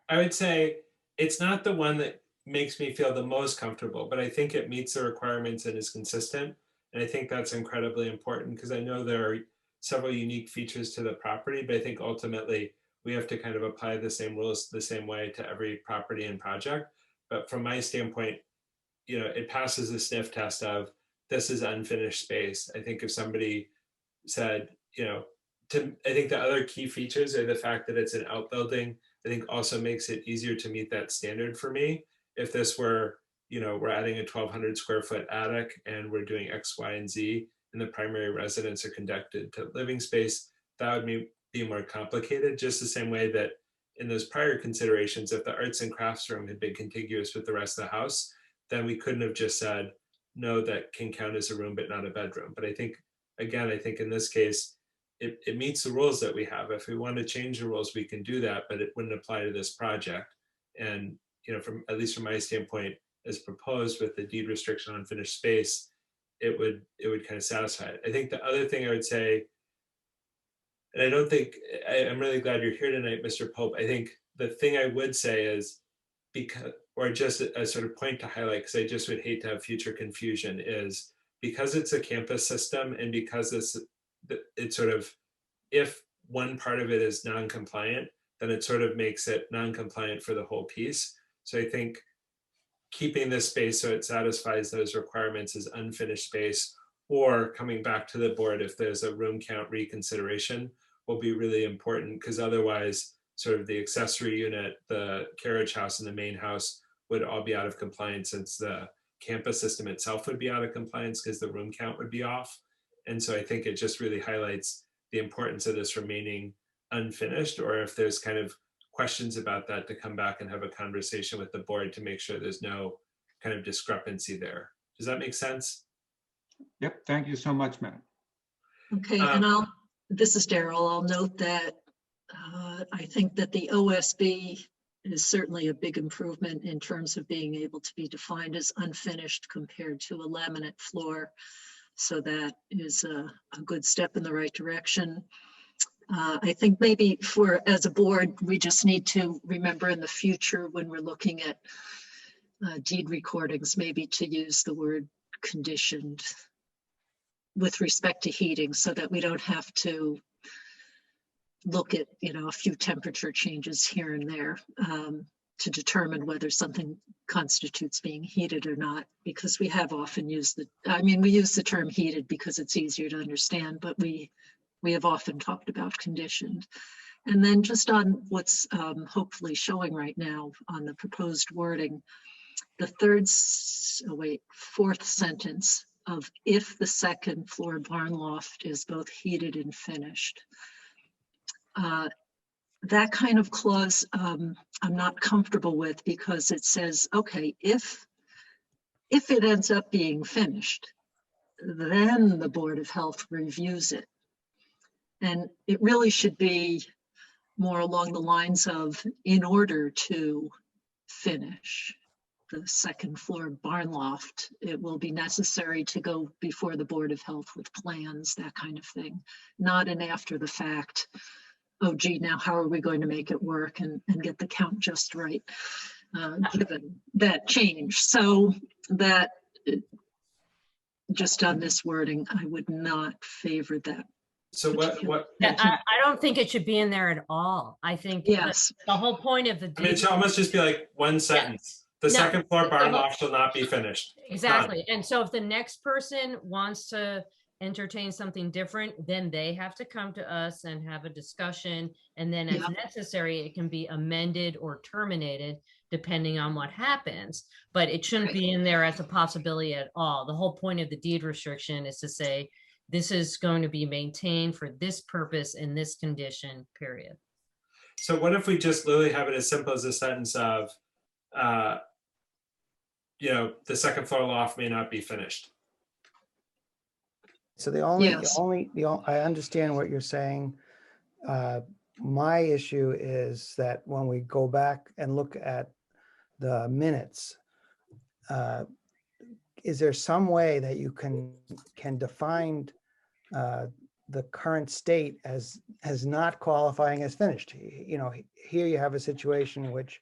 I would say it's not the one that makes me feel the most comfortable, but I think it meets the requirements and is consistent. And I think that's incredibly important because I know there are several unique features to the property, but I think ultimately we have to kind of apply the same rules the same way to every property and project. But from my standpoint, it passes the sniff test of this is unfinished space. I think if somebody said, I think the other key features are the fact that it's an outbuilding, I think also makes it easier to meet that standard for me. If this were, we're adding a 1,200 square foot attic and we're doing X, Y, and Z, and the primary residents are connected to living space, that would be more complicated, just the same way that in those prior considerations, if the arts and crafts room had been contiguous with the rest of the house, then we couldn't have just said, no, that can count as a room, but not a bedroom. But I think in this case, it meets the rules that we have. If we want to change the rules, we can do that, but it wouldn't apply to this project. And, at least from my standpoint, as proposed with the deed restriction on finished space, it would kind of satisfy it. I think the other thing I would say, and I'm really glad you're here tonight, Mr. Pope. I think the thing I would say is just a sort of point to highlight, because I just would hate to have future confusion, is because it's a campus system and because it's sort of, if one part of it is non-compliant, then it sort of makes it non-compliant for the whole piece. So I think keeping this space so it satisfies those requirements is unfinished space, or coming back to the board if there's a room count reconsideration will be really important, because otherwise sort of the accessory unit, the carriage house, and the main house would all be out of compliance, since the campus system itself would be out of compliance because the room count would be off. And so I think it just really highlights the importance of this remaining unfinished, or if there's kind of questions about that, to come back and have a conversation with the board to make sure there's no kind of discrepancy there. Does that make sense? Yep, thank you so much, Matt. Okay, and this is Daryl. I'll note that I think that the OSB is certainly a big improvement in terms of being able to be defined as unfinished compared to a laminate floor. So that is a good step in the right direction. I think maybe as a board, we just need to remember in the future when we're looking at deed recordings, maybe to use the word conditioned with respect to heating, so that we don't have to look at, a few temperature changes here and there to determine whether something constitutes being heated or not, because we have often used we use the term heated because it's easier to understand, but we have often talked about conditioned. And then just on what's hopefully showing right now on the proposed wording, the fourth sentence of if the second floor barn loft is both heated and finished. That kind of clause I'm not comfortable with, because it says, okay, if it ends up being finished, then the Board of Health reviews it. And it really should be more along the lines of, in order to finish the second floor barn loft, it will be necessary to go before the Board of Health with plans, that kind of thing, not an after the fact, oh gee, now how are we going to make it work and get the count just right, given that change. So that, just on this wording, I would not favor that. So what? Yeah, I don't think it should be in there at all. I think yes, the whole point of the deed. It should almost just be like one sentence. The second floor barn loft shall not be finished. Exactly. And so if the next person wants to entertain something different, then they have to come to us and have a discussion. And then as necessary, it can be amended or terminated depending on what happens. But it shouldn't be in there as a possibility at all. The whole point of the deed restriction is to say, this is going to be maintained for this purpose in this condition, period. So what if we just literally have it as simple as a sentence of, the second floor loft may not be finished. So I understand what you're saying. My issue is that when we go back and look at the minutes, is there some way that you can define the current state as not qualifying as finished? Here you have a situation in which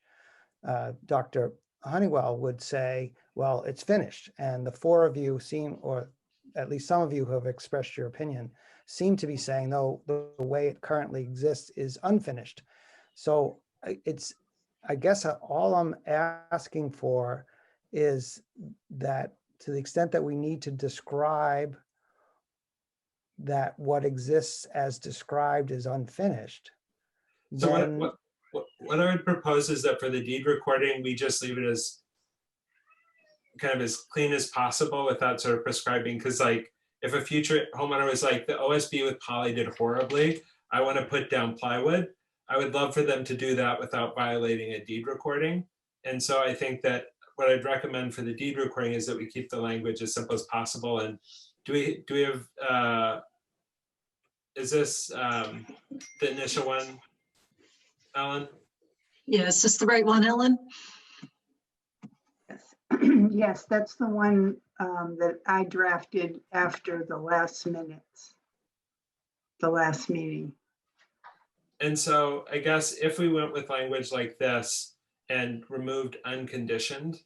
Dr. Honeywell would say, well, it's finished. And the four of you seem, or at least some of you who have expressed your opinion, seem to be saying, no, the way it currently exists is unfinished. So I guess all I'm asking for is that, to the extent that we need to describe that what exists as described is unfinished. So then, what I would propose is that for the deed recording, we just leave it as kind of as clean as possible without sort of prescribing, because like if a future homeowner was like, the OSB with poly did horribly, I want to put down plywood, I would love for them to do that without violating a deed recording. And so I think that what I'd recommend for the deed recording is that we keep the language as simple as possible. And do we have, is this the initial one, Ellen? Yeah, is this the right one, Ellen? Yes, that's the one that I drafted after the last minutes, the last meeting. And so I guess if we went with language like this and removed unconditioned,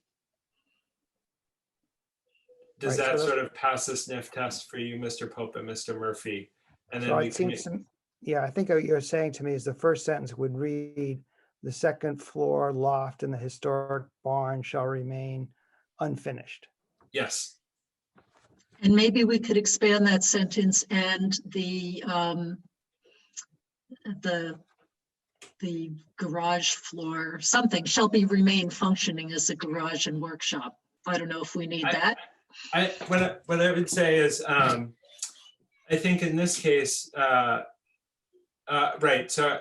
does that sort of pass the sniff test for you, Mr. Pope and Mr. Murphy? And then we can. Yeah, I think what you're saying to me is the first sentence would read, the second floor loft in the historic barn shall remain unfinished. Yes. And maybe we could expand that sentence and the garage floor, something shall remain functioning as a garage and workshop. I don't know if we need that. What I would say is, I think in this case, right, so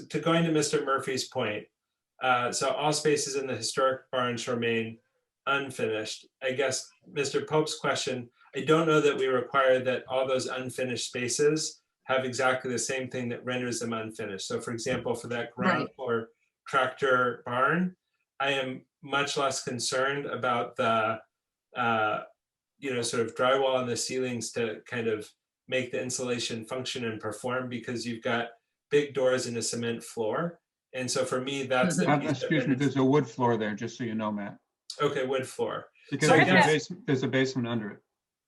to going to Mr. Murphy's point, so all spaces in the historic barn shall remain unfinished. I guess Mr. Pope's question, I don't know that we require that all those unfinished spaces have exactly the same thing that renders them unfinished. So for example, for that ground Right. floor tractor barn, I am much less concerned about the, sort of drywall in the ceilings to kind of make the insulation function and perform, because you've got big doors in a cement floor. And so for me, that's the piece that Excuse me, renders. there's a wood floor there, just so you know, Matt. Okay, wood floor. Because So I there's, guess- there's a basement under it.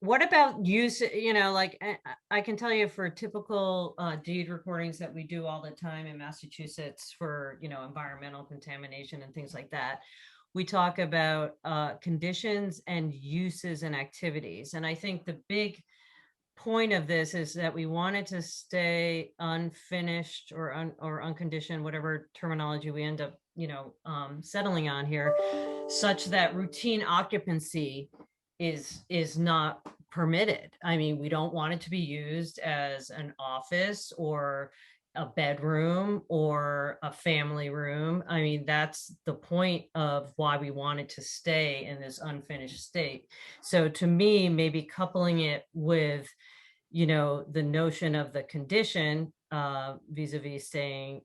What about use, like I can tell you for typical deed recordings that we do all the time in Massachusetts for, environmental contamination and things like that, we talk about conditions and uses and activities. And I think the big point of this is that we wanted to stay unfinished or unconditioned, whatever terminology we end up, settling on here, such that routine occupancy is not permitted. I mean, we don't want it to be used as an office or a bedroom or a family room. I mean, that's the point of why we wanted to stay in this unfinished state. So to me, maybe coupling it with, the notion of the condition vis-a-vis staying,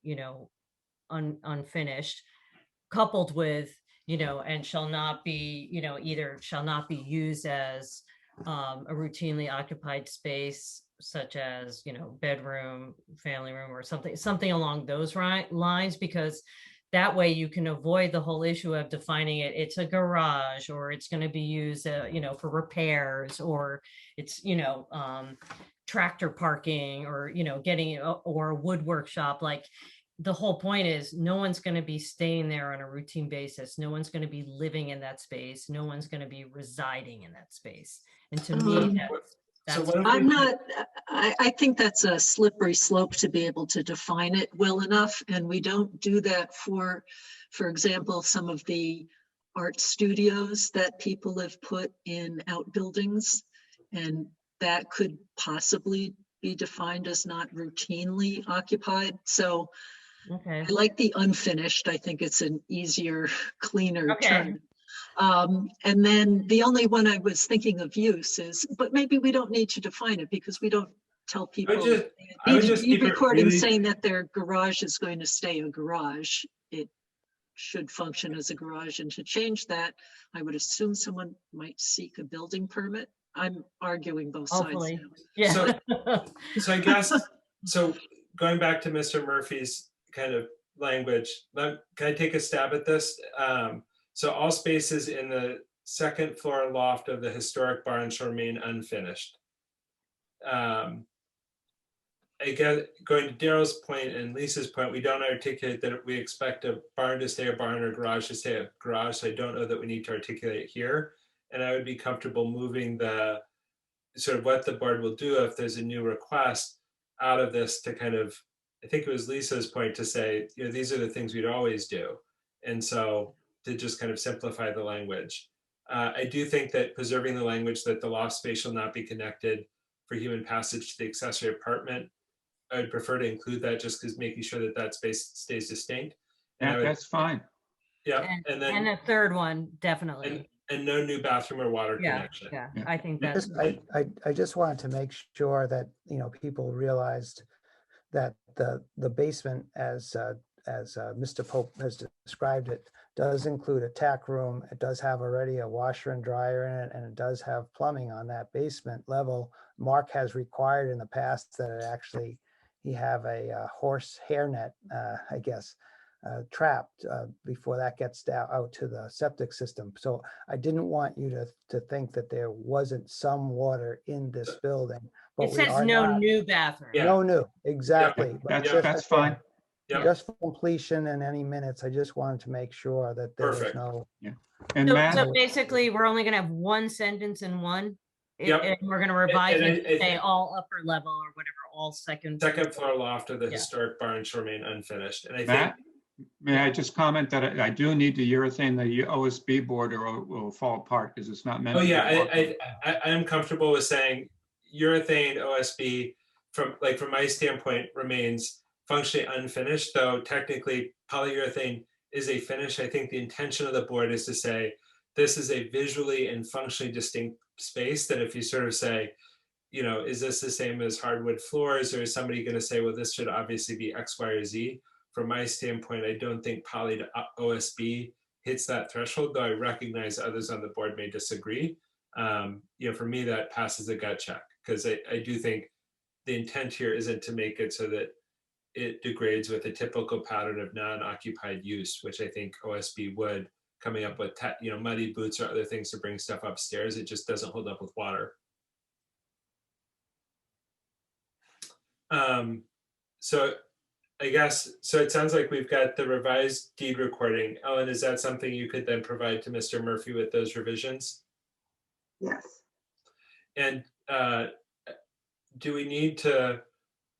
unfinished, coupled with, and shall not be, either shall not be used as a routinely occupied space, such as, bedroom, family room, or something along those lines, because that way you can avoid the whole issue of defining it's a garage, or it's going to be used, for repairs, or it's, tractor parking, or, getting, or a wood workshop. Like, the whole point is no one's going to be staying there on a routine basis. No one's going to be living in that space. No one's going to be residing in that space. And to me, I'm not, I think that's a slippery slope to be able to define it well enough. And we don't do that for example, some of the art studios that people have put in outbuildings. And that could possibly be defined as not routinely occupied. So okay. I like the unfinished. I think it's an easier, cleaner term. And then the only one I was thinking of use is, but maybe we don't need to define it, because we don't tell people I would just keep it recording really- saying that their garage is going to stay a garage. It should function as a garage. And to change that, I would assume someone might seek a building permit. I'm arguing both Hopefully. sides. Yeah. So I guess, so going back to Mr. Murphy's kind of language, can I take a stab at this? So all spaces in the second floor loft of the historic barn shall remain unfinished. Again, going to Daryl's point and Lisa's point, we don't articulate that we expect a barn to stay a barn or garage to stay a garage. So I don't know that we need to articulate it here. And I would be comfortable moving the sort of what the board will do if there's a new request out of this to kind of, I think it was Lisa's point to say, these are the things we'd always do. And so to just kind of simplify the language. I do think that preserving the language that the loft space shall not be connected for human passage to the accessory apartment, I would prefer to include that, just because making sure that that space stays distinct. And That's fine. Yeah, and then a third one, definitely. and no new bathroom or water connection. Yeah, I think that's. I just wanted to make sure that, people realized that the basement, as Mr. Pope has described it, does include a tack room. It does have already a washer and dryer in it, and it does have plumbing on that basement level. Mark has required in the past that it actually, he have a horse hairnet, I guess, trapped before that gets out to the septic system. So I didn't want you to think that there wasn't some water in this building. But It says no new bathroom. No new, exactly. But That's fine. Just for completion and any minutes, I just wanted to make sure that there was no. Yeah. And So basically, we're only going to have one sentence in one. Yep. And we're going to revise And it to say all upper level or whatever, all second floor loft of the historic barn shall remain unfinished. And I think Matt, may I just comment that I do need the urethane, the OSB board, or it will fall apart because it's not meant. Oh to yeah, be I am comfortable with saying urethane OSB from my standpoint remains functionally unfinished, though technically polyurethane is a finish. I think the intention of the board is to say this is a visually and functionally distinct space, that if you sort of say you know, is this the same as hardwood floors, or is somebody going to say, well, this should obviously be X, Y, or Z? From my standpoint, I don't think poly to OSB hits that threshold, though I recognize others on the board may disagree. You know, for me, that passes the gut check, because I do think the intent here isn't to make it so that it degrades with a typical pattern of non-occupied use, which I think OSB would, coming up with, you know, muddy boots or other things to bring stuff upstairs. It just doesn't hold up with water. So I guess, so it sounds like we've got the revised deed recording. Ellen, is that something you could then provide to Mr. Murphy with those revisions? Yes. And do we need to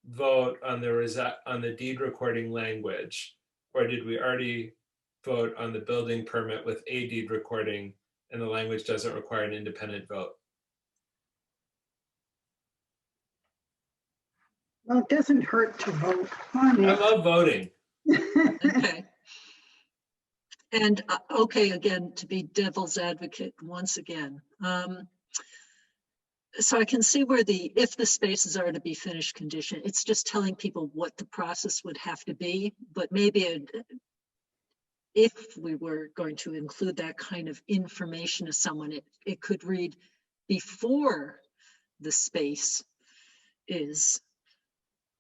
vote on the deed recording language, or did we already vote on the building permit with a deed recording and the language doesn't require an independent vote? Well, it doesn't hurt to vote on it. I love voting. Okay. And okay, again, to be devil's advocate once again. So I can see where if the spaces are to be finished condition, it's just telling people what the process would have to be, but maybe if we were going to include that kind of information to someone, it could read before the space is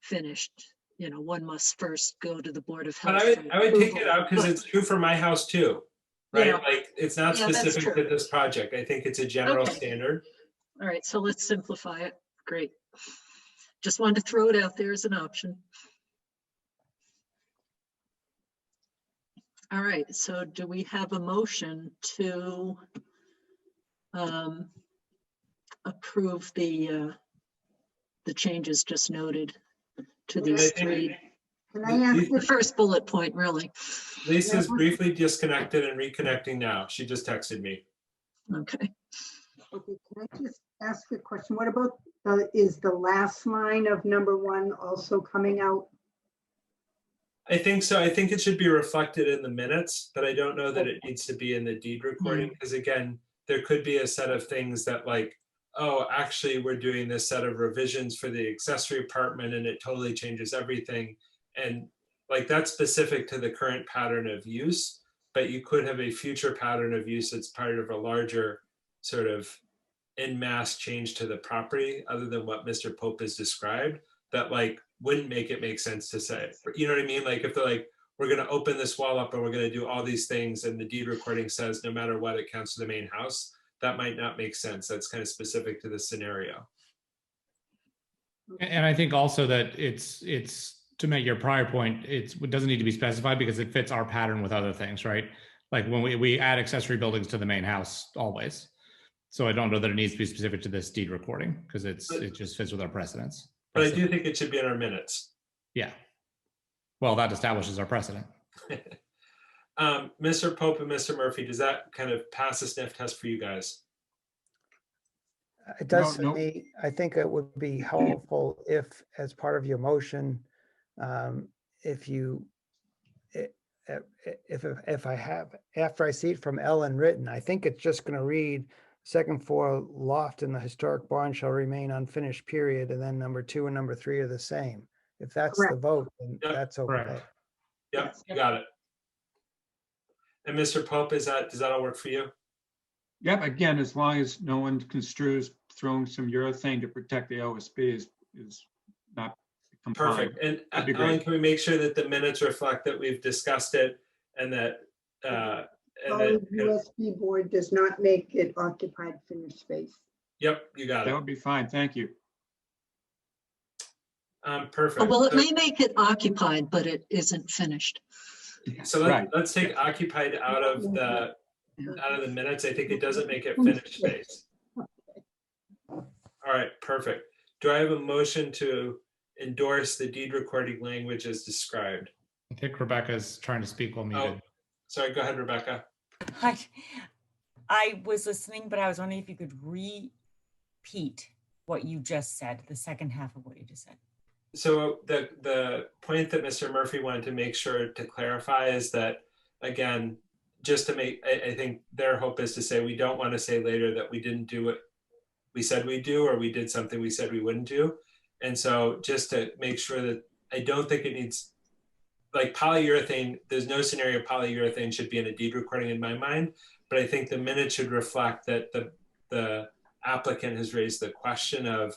finished. You know, one must first go to the Board of Health. But I would take it out because it's true for my house too, right? Yeah. Like, it's not Yeah, that's specific true. to this project. I think it's a general Okay. standard. All right, so let's simplify it. Great. Just wanted to throw it out there as an option. All right, so do we have a motion to approve the changes just noted to these three? Can I ask The first bullet point, really. Lisa's briefly disconnected and reconnecting now. She just texted me. Okay. Okay, can I just ask a question? What about, is the last line of number 1 also coming out? I think so. I think it should be reflected in the minutes, but I don't know that it needs to be in the deed recording, because again, there could be a set of things that, like, oh, actually, we're doing this set of revisions for the accessory apartment and it totally changes everything. And like, that's specific to the current pattern of use, but you could have a future pattern of use that's part of a larger sort of en masse change to the property, other than what Mr. Pope has described, that like wouldn't make it make sense to say. You know what I mean? Like, if they're like, we're going to open this wall up and we're going to do all these things, and the deed recording says no matter what, it counts to the main house, that might not make sense. That's kind of specific to the scenario. And I think also that it's to make your prior point, it doesn't need to be specified because it fits our pattern with other things, right? Like when we add accessory buildings to the main house always. So I don't know that it needs to be specific to this deed recording because it just fits with our precedents. But I do think it should be in our minutes. Yeah. Well, that establishes our precedent. Mr. Pope and Mr. Murphy, does that kind of pass the sniff test for you guys? It does for me. I think it would be helpful if, as part of your motion, if I have, after I see it from Ellen written, I think it's just going to read second floor loft in the historic barn shall remain unfinished, period. And then number 2 and number 3 are the same. If that's the vote, then that's okay. Yep, you got it. And Mr. Pope, does that all work for you? Yep, again, as long as no one construes throwing some urethane to protect the OSB is not compliant. Perfect. And That'd be Ellen, great. can we make sure that the minutes reflect that we've discussed it and that USB board does not make it occupied finished space. Yep, you got That it. would be fine. Thank you. Perfect. Well, it So- may make it occupied, but it isn't finished. So let's take occupied out of the minutes. I think it doesn't make it finished space. All right, perfect. Do I have a motion to endorse the deed recording language as described? I think Rebecca's trying to speak while muted. Oh, sorry, go ahead, Rebecca. I was listening, but I was wondering if you could repeat what you just said, the second half of what you just said. So the point that Mr. Murphy wanted to make sure to clarify is that, again, just to make, I think their hope is to say, we don't want to say later that we didn't do it we said we'd do, or we did something we said we wouldn't do. And so just to make sure that, I don't think it needs, like polyurethane, there's no scenario polyurethane should be in a deed recording in my mind, but I think the minute should reflect that the applicant has raised the question of,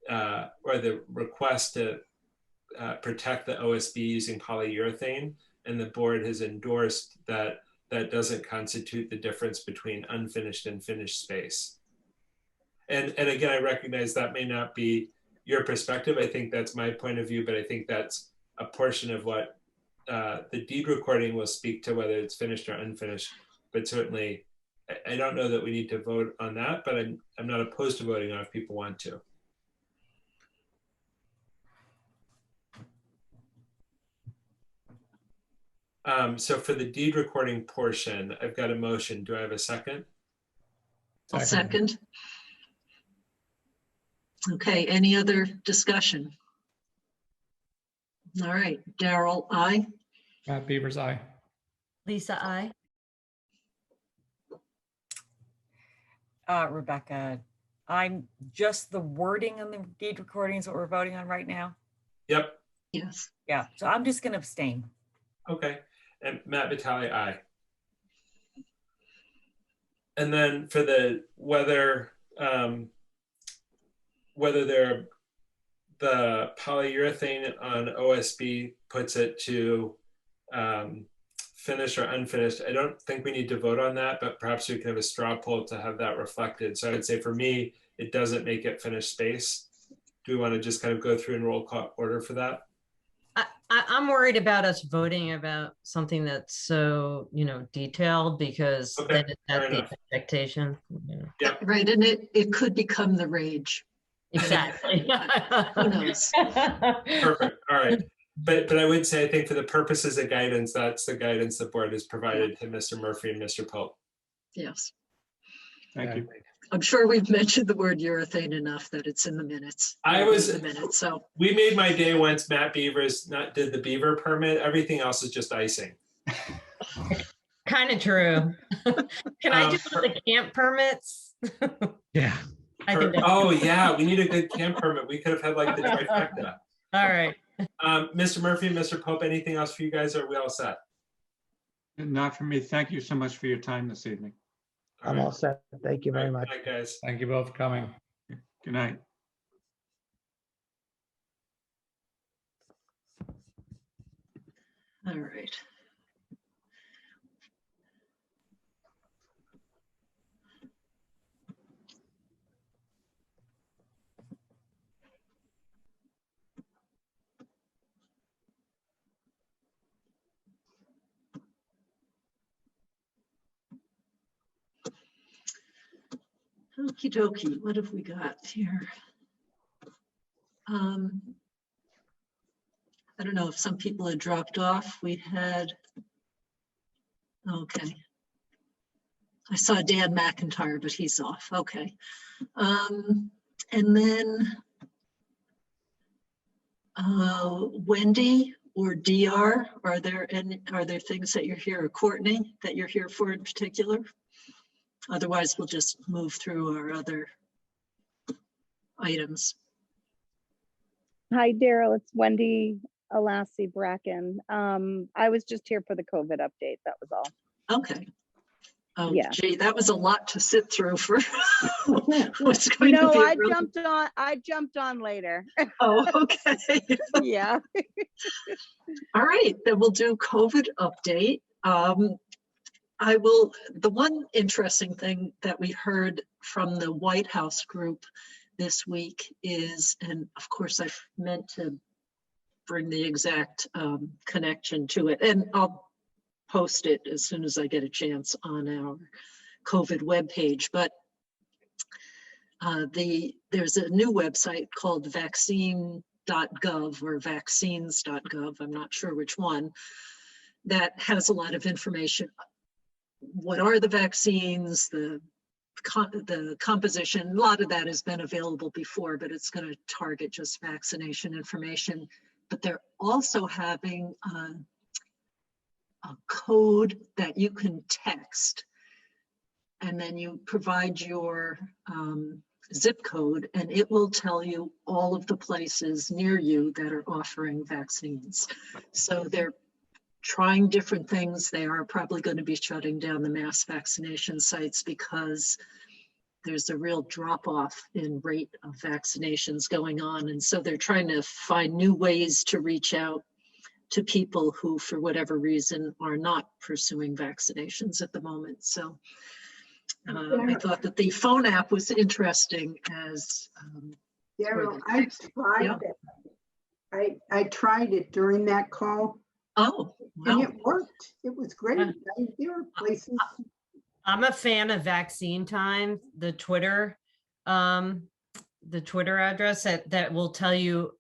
or the request to protect the OSB using polyurethane, and the board has endorsed that that doesn't constitute the difference between unfinished and finished space. And again, I recognize that may not be your perspective. I think that's my point of view, but I think that's a portion of what the deed recording will speak to, whether it's finished or unfinished. But certainly, I don't know that we need to vote on that, but I'm not opposed to voting on if people want to. So for the deed recording portion, I've got a motion. Do I have a second? I'll second. Okay, any other discussion? All right, Daryl, aye. Matt Beaver's aye. Lisa, aye. Rebecca, I'm just the wording on the deed recording is what we're voting on right now. Yep. Yes. Yeah, so I'm just going to abstain. Okay. And Matt Vitale, aye. And then for the whether the polyurethane on OSB puts it to finished or unfinished, I don't think we need to vote on that, but perhaps we can have a straw poll to have that reflected. So I would say for me, it doesn't make it finished space. Do we want to just kind of go through in roll call order for that? I'm worried about us voting about something that's so, detailed, because then it's at the expectation. Yeah. Right, and it could become the rage. Exactly. Who knows? Perfect. All right. But I would say, I think for the purposes of guidance, that's the guidance the board has provided to Mr. Murphy and Mr. Pope. Yes. Thank you. I'm sure we've mentioned the word urethane enough that it's in the minutes. So we made my day once Matt Beavers did the Beaver permit. Everything else is just icing. Kind of true. Can I do the camp permits? Yeah. Oh yeah, we need a good camp permit. We could have had like the trifecta. All right. Mr. Murphy and Mr. Pope, anything else for you guys, or are we all set? Not for me. Thank you so much for your time this evening. I'm all set. Thank you very much. Good night, guys. Thank you both for coming. Good night. all right. Okie dokie, what have we got here? I don't know if some people had dropped off. We had, okay. I saw Dan McIntyre, but he's off. Okay. And then Wendy or DR, are there things that you're here, or Courtney, that you're here for in particular? Otherwise, we'll just move through our other items. Hi, Daryl. It's Wendy Alassi Bracken. I was just here for the COVID update. That was all. Okay. Oh, yeah. Gee, that was a lot to sit through for what's going to No, be. I jumped on later. Oh, okay. Yeah. All right, then we'll do COVID update. The one interesting thing that we heard from the White House group this week is, and of course I meant to bring the exact connection to it, and I'll post it as soon as I get a chance on our COVID webpage, but there's a new website called vaccine.gov or vaccines.gov, I'm not sure which one, that has a lot of information. What are the vaccines, the composition, a lot of that has been available before, but it's going to target just vaccination information. But they're also having a code that you can text, and then you provide your zip code, and it will tell you all of the places near you that are offering vaccines. So they're trying different things. They are probably going to be shutting down the mass vaccination sites because there's a real drop off in rate of vaccinations going on. And so they're trying to find new ways to reach out to people who, for whatever reason, are not pursuing vaccinations at the moment. So I thought that the phone app was interesting as Daryl, I tried it. I tried it during that call. Oh, wow. And it worked. It was great. There were places. I'm a fan of Vaccine Time, the Twitter address that will tell you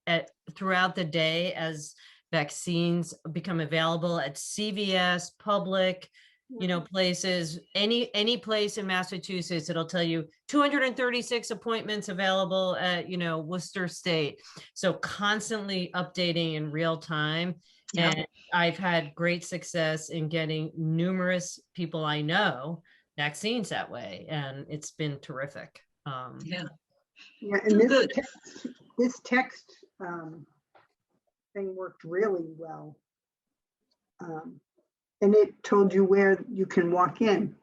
throughout the day as vaccines become available at CVS, Public, places, any place in Massachusetts. It'll tell you 236 appointments available at, Worcester State. So constantly updating in real time. Yeah. And I've had great success in getting numerous people I know vaccines that way. And it's been terrific. Yeah. Yeah, and this text thing worked really well. And it told you where you can walk in.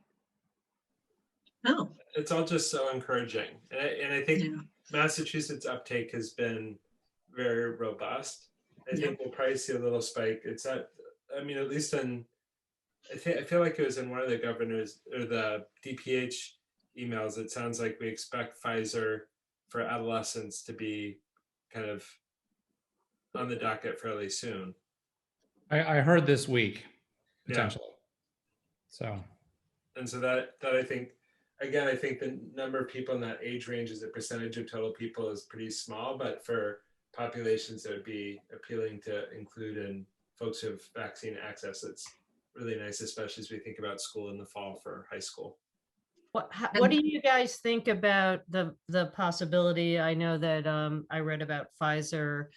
Oh. It's all just so encouraging. And I think Massachusetts uptake has been very robust. I think we'll probably see a little spike. It's at, I mean, at least I feel like it was in one of the governors or the DPH emails. It sounds like we expect Pfizer for adolescents to be kind of on the docket fairly soon. I heard this week, potentially. So. And so that I think, again, I think the number of people in that age range as a percentage of total people is pretty small, but for populations that would be appealing to include in folks who have vaccine access, it's really nice, especially as we think about school in the fall for high school. What do you guys think about the possibility? I know that I read about Pfizer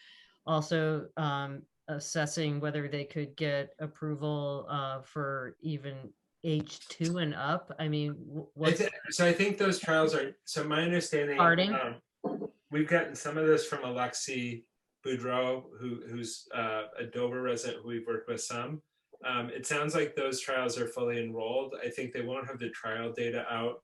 also assessing whether they could get approval for even age 2 and up. I mean, so I think those trials are, so my understanding, we've gotten some of this from Alexi Boudreau, who's a Dover resident who we've worked with some. It sounds like those trials are fully enrolled. I think they won't have the trial data out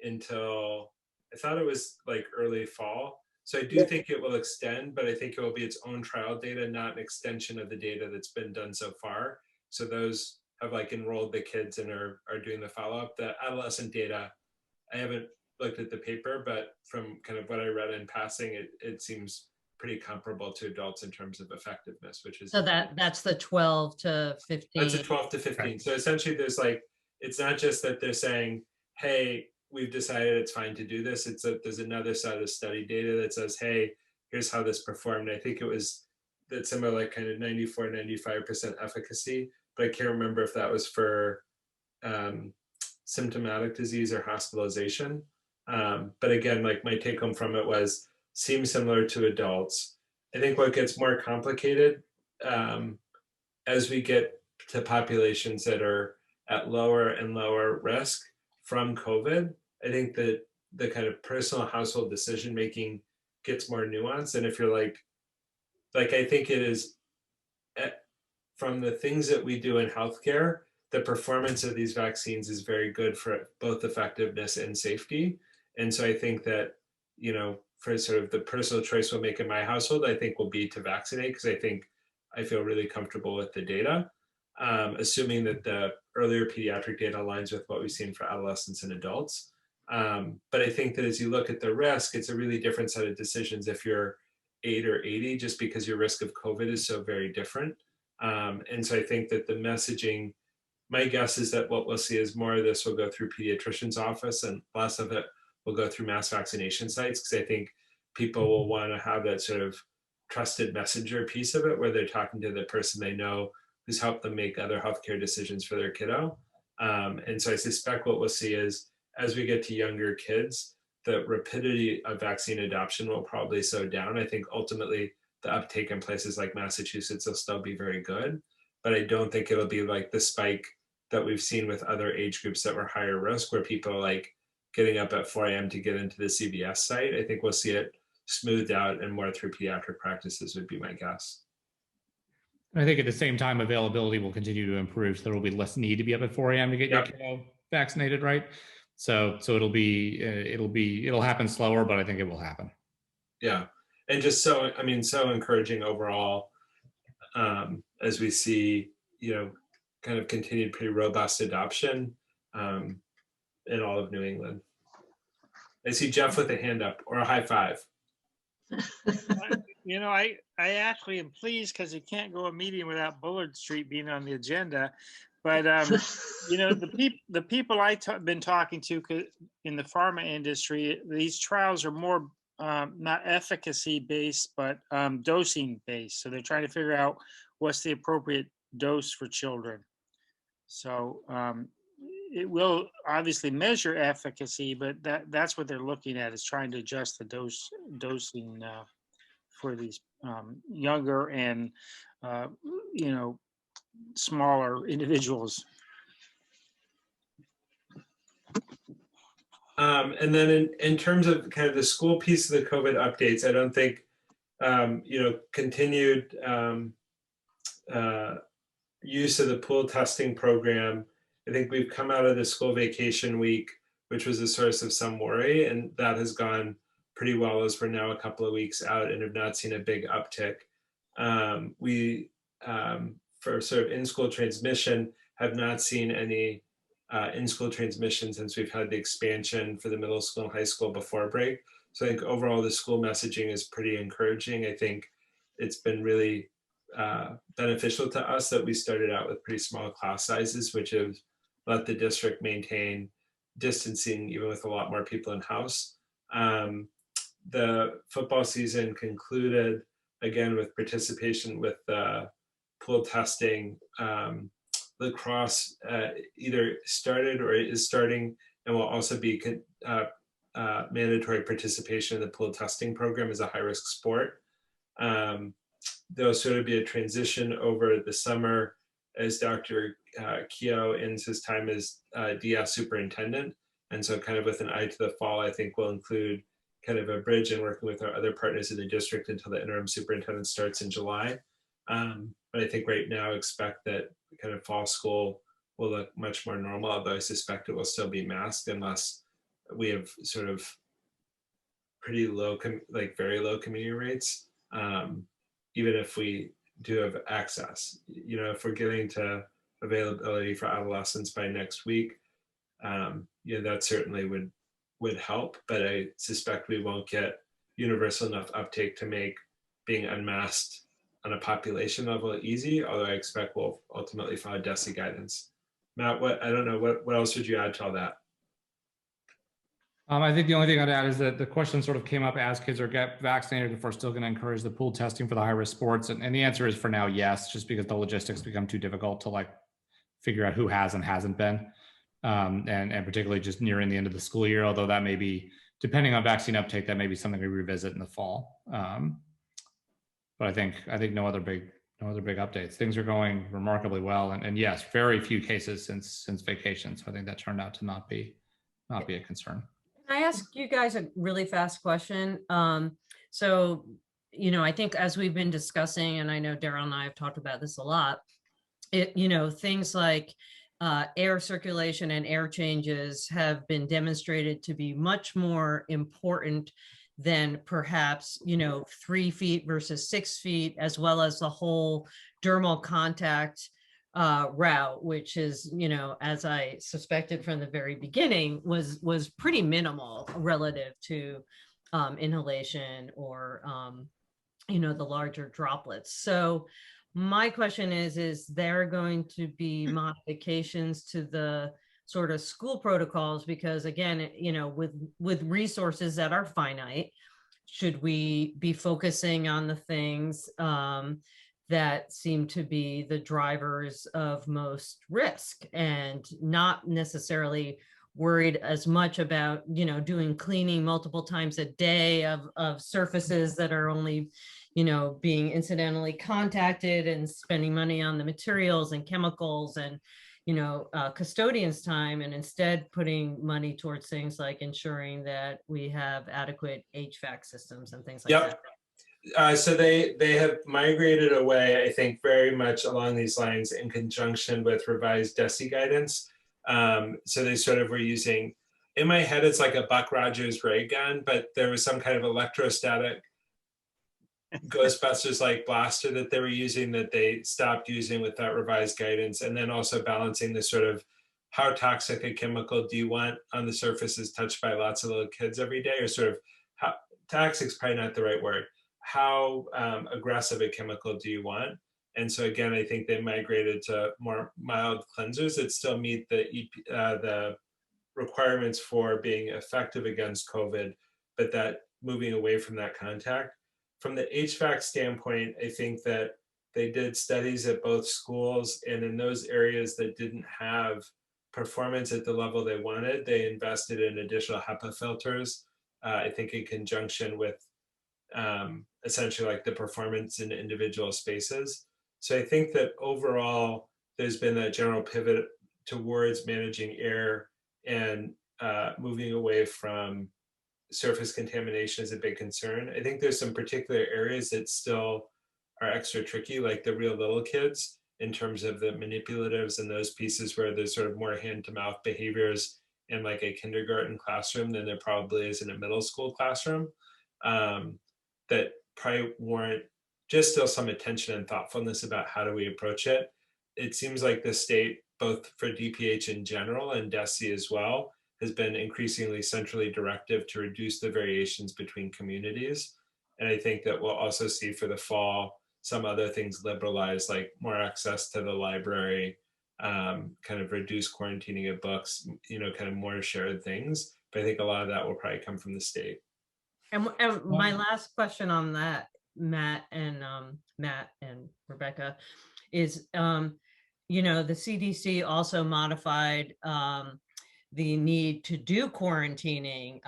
until, I thought it was like early fall. So I do think it will extend, but I think it will be its own trial data, not an extension of the data that's been done so far. So those have like enrolled the kids and are doing the follow-up. The adolescent data, I haven't looked at the paper, but from kind of what I read in passing, it seems pretty comparable to adults in terms of effectiveness, which is— So that's the 12 to 15. That's a 12 to 15. Right. So essentially there's like, it's not just that they're saying, hey, we've decided it's fine to do this. It's that there's another set of study data that says, hey, here's how this performed. I think it was that similar, like kind of 94, 95% efficacy, but I can't remember if that was for symptomatic disease or hospitalization. But again, like my take home from it was, seems similar to adults. I think what gets more complicated as we get to populations that are at lower and lower risk from COVID, I think that the kind of personal household decision making gets more nuanced. And if you're like I think it is from the things that we do in healthcare, the performance of these vaccines is very good for both effectiveness and safety. And so I think that, for sort of the personal choice we'll make in my household, I think will be to vaccinate, because I feel really comfortable with the data, assuming that the earlier pediatric data aligns with what we've seen for adolescents and adults. But I think that as you look at the risk, it's a really different set of decisions if you're 8 or 80, just because your risk of COVID is so very different. And so I think that the messaging, my guess is that what we'll see is more of this will go through pediatrician's office and less of it will go through mass vaccination sites, because I think people will want to have that sort of trusted messenger piece of it, where they're talking to the person they know who's helped them make other healthcare decisions for their kiddo. And so I suspect what we'll see is, as we get to younger kids, the rapidity of vaccine adoption will probably slow down. I think ultimately the uptake in places like Massachusetts will still be very good, but I don't think it'll be like the spike that we've seen with other age groups that were higher risk, where people are like getting up at 4 a.m. to get into the CVS site. I think we'll see it smoothed out and more through pediatric practices would be my guess. I think at the same time, availability will continue to improve. So there will be less need to be up at 4 a.m. to get your kiddo vaccinated, right? So it'll happen slower, but I think it will happen. Yeah. And just so, I mean, so encouraging overall, as we see, you know, kind of continued pretty robust adoption in all of New England. I see Jeff with a hand up or a high five. You know, I actually am pleased because you can't go a meeting without Bullard Street being on the agenda. But, you know, the people I've been talking to in the pharma industry, these trials are more not efficacy based, but dosing based. So they're trying to figure out what's the appropriate dose for children. So it will obviously measure efficacy, but that's what they're looking at, is trying to adjust the dosing for these younger and you know, smaller individuals. And then in terms of kind of the school piece of the COVID updates, I don't think, you know, continued use of the pool testing program. I think we've come out of the school vacation week, which was a source of some worry, and that has gone pretty well as we're now a couple of weeks out and have not seen a big uptick. We, for sort of in-school transmission, have not seen any in-school transmission since we've had the expansion for the middle school and high school before break. So I think overall the school messaging is pretty encouraging. I think it's been really beneficial to us that we started out with pretty small class sizes, which have let the district maintain distancing even with a lot more people in house. The football season concluded again with participation with pool testing. Lacrosse either started or is starting and will also be mandatory participation in the pool testing program as a high-risk sport. There'll sort of be a transition over the summer as Dr. Keogh ends his time as DS superintendent. And so kind of with an eye to the fall, I think we'll include kind of a bridge and working with our other partners in the district until the interim superintendent starts in July. But I think right now expect that kind of fall school will look much more normal, although I suspect it will still be masked unless we have sort of pretty low, like very low community rates, even if we do have access. You know, if we're getting to availability for adolescents by next week, you know, that certainly would help, but I suspect we won't get universal enough uptake to make being unmasked on a population level easy, although I expect we'll ultimately follow DESE guidance. Matt, I don't know, what else would you add to all that? I think the only thing I'd add is that the question sort of came up as kids are get vaccinated if we're still going to encourage the pool testing for the high-risk sports. And the answer is for now, yes, just because the logistics become too difficult to like figure out who has and hasn't been. And particularly just nearing the end of the school year, although that may be, depending on vaccine uptake, that may be something we revisit in the fall. But I think no other big updates. Things are going remarkably well, and yes, very few cases since vacation. So I think that turned out to not be a concern. Can I ask you guys a really fast question? So, you know, I think as we've been discussing, and I know Daryl and I have talked about this a lot, you know, things like air circulation and air changes have been demonstrated to be much more important than perhaps, you know, 3 feet versus 6 feet, as well as the whole dermal contact route, which is, you know, as I suspected from the very beginning, was pretty minimal relative to inhalation or, you know, the larger droplets. So my question is there going to be modifications to the sort of school protocols? Because again, you know, with resources that are finite, should we be focusing on the things that seem to be the drivers of most risk and not necessarily worried as much about, you know, doing cleaning multiple times a day of surfaces that are only, you know, being incidentally contacted and spending money on the materials and chemicals and, custodians' time and instead putting money towards things like ensuring that we have adequate HVAC systems and things like Yep. that. So they have migrated away, I think, very much along these lines in conjunction with revised DESI guidance. So they sort of were using, in my head, it's like a Buck Rogers ray gun, but there was some kind of electrostatic Ghostbusters like blaster that they were using that they stopped using with that revised guidance. And then also balancing the sort of how toxic a chemical do you want on the surfaces touched by lots of little kids every day, or sort of how toxic is probably not the right word. How aggressive a chemical do you want? And so again, I think they migrated to more mild cleansers that still meet the requirements for being effective against COVID, but that moving away from that contact. From the HVAC standpoint, I think that they did studies at both schools, and in those areas that didn't have performance at the level they wanted, they invested in additional HEPA filters, I think in conjunction with essentially like the performance in individual spaces. So I think that overall, there's been a general pivot towards managing air and moving away from surface contamination is a big concern. I think there's some particular areas that still are extra tricky, like the real little kids, in terms of the manipulatives and those pieces where there's sort of more hand-to-mouth behaviors in like a kindergarten classroom than there probably is in a middle school classroom. That probably warrant just still some attention and thoughtfulness about how do we approach it. It seems like the state, both for DPH in general and DESI as well, has been increasingly centrally directive to reduce the variations between communities. And I think that we'll also see for the fall, some other things liberalized, like more access to the library, kind of reduce quarantining of books, kind of more shared things. But I think a lot of that will probably come from the state. And my last question on that, Matt and Rebecca, is, the CDC also modified the need to do quarantining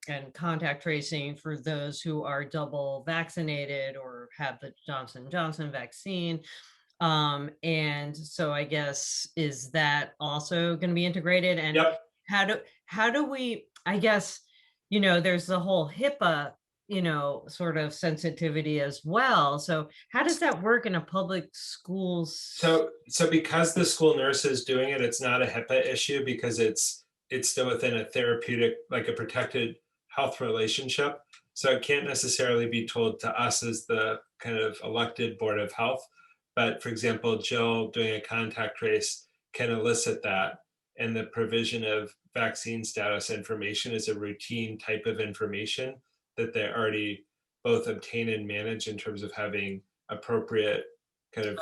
and contact tracing for those who are double vaccinated or have the Johnson & Johnson vaccine. And so I guess, is that also going to be integrated? And yep. How do we, I guess, there's the whole HIPAA, sort of sensitivity as well. So how does that work in a public schools? So because the school nurse is doing it, it's not a HIPAA issue because it's still within a therapeutic, like a protected health relationship. So it can't necessarily be told to us as the kind of elected Board of Health. But for example, Jill doing a contact trace can elicit that. And the provision of vaccine status information is a routine type of information that they already both obtain and manage in terms of having appropriate kind of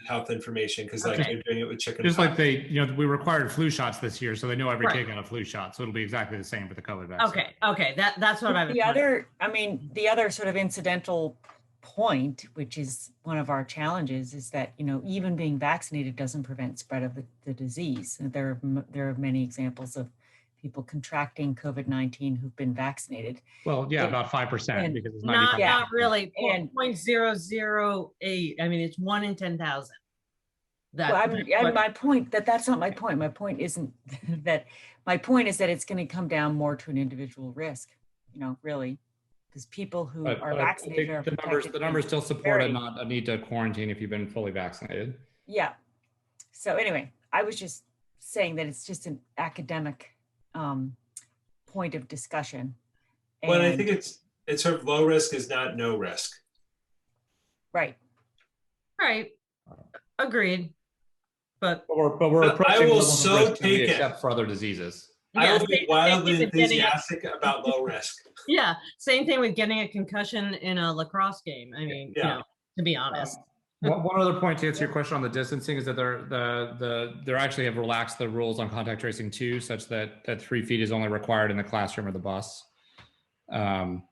health information, because like they're doing it with chicken. Just like we required flu shots this year, so they know every kid got a flu shot, so it'll be exactly the same for the COVID vaccine. Okay, that's what I was. The other sort of incidental point, which is one of our challenges, is that even being vaccinated doesn't prevent spread of the disease. And there are many examples of people contracting COVID-19 who've been vaccinated. Well, yeah, about 5% because it's 95%. Not really. And 0.008. I mean, it's 1 in 10,000. My point that's not my point. My point isn't that. My point is that it's going to come down more to an individual risk. Really, because people who are vaccinated are the numbers still support not a need to quarantine if you've been fully vaccinated. Yeah. So anyway, I was just saying that it's just an academic point of discussion. Well, I think it's sort of low risk is not no risk. Right. Right. Agreed. But we're approaching I will levels so of risk take it except for other diseases. I will be wildly enthusiastic about low risk. Yeah, same thing with getting a concussion in a lacrosse game. I mean, to be honest. One other point to answer your question on the distancing is that they're actually have relaxed the rules on contact tracing too, such that 3 feet is only required in the classroom or the bus. Down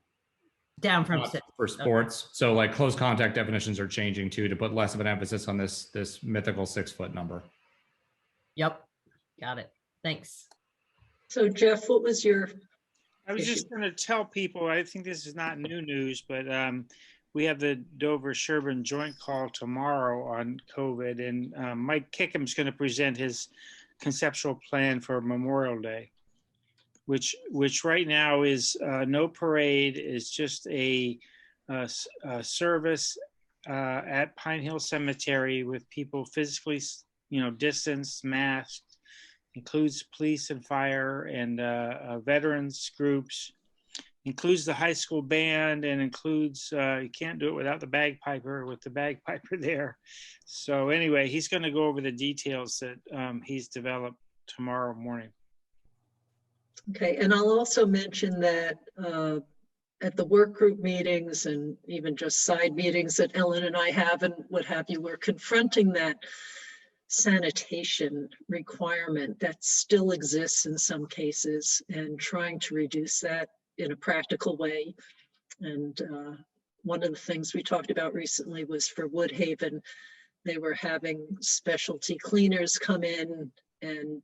from 6 for sports. So like close contact definitions are changing too to put less of an emphasis on this mythical 6-foot number. Yep, got it. Thanks. So Jeff, what was your? I was just going to tell people, I think this is not new news, but we have the Dover Sherborn joint call tomorrow on COVID, and Mike Kickham's going to present his conceptual plan for Memorial Day, which right now is no parade, is just a service at Pine Hill Cemetery with people physically, distanced, masked, includes police and fire and veterans groups, includes the high school band, and includes, you can't do it without the bagpiper, with the bagpiper there. So anyway, he's going to go over the details that he's developed tomorrow morning. Okay, and I'll also mention that at the work group meetings and even just side meetings that Ellen and I have and what have you, we're confronting that sanitation requirement that still exists in some cases and trying to reduce that in a practical way. And one of the things we talked about recently was for Woodhaven, they were having specialty cleaners come in, and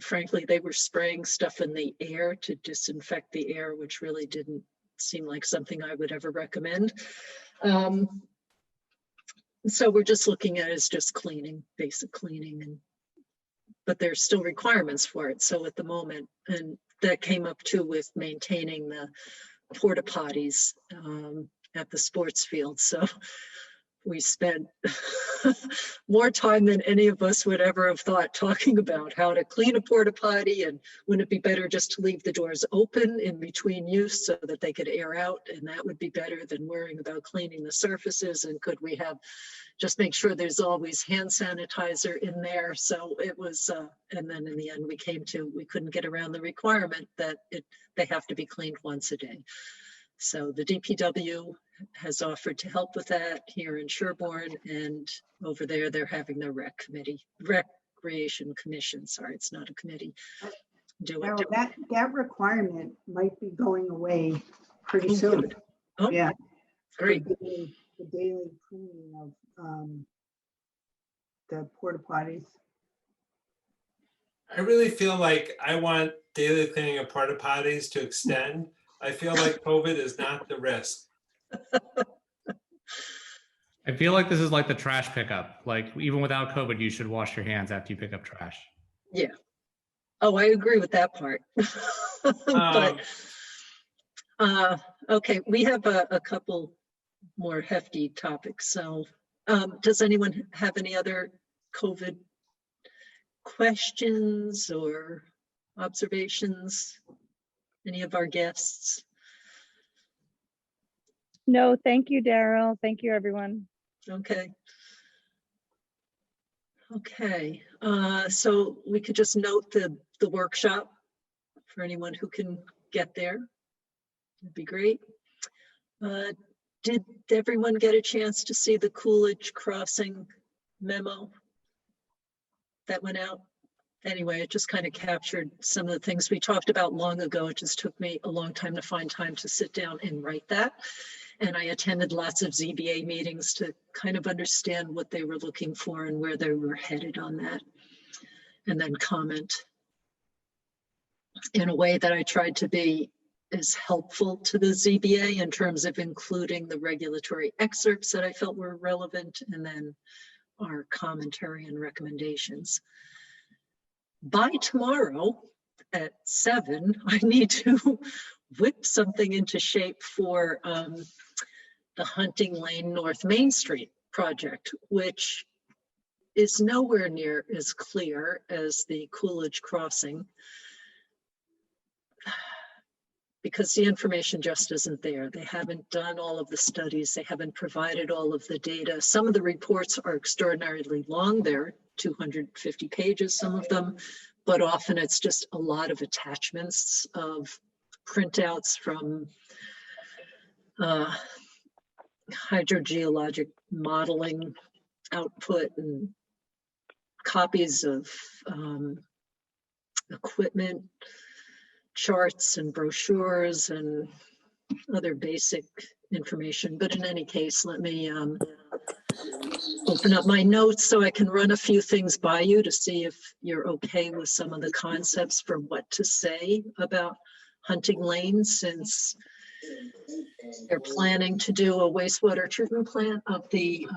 frankly, they were spraying stuff in the air to disinfect the air, which really didn't seem like something I would ever recommend. So we're just looking at it as just cleaning, basic cleaning, but there's still requirements for it. So at the moment, and that came up too with maintaining the porta potties at the sports field. So we spent more time than any of us would ever have thought talking about how to clean a porta potty, and wouldn't it be better just to leave the doors open in between use so that they could air out, and that would be better than worrying about cleaning the surfaces, and could we have just make sure there's always hand sanitizer in there. So it was, and then in the end we came to, we couldn't get around the requirement that they have to be cleaned once a day. So the DPW has offered to help with that here in Sherborn, and over there they're having their recreation commission. Sorry, it's not a committee. Now, that requirement might be going away pretty soon. Oh, yeah, great. The daily cleaning of the porta potties. I really feel like I want daily cleaning of porta potties to extend. I feel like COVID is not the risk. I feel like this is like the trash pickup. Like even without COVID, you should wash your hands after you pick up trash. Yeah. Oh, I agree with that part. But okay, we have a couple more hefty topics. So does anyone have any other COVID questions or observations? Any of our guests? No, thank you, Daryl. Thank you, everyone. Okay. Okay, so we could just note the workshop for anyone who can get there. It'd be great. Did everyone get a chance to see the Coolidge Crossing memo that went out? Anyway, it just kind of captured some of the things we talked about long ago. It just took me a long time to find time to sit down and write that. And I attended lots of ZBA meetings to kind of understand what they were looking for and where they were headed on that, and then comment in a way that I tried to be as helpful to the ZBA in terms of including the regulatory excerpts that I felt were relevant, and then our commentary and recommendations. By tomorrow at 7, I need to whip something into shape for the Hunting Lane North Main Street project, which is nowhere near as clear as the Coolidge Crossing, because the information just isn't there. They haven't done all of the studies. They haven't provided all of the data. Some of the reports are extraordinarily long. They're 250 pages, some of them, but often it's just a lot of attachments of printouts from hydrogeologic modeling output and copies of equipment, charts and brochures and other basic information. But in any case, let me open up my notes so I can run a few things by you to see if you're okay with some of the concepts for what to say about Hunting Lane, since They're planning to do a wastewater treatment plant of the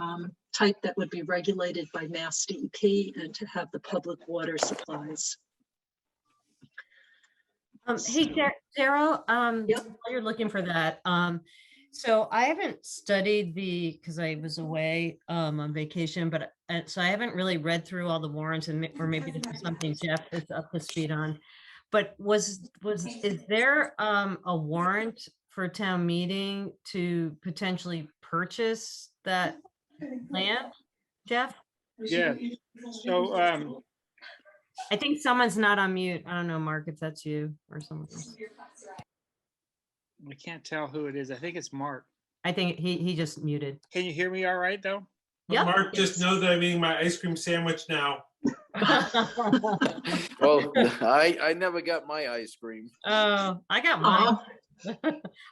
type that would be regulated by Mass DEP and to have the public water supplies. Hey, Daryl, while you're looking for that, so I haven't studied because I was away on vacation, but so I haven't really read through all the warrants, or maybe this is something Jeff is up to speed on. But is there a warrant for town meeting to potentially purchase that land, Jeff? Yeah. So I think someone's not on mute. I don't know, Mark, if that's you or someone else. I can't tell who it is. I think it's Mark. I think he just muted. Can you hear me all right, though? Yeah. Mark, just know that I'm eating my ice cream sandwich now. Well, I never got my ice cream. Oh, I got mine.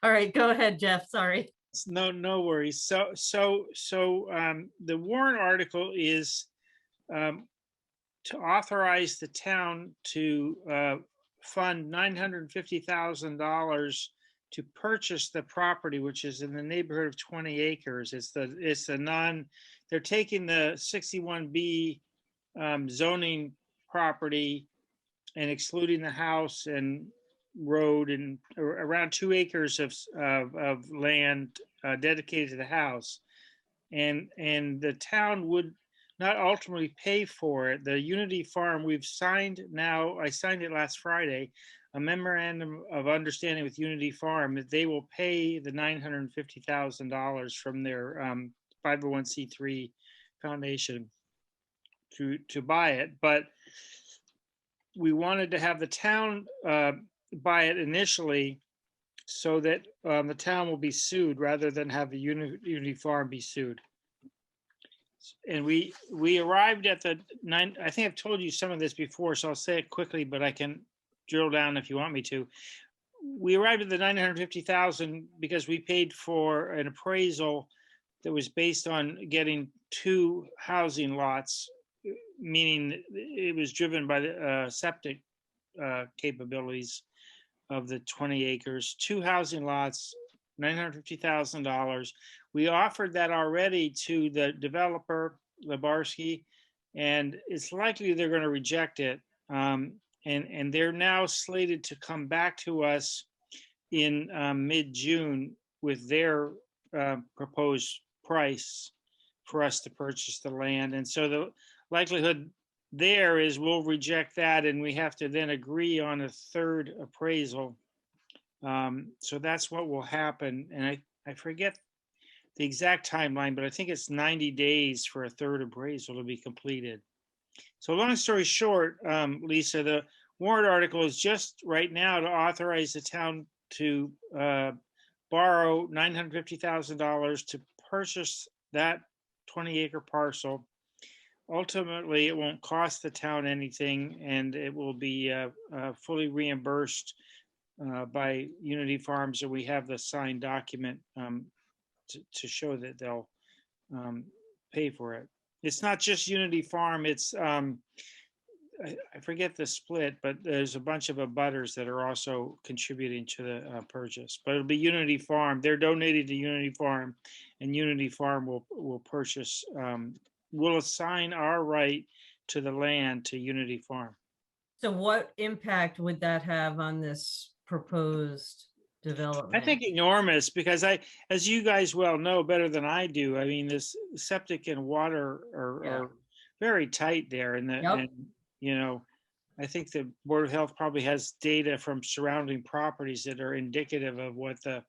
All right, go ahead, Jeff. Sorry. No worries. So the warrant article is to authorize the town to fund $950,000 to purchase the property, which is in the neighborhood of 20 acres. They're taking the 61B zoning property and excluding the house and road and around 2 acres of land dedicated to the house. And the town would not ultimately pay for it. The Unity Farm, I signed it last Friday, a memorandum of understanding with Unity Farm that they will pay the $950,000 from their 501c3 foundation to buy it. But we wanted to have the town buy it initially so that the town will be sued rather than have the Unity Farm be sued. And we arrived at I think I've told you some of this before, so I'll say it quickly, but I can drill down if you want me to. We arrived at the $950,000 because we paid for an appraisal that was based on getting 2 housing lots, meaning it was driven by the septic capabilities of the 20 acres, 2 housing lots, $950,000. We offered that already to the developer, Lebarsky, and it's likely they're going to reject it. And they're now slated to come back to us in mid-June with their proposed price for us to purchase the land. And so the likelihood there is we'll reject that and we have to then agree on a 3rd appraisal. So that's what will happen. And I forget the exact timeline, but I think it's 90 days for a 3rd appraisal to be completed. So long story short, Lisa, the warrant article is just right now to authorize the town to borrow $950,000 to purchase that 20-acre parcel. Ultimately, it won't cost the town anything, and it will be fully reimbursed by Unity Farms, and we have the signed document to show that they'll pay for it. It's not just Unity Farm, it's I forget the split, but there's a bunch of abutters that are also contributing to the purchase. But it'll be Unity Farm. They're donating to Unity Farm, and Unity Farm will purchase. Will assign our right to the land to Unity Farm. So, what impact would that have on this proposed development? I think enormous, because as you guys well know better than I do, I mean, this septic and water are very tight there, and you know, I think the Board of Health probably has data from surrounding properties that are indicative of what the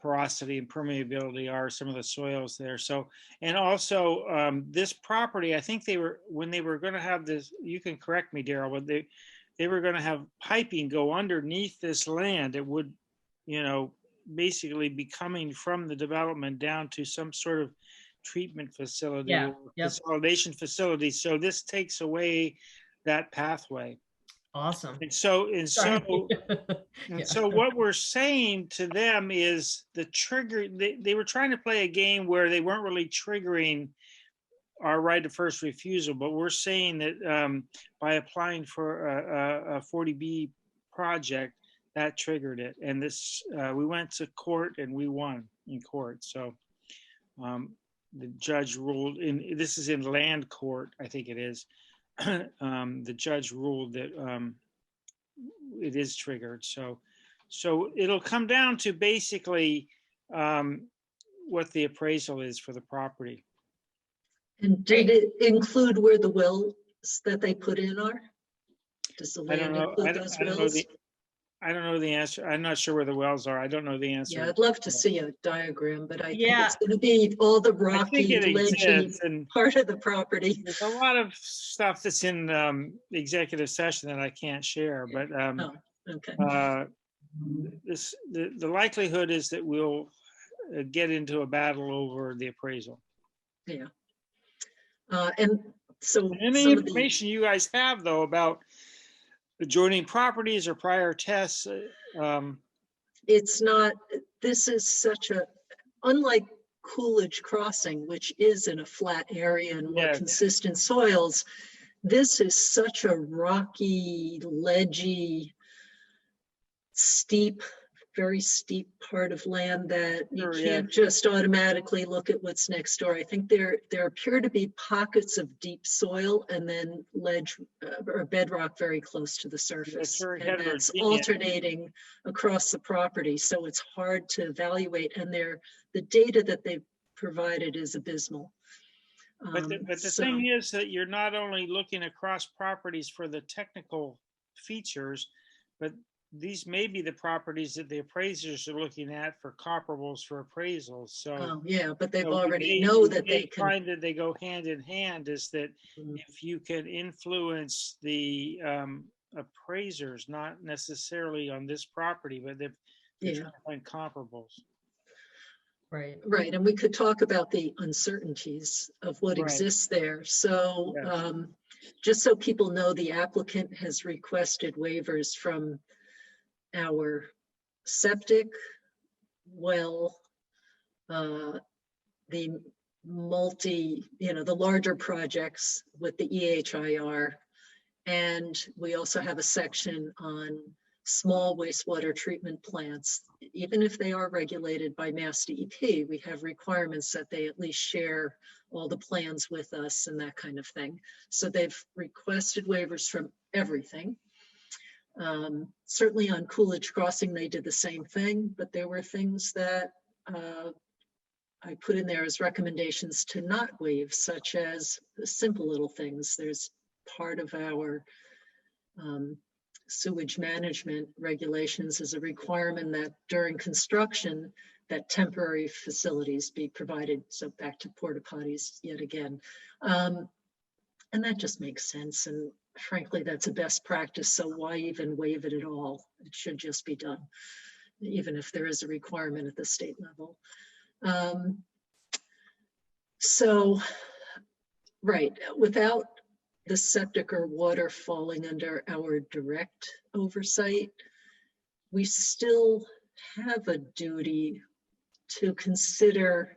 porosity and permeability are, some of the soils there. So, and also this property, I think when they were going to have this, you can correct me, Daryl, but they were going to have piping go underneath this land. It would, you know, basically be coming from the development down to some sort of treatment facility or consolidation facility. So this takes away that pathway. Awesome. And so what we're saying to them is the trigger, they were trying to play a game where they weren't really triggering our right of first refusal, but we're saying that by applying for a 40B project, that triggered it. And this, we went to court and we won in court. So the judge ruled in, this is in land court, I think it is. The judge ruled that it is triggered. So it'll come down to basically what the appraisal is for the property. And did it include where the wells that they put in are? Does the I don't land know. include those wells? I don't know the answer. I'm not sure where the wells are. I don't know the answer. Yeah, I'd love to see a diagram, but I think Yeah. it's going to be all the I think rocky, it ledgy exists, and part of the property. there's a lot of stuff that's in executive session that I can't share, but Oh, okay. The likelihood is that we'll get into a battle over the appraisal. Yeah. And so Any some of the, information you guys have though about adjoining properties or prior tests, it's not, this is such a, unlike Coolidge Crossing, which is in a flat area and more Yes. consistent soils, this is such a rocky, ledgy, steep, very steep part of land that you Sure, can't yeah. just automatically look at what's next door. I think there appear to be pockets of deep soil and then ledge or bedrock very close to the surface. very And that's heterogeneous. alternating across the property. So it's hard to evaluate, and the data that they've provided is abysmal. But the So- thing is that you're not only looking across properties for the technical features, but these may be the properties that the appraisers are looking at for comparables for appraisals. So Oh, yeah, but they've you know, already know that they can. find that they go hand in hand is that Mhm. if you can influence the appraisers, not necessarily on this property, but they're Yeah. trying to find comparables. Right. Right, and we could talk about the uncertainties of what Right. exists there. So Yes. just so people know, the applicant has requested waivers from our septic, well, the the larger projects with the EHIR. And we also have a section on small wastewater treatment plants. Even if they are regulated by Mass DEP, we have requirements that they at least share all the plans with us and that kind of thing. So they've requested waivers from everything. Certainly on Coolidge Crossing, they did the same thing, but there were things that I put in there as recommendations to not waive, such as simple little things. There's part of our sewage management regulations is a requirement that during construction that temporary facilities be provided. So back to porta potties yet again. And that just makes sense. And frankly, that's a best practice. So why even waive it at all? It should just be done, even if there is a requirement at the state level. So, right, without the septic or water falling under our direct oversight, we still have a duty to consider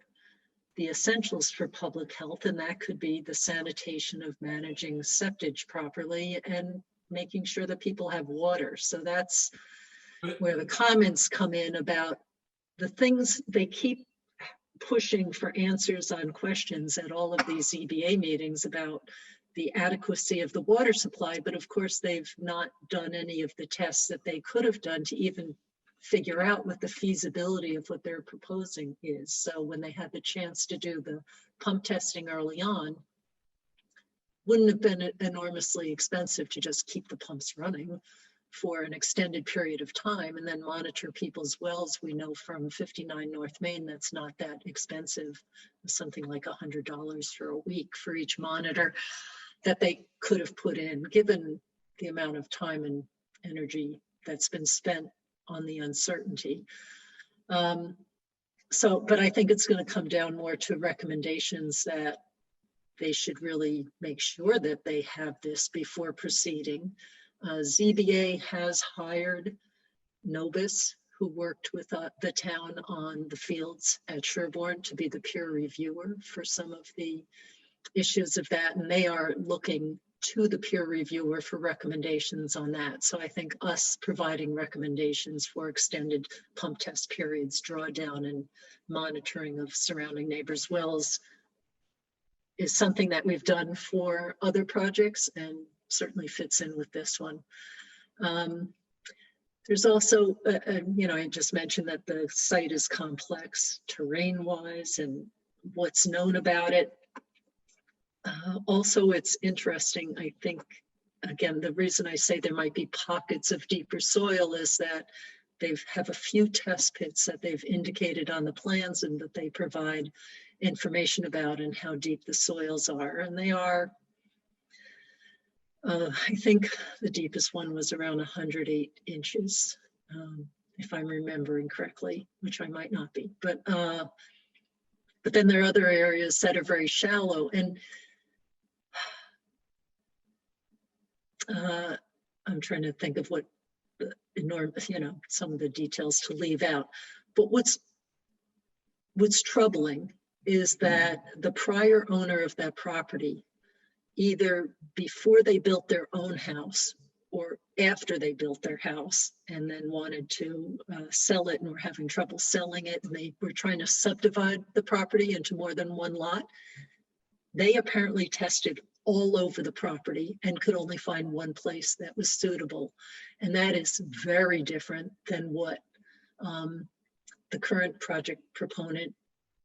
the essentials for public health, and that could be the sanitation of managing septage properly and making sure that people have water. So that's where the comments come in about the things they keep pushing for answers on questions at all of these ZBA meetings about the adequacy of the water supply, but of course they've not done any of the tests that they could have done to even figure out what the feasibility of what they're proposing is. So when they had the chance to do the pump testing early on, wouldn't have been enormously expensive to just keep the pumps running for an extended period of time and then monitor people's wells. We know from 59 North Main, that's not that expensive, something like $100 for a week for each monitor that they could have put in, given the amount of time and energy that's been spent on the uncertainty. But I think it's going to come down more to recommendations that they should really make sure that they have this before proceeding. ZBA has hired Nobis, who worked with the town on the fields at Sherborn, to be the peer reviewer for some of the issues of that. And they are looking to the peer reviewer for recommendations on that. So I think us providing recommendations for extended pump test periods, drawdown, and monitoring of surrounding neighbors' wells is something that we've done for other projects and certainly fits in with this one. There's also, I just mentioned that the site is complex terrain-wise and what's known about it. Also, it's interesting, I think, again, the reason I say there might be pockets of deeper soil is that they have a few test pits that they've indicated on the plans and that they provide information about and how deep the soils are. And they are, I think the deepest one was around 108 inches, if I'm remembering correctly, which I might not be. But then there are other areas that are very shallow. And I'm trying to think of what enormous, some of the details to leave out. But what's troubling is that the prior owner of that property, either before they built their own house or after they built their house and then wanted to sell it and were having trouble selling it, and they were trying to subdivide the property into more than one lot, they apparently tested all over the property and could only find one place that was suitable. And that is very different than what the current project proponent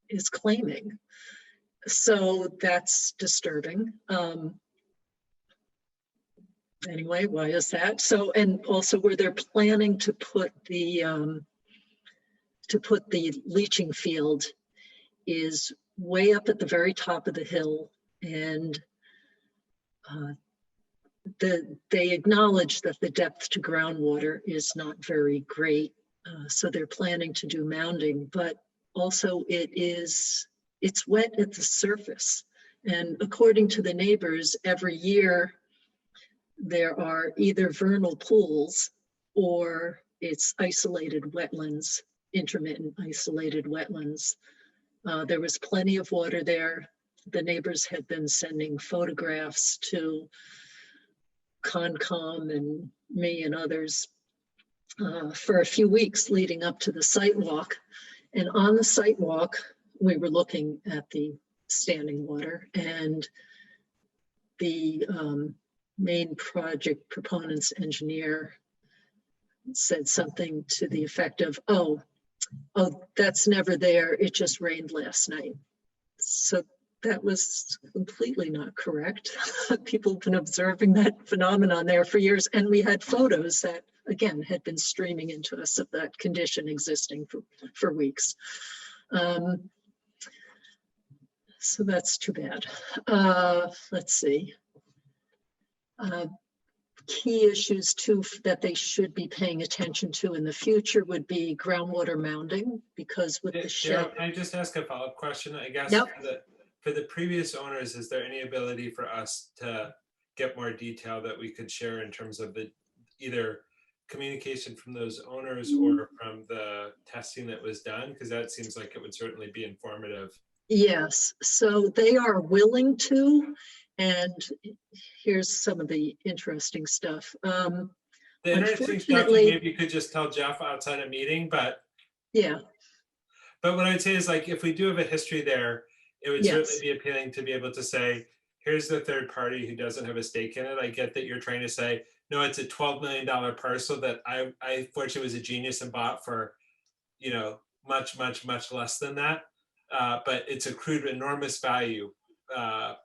is claiming. So that's disturbing. Anyway, why is that? So, and also where they're planning to put the leaching field is way up at the very top of the hill, and they acknowledge that the depth to groundwater is not very great. So they're planning to do mounding, but also it's wet at the surface. And according to the neighbors, every year there are either vernal pools or it's isolated wetlands, intermittent isolated wetlands. There was plenty of water there. The neighbors had been sending photographs to Concom and me and others for a few weeks leading up to the site walk. And on the site walk, we were looking at the standing water, and the main project proponent's engineer said something to the effect of, oh, that's never there. It just rained last night. So that was completely not correct. People have been observing that phenomenon there for years. And we had photos that, again, had been streaming into us of that condition existing for weeks. So that's too bad. Let's see. Key issues too that they should be paying attention to in the future would be groundwater mounding, because with the shed. Can I just ask a follow-up question? I guess Yep. For the previous owners, is there any ability for us to get more detail that we could share in terms of the either communication from those owners or from the testing that was done? Because that seems like it would certainly be informative. Yes, so they are willing to, and here's some of the interesting stuff. The interesting stuff, maybe you could just tell Jeff outside a meeting, but yeah. But what I'd say is, like, if we do have a history there, it would Yes. certainly be appealing to be able to say, here's the third party who doesn't have a stake in it. I get that you're trying to say, no, it's a $12 million parcel that I fortunately was a genius and bought for, much, much, much less than that. But it's accrued enormous value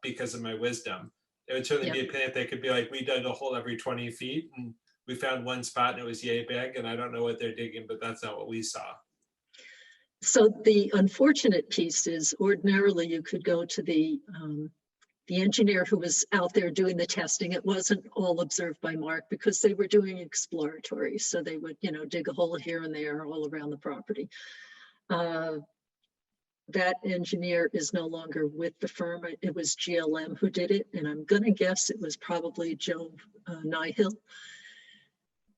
because of my wisdom. It would certainly be appealing if they could be like, we dug a hole every 20 feet and we found one spot and it was yay big, and I don't know what they're digging, but that's not what we saw. So the unfortunate piece is ordinarily you could go to the engineer who was out there doing the testing. It wasn't all observed by Mark because they were doing exploratory. So they would, dig a hole here and there all around the property. That engineer is no longer with the firm. It was GLM who did it. And I'm gonna guess it was probably Joe Nyhill.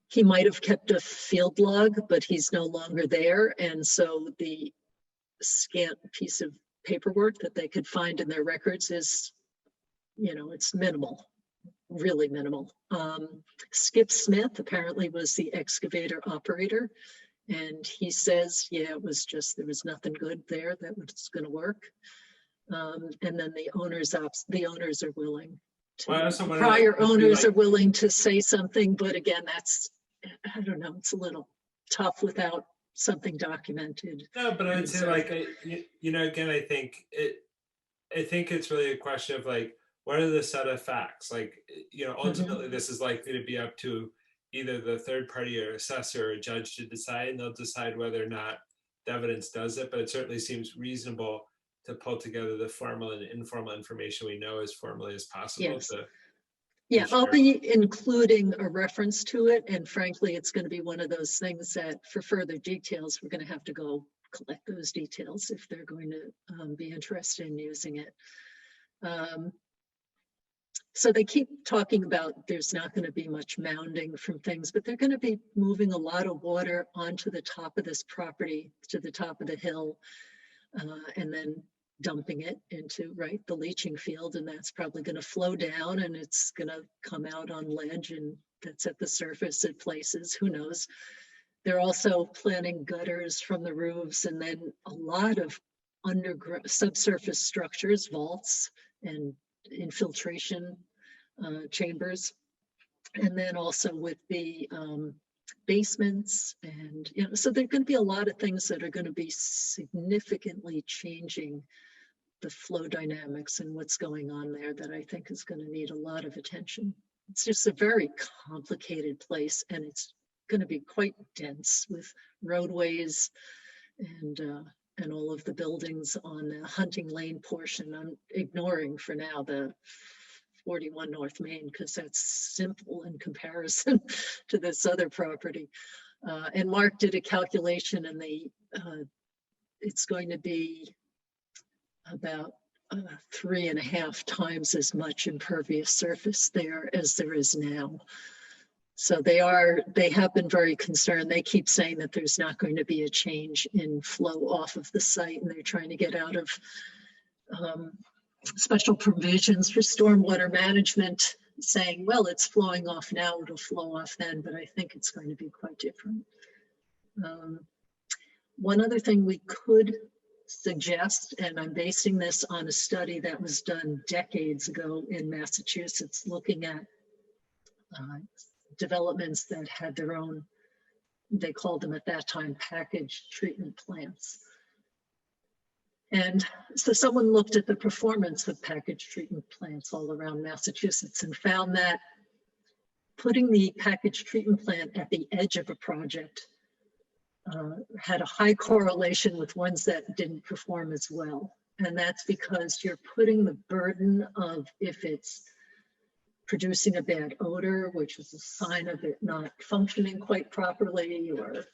He might have kept a field log, but he's no longer there. And so the scant piece of paperwork that they could find in their records is, it's minimal. really minimal. Skip Smith apparently was the excavator operator, and he says, yeah, it was just, there was nothing good there that was going to work. And then the owners are willing to, Well, I also wonder, prior like, would you owners are like- willing to say something, but again, that's, I don't know, it's a little tough without something documented. No, but I'd And say so- like, you know, again, I think it's really a question of like, what are the set of facts? Like, you know, ultimately this is likely to be up to either the third party or assessor or judge to decide, and they'll decide whether or not the evidence does it. But it certainly seems reasonable to pull together the formal and informal information we know as formally as possible. Yes. To Yeah, I'll share. be including a reference to it, and frankly, it's going to be one of those things that for further details, we're going to have to go collect those details if they're going to be interested in using it. So they keep talking about there's not going to be much mounding from things, but they're going to be moving a lot of water onto the top of this property, to the top of the hill, and then dumping it into, right, the leaching field, and that's probably going to flow down and it's going to come out on ledge, and that's at the surface at places, who knows. They're also planning gutters from the roofs, and then a lot of underground subsurface structures, vaults and infiltration chambers, and then also with the basements, and you know, so there are going to be a lot of things that are going to be significantly changing the flow dynamics and what's going on there that I think is going to need a lot of attention. It's just a very complicated place, and it's going to be quite dense with roadways and all of the buildings on the Hunting Lane portion. I'm ignoring for now the 41 North Main because that's simple in comparison to this other property. And Mark did a calculation, and it's going to be about 3.5 times as much impervious surface there as there is now. So they have been very concerned. They keep saying that there's not going to be a change in flow off of the site, and they're trying to get out of special provisions for stormwater management, saying, well, it's flowing off now, it'll flow off then, but I think it's going to be quite different. One other thing we could suggest, and I'm basing this on a study that was done decades ago in Massachusetts, looking at developments that had their own, they called them at that time, package treatment plants. And so someone looked at the performance of package treatment plants all around Massachusetts and found that putting the package treatment plant at the edge of a project had a high correlation with ones that didn't perform as well. And that's because you're putting the burden of, if it's producing a bad odor, which is a sign of it not functioning quite properly, or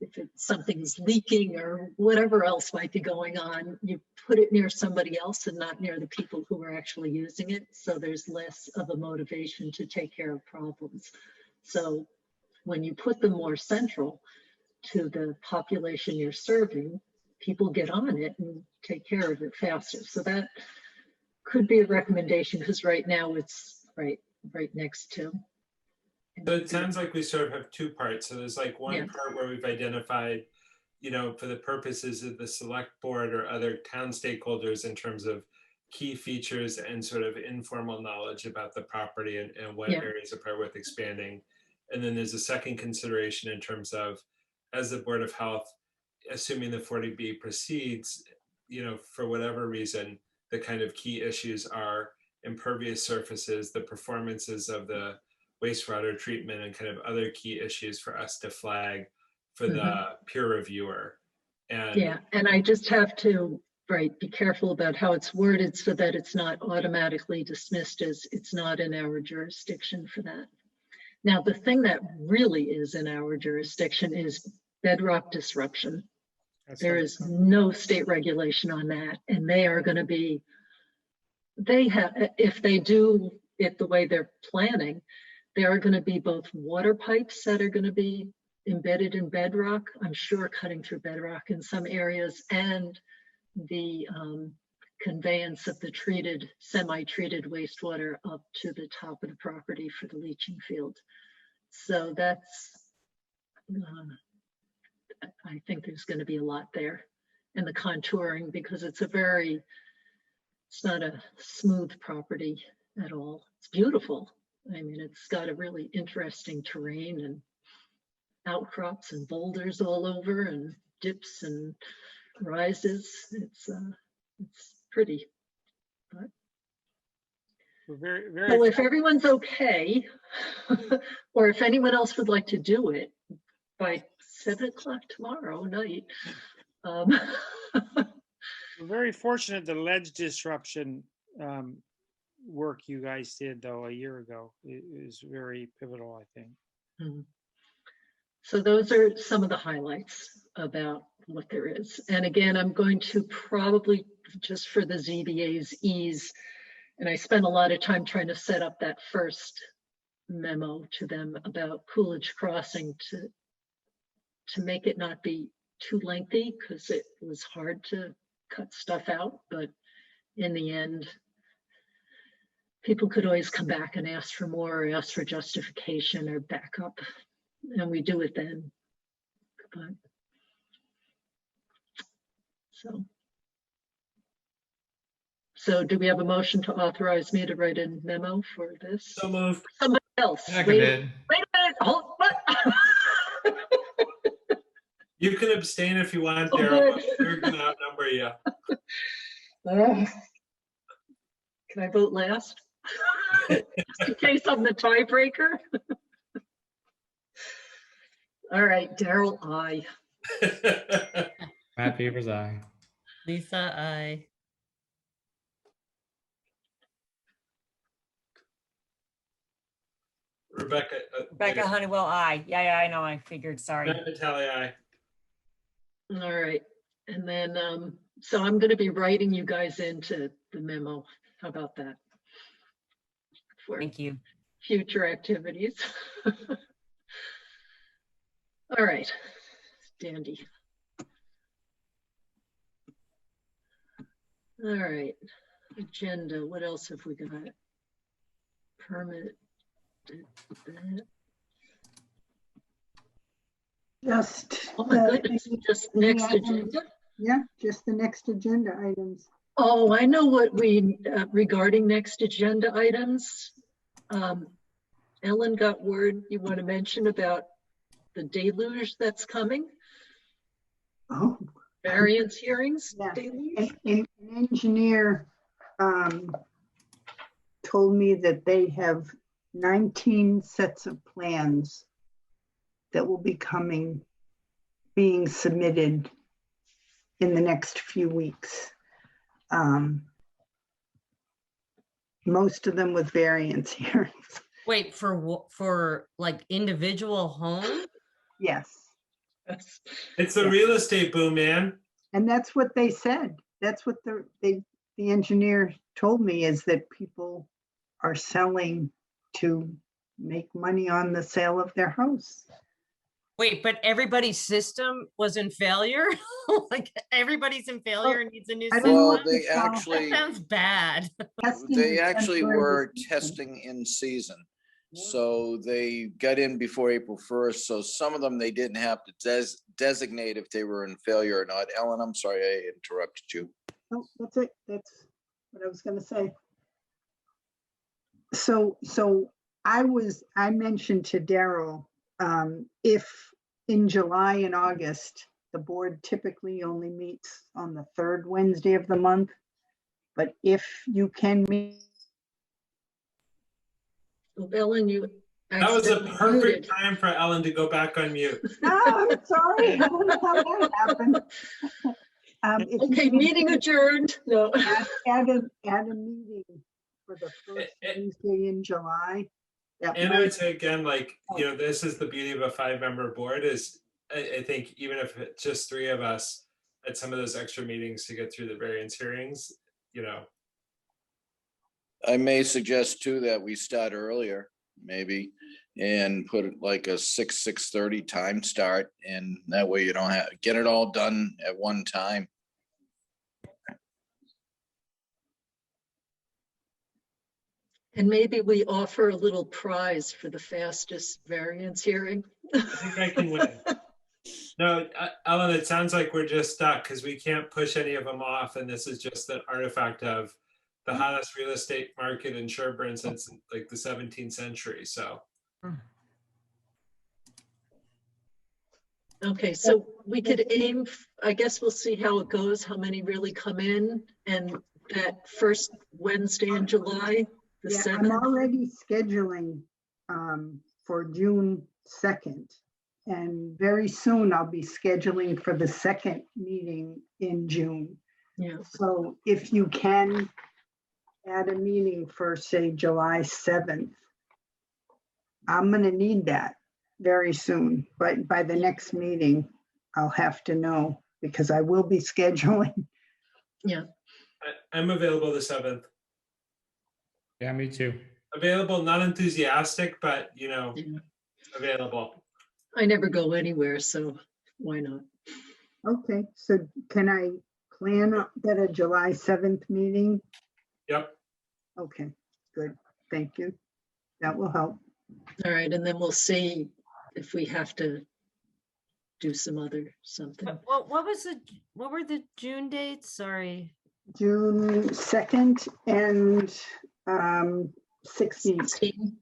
if something's leaking or whatever else might be going on, you put it near somebody else and not near the people who are actually using it. So there's less of a motivation to take care of problems. So when you put them more central to the population you're serving, people get on it and take care of it faster. So that could be a recommendation, because right now it's right next to. So it sounds like we sort of have two parts. So there's like one Yeah. part where we've identified, you know, for the purposes of the select board or other town stakeholders in terms of key features and sort of informal knowledge about the property and what Yeah. areas are probably worth expanding. And then there's a second consideration in terms of, as the Board of Health, assuming the 40B proceeds, you know, for whatever reason, the kind of key issues are impervious surfaces, the performances of the wastewater treatment, and kind of other key issues for us to flag for the peer reviewer. And Yeah, and I just have to, be careful about how it's worded so that it's not automatically dismissed as it's not in our jurisdiction for that. Now, the thing that really is in our jurisdiction is bedrock disruption. There is no state regulation on that, and they are going to be, if they do it the way they're planning, there are going to be both water pipes that are going to be embedded in bedrock, I'm sure cutting through bedrock in some areas, and the conveyance of the treated, semi-treated wastewater up to the top of the property for the leaching field. So that's, I think there's going to be a lot there. And the contouring, because it's not a smooth property at all. It's beautiful. I mean, it's got a really interesting terrain and outcrops and boulders all over and dips and rises. It's pretty. But We're very, so if everyone's okay, or if anyone else would like to do it by 7 o'clock tomorrow night. We're very fortunate the ledge disruption work you guys did though a year ago is very pivotal, I think. Mm-hmm. So those are some of the highlights about what there is. And again, I'm going to probably, just for the ZBA's ease, and I spent a lot of time trying to set up that first memo to them about Coolidge Crossing to make it not be too lengthy, because it was hard to cut stuff out. But in the end, people could always come back and ask for more, or ask for justification or backup, and we do it then. But, so do we have a motion to authorize me to write a memo for this? So moved. Somebody else. Wait a Seconded. minute. Hold, what? You can abstain if you want, Oh, Daryl, but good. we're gonna outnumber you. Can I vote last? Just in case I'm the tiebreaker. All right, Daryl, aye. Matt Beaver's aye. Lisa, I. Rebecca. Rebecca Honeywell, aye. Yeah, I know, I figured, sorry. Matt Vitale, aye. All right, and then, so I'm gonna be writing you guys into the memo. How about that? Thank you. Future activities. All right, dandy. All right, agenda, what else have we got? Permit. Just. Oh my goodness, just next agenda? Yeah, just the next agenda items. Oh, I know what we, regarding next agenda items. Ellen got word you want to mention about the deluge that's coming. Oh. Variance hearings. Yeah. Deluge. An engineer told me that they have 19 sets of plans that will be being submitted in the next few weeks. Most of them with variance hearings. Wait, for like individual homes? Yes. It's the real estate boom, man. And that's what they said. That's what the engineer told me, is that people are selling to make money on the sale of their house. Wait, but everybody's system was in failure? Like everybody's in failure and needs a new system? Well, they actually, That sounds bad. they actually were testing in season. So they got in before April 1st. So some of them, they didn't have to designate if they were in failure or not. Ellen, I'm sorry, I interrupted you. Oh, that's it. That's what I was going to say. So I mentioned to Daryl, if in July and August, the board typically only meets on the third Wednesday of the month, but if you can meet. Well, Ellen, you. That was a perfect time for Ellen to go back on mute. Oh, I'm sorry. I don't know how that happened. Okay, meeting adjourned. No. Add a meeting for the first Wednesday in July. And I would say again, like, this is the beauty of a 5-member board is I think even if it's just 3 of us at some of those extra meetings to get through the variance hearings, I may suggest too that we start earlier, maybe, and put it like a 6:30 time start, and that way you don't have get it all done at one time. And maybe we offer a little prize for the fastest variance hearing. I think I can win. No, Ellen, it sounds like we're just stuck because we can't push any of them off. And this is just an artifact of the hottest real estate market in Sherborn since like the 17th century. So. Okay, so we could aim, I guess we'll see how it goes, how many really come in, and that first Wednesday in July, the Yeah, 7th. I'm already scheduling for June 2nd. And very soon I'll be scheduling for the second meeting in June. Yeah. So if you can add a meeting for, say, July 7th, I'm going to need that very soon. But by the next meeting, I'll have to know because I will be scheduling. Yeah. I'm available the 7th. Yeah, me too. Available, not enthusiastic, but you know, available. I never go anywhere, so why not? Okay, so can I plan that a July 7th meeting? Yep. Okay, good. Thank you. That will help. All right, and then we'll see if we have to do some other something. What were the June dates? Sorry. June 2nd and 16th.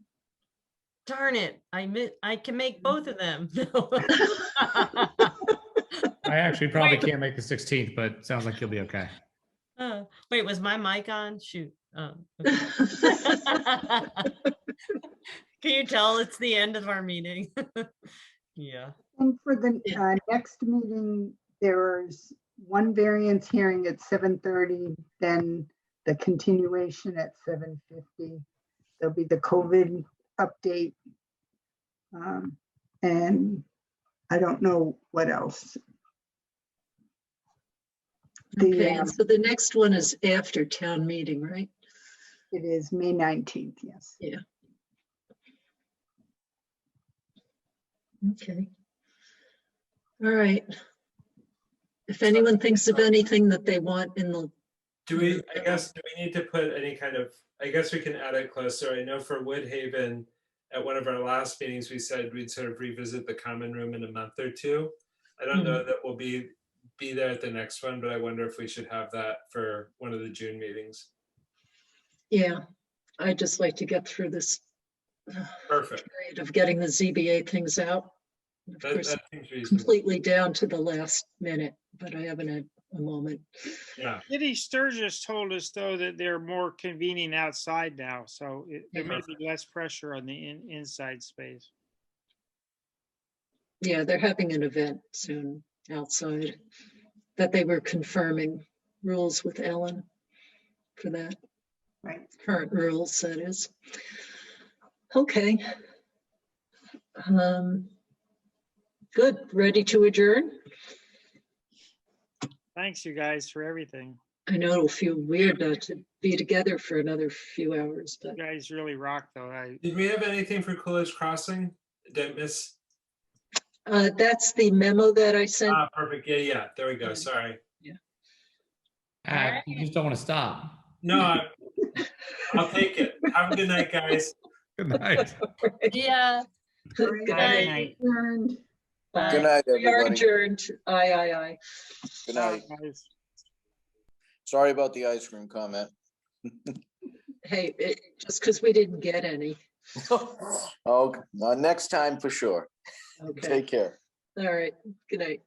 Darn it. I can make both of them. I actually probably can't make the 16th, but it sounds like you'll be okay. Wait, was my mic on? Shoot. Okay. Can you tell it's the end of our meeting? Yeah. And for the next meeting, there's one variance hearing at 7:30, then the continuation at 7:50. There'll be the COVID update. And I don't know what else. Okay, and so the next one is after town meeting, right? It is May 19th, yes. Yeah. Okay. All right. If anyone thinks of anything that they want in the. Do we need to put any kind of, I guess we can add it closer. I know for Woodhaven, at one of our last meetings, we said we'd sort of revisit the common room in a month or two. I don't know that we'll be there at the next one, but I wonder if we should have that for one of the June meetings. Yeah, I'd just like to get through this Perfect period of getting the ZBA things out. Of course, that seems reasonable. completely down to the last minute, but I haven't had a moment. Yeah. Kitty Sturgis told us though that they're more convening outside now, so there may be less pressure on the inside space. Yeah, they're having an event soon outside that they were confirming rules with Ellen for that. Right. Current rules, that is. Okay. Good. Ready to adjourn? Thanks, you guys, for everything. I know it'll feel weird not to be together for another few hours, but. You guys really rock, though. Did we have anything for Coolidge Crossing? Did I miss? That's the memo that I sent. Ah, perfect. Yeah. There we go. Sorry. Yeah. You just don't want to stop. No, I'll take it. Have a good night, guys. Good night. Yeah. Good night. Adjourned. Good night, We are everybody. adjourned. Aye. Good night. Sorry about the ice cream comment. Hey, just because we didn't get any. Oh, next time for sure. Okay. Take care. All right. Good night.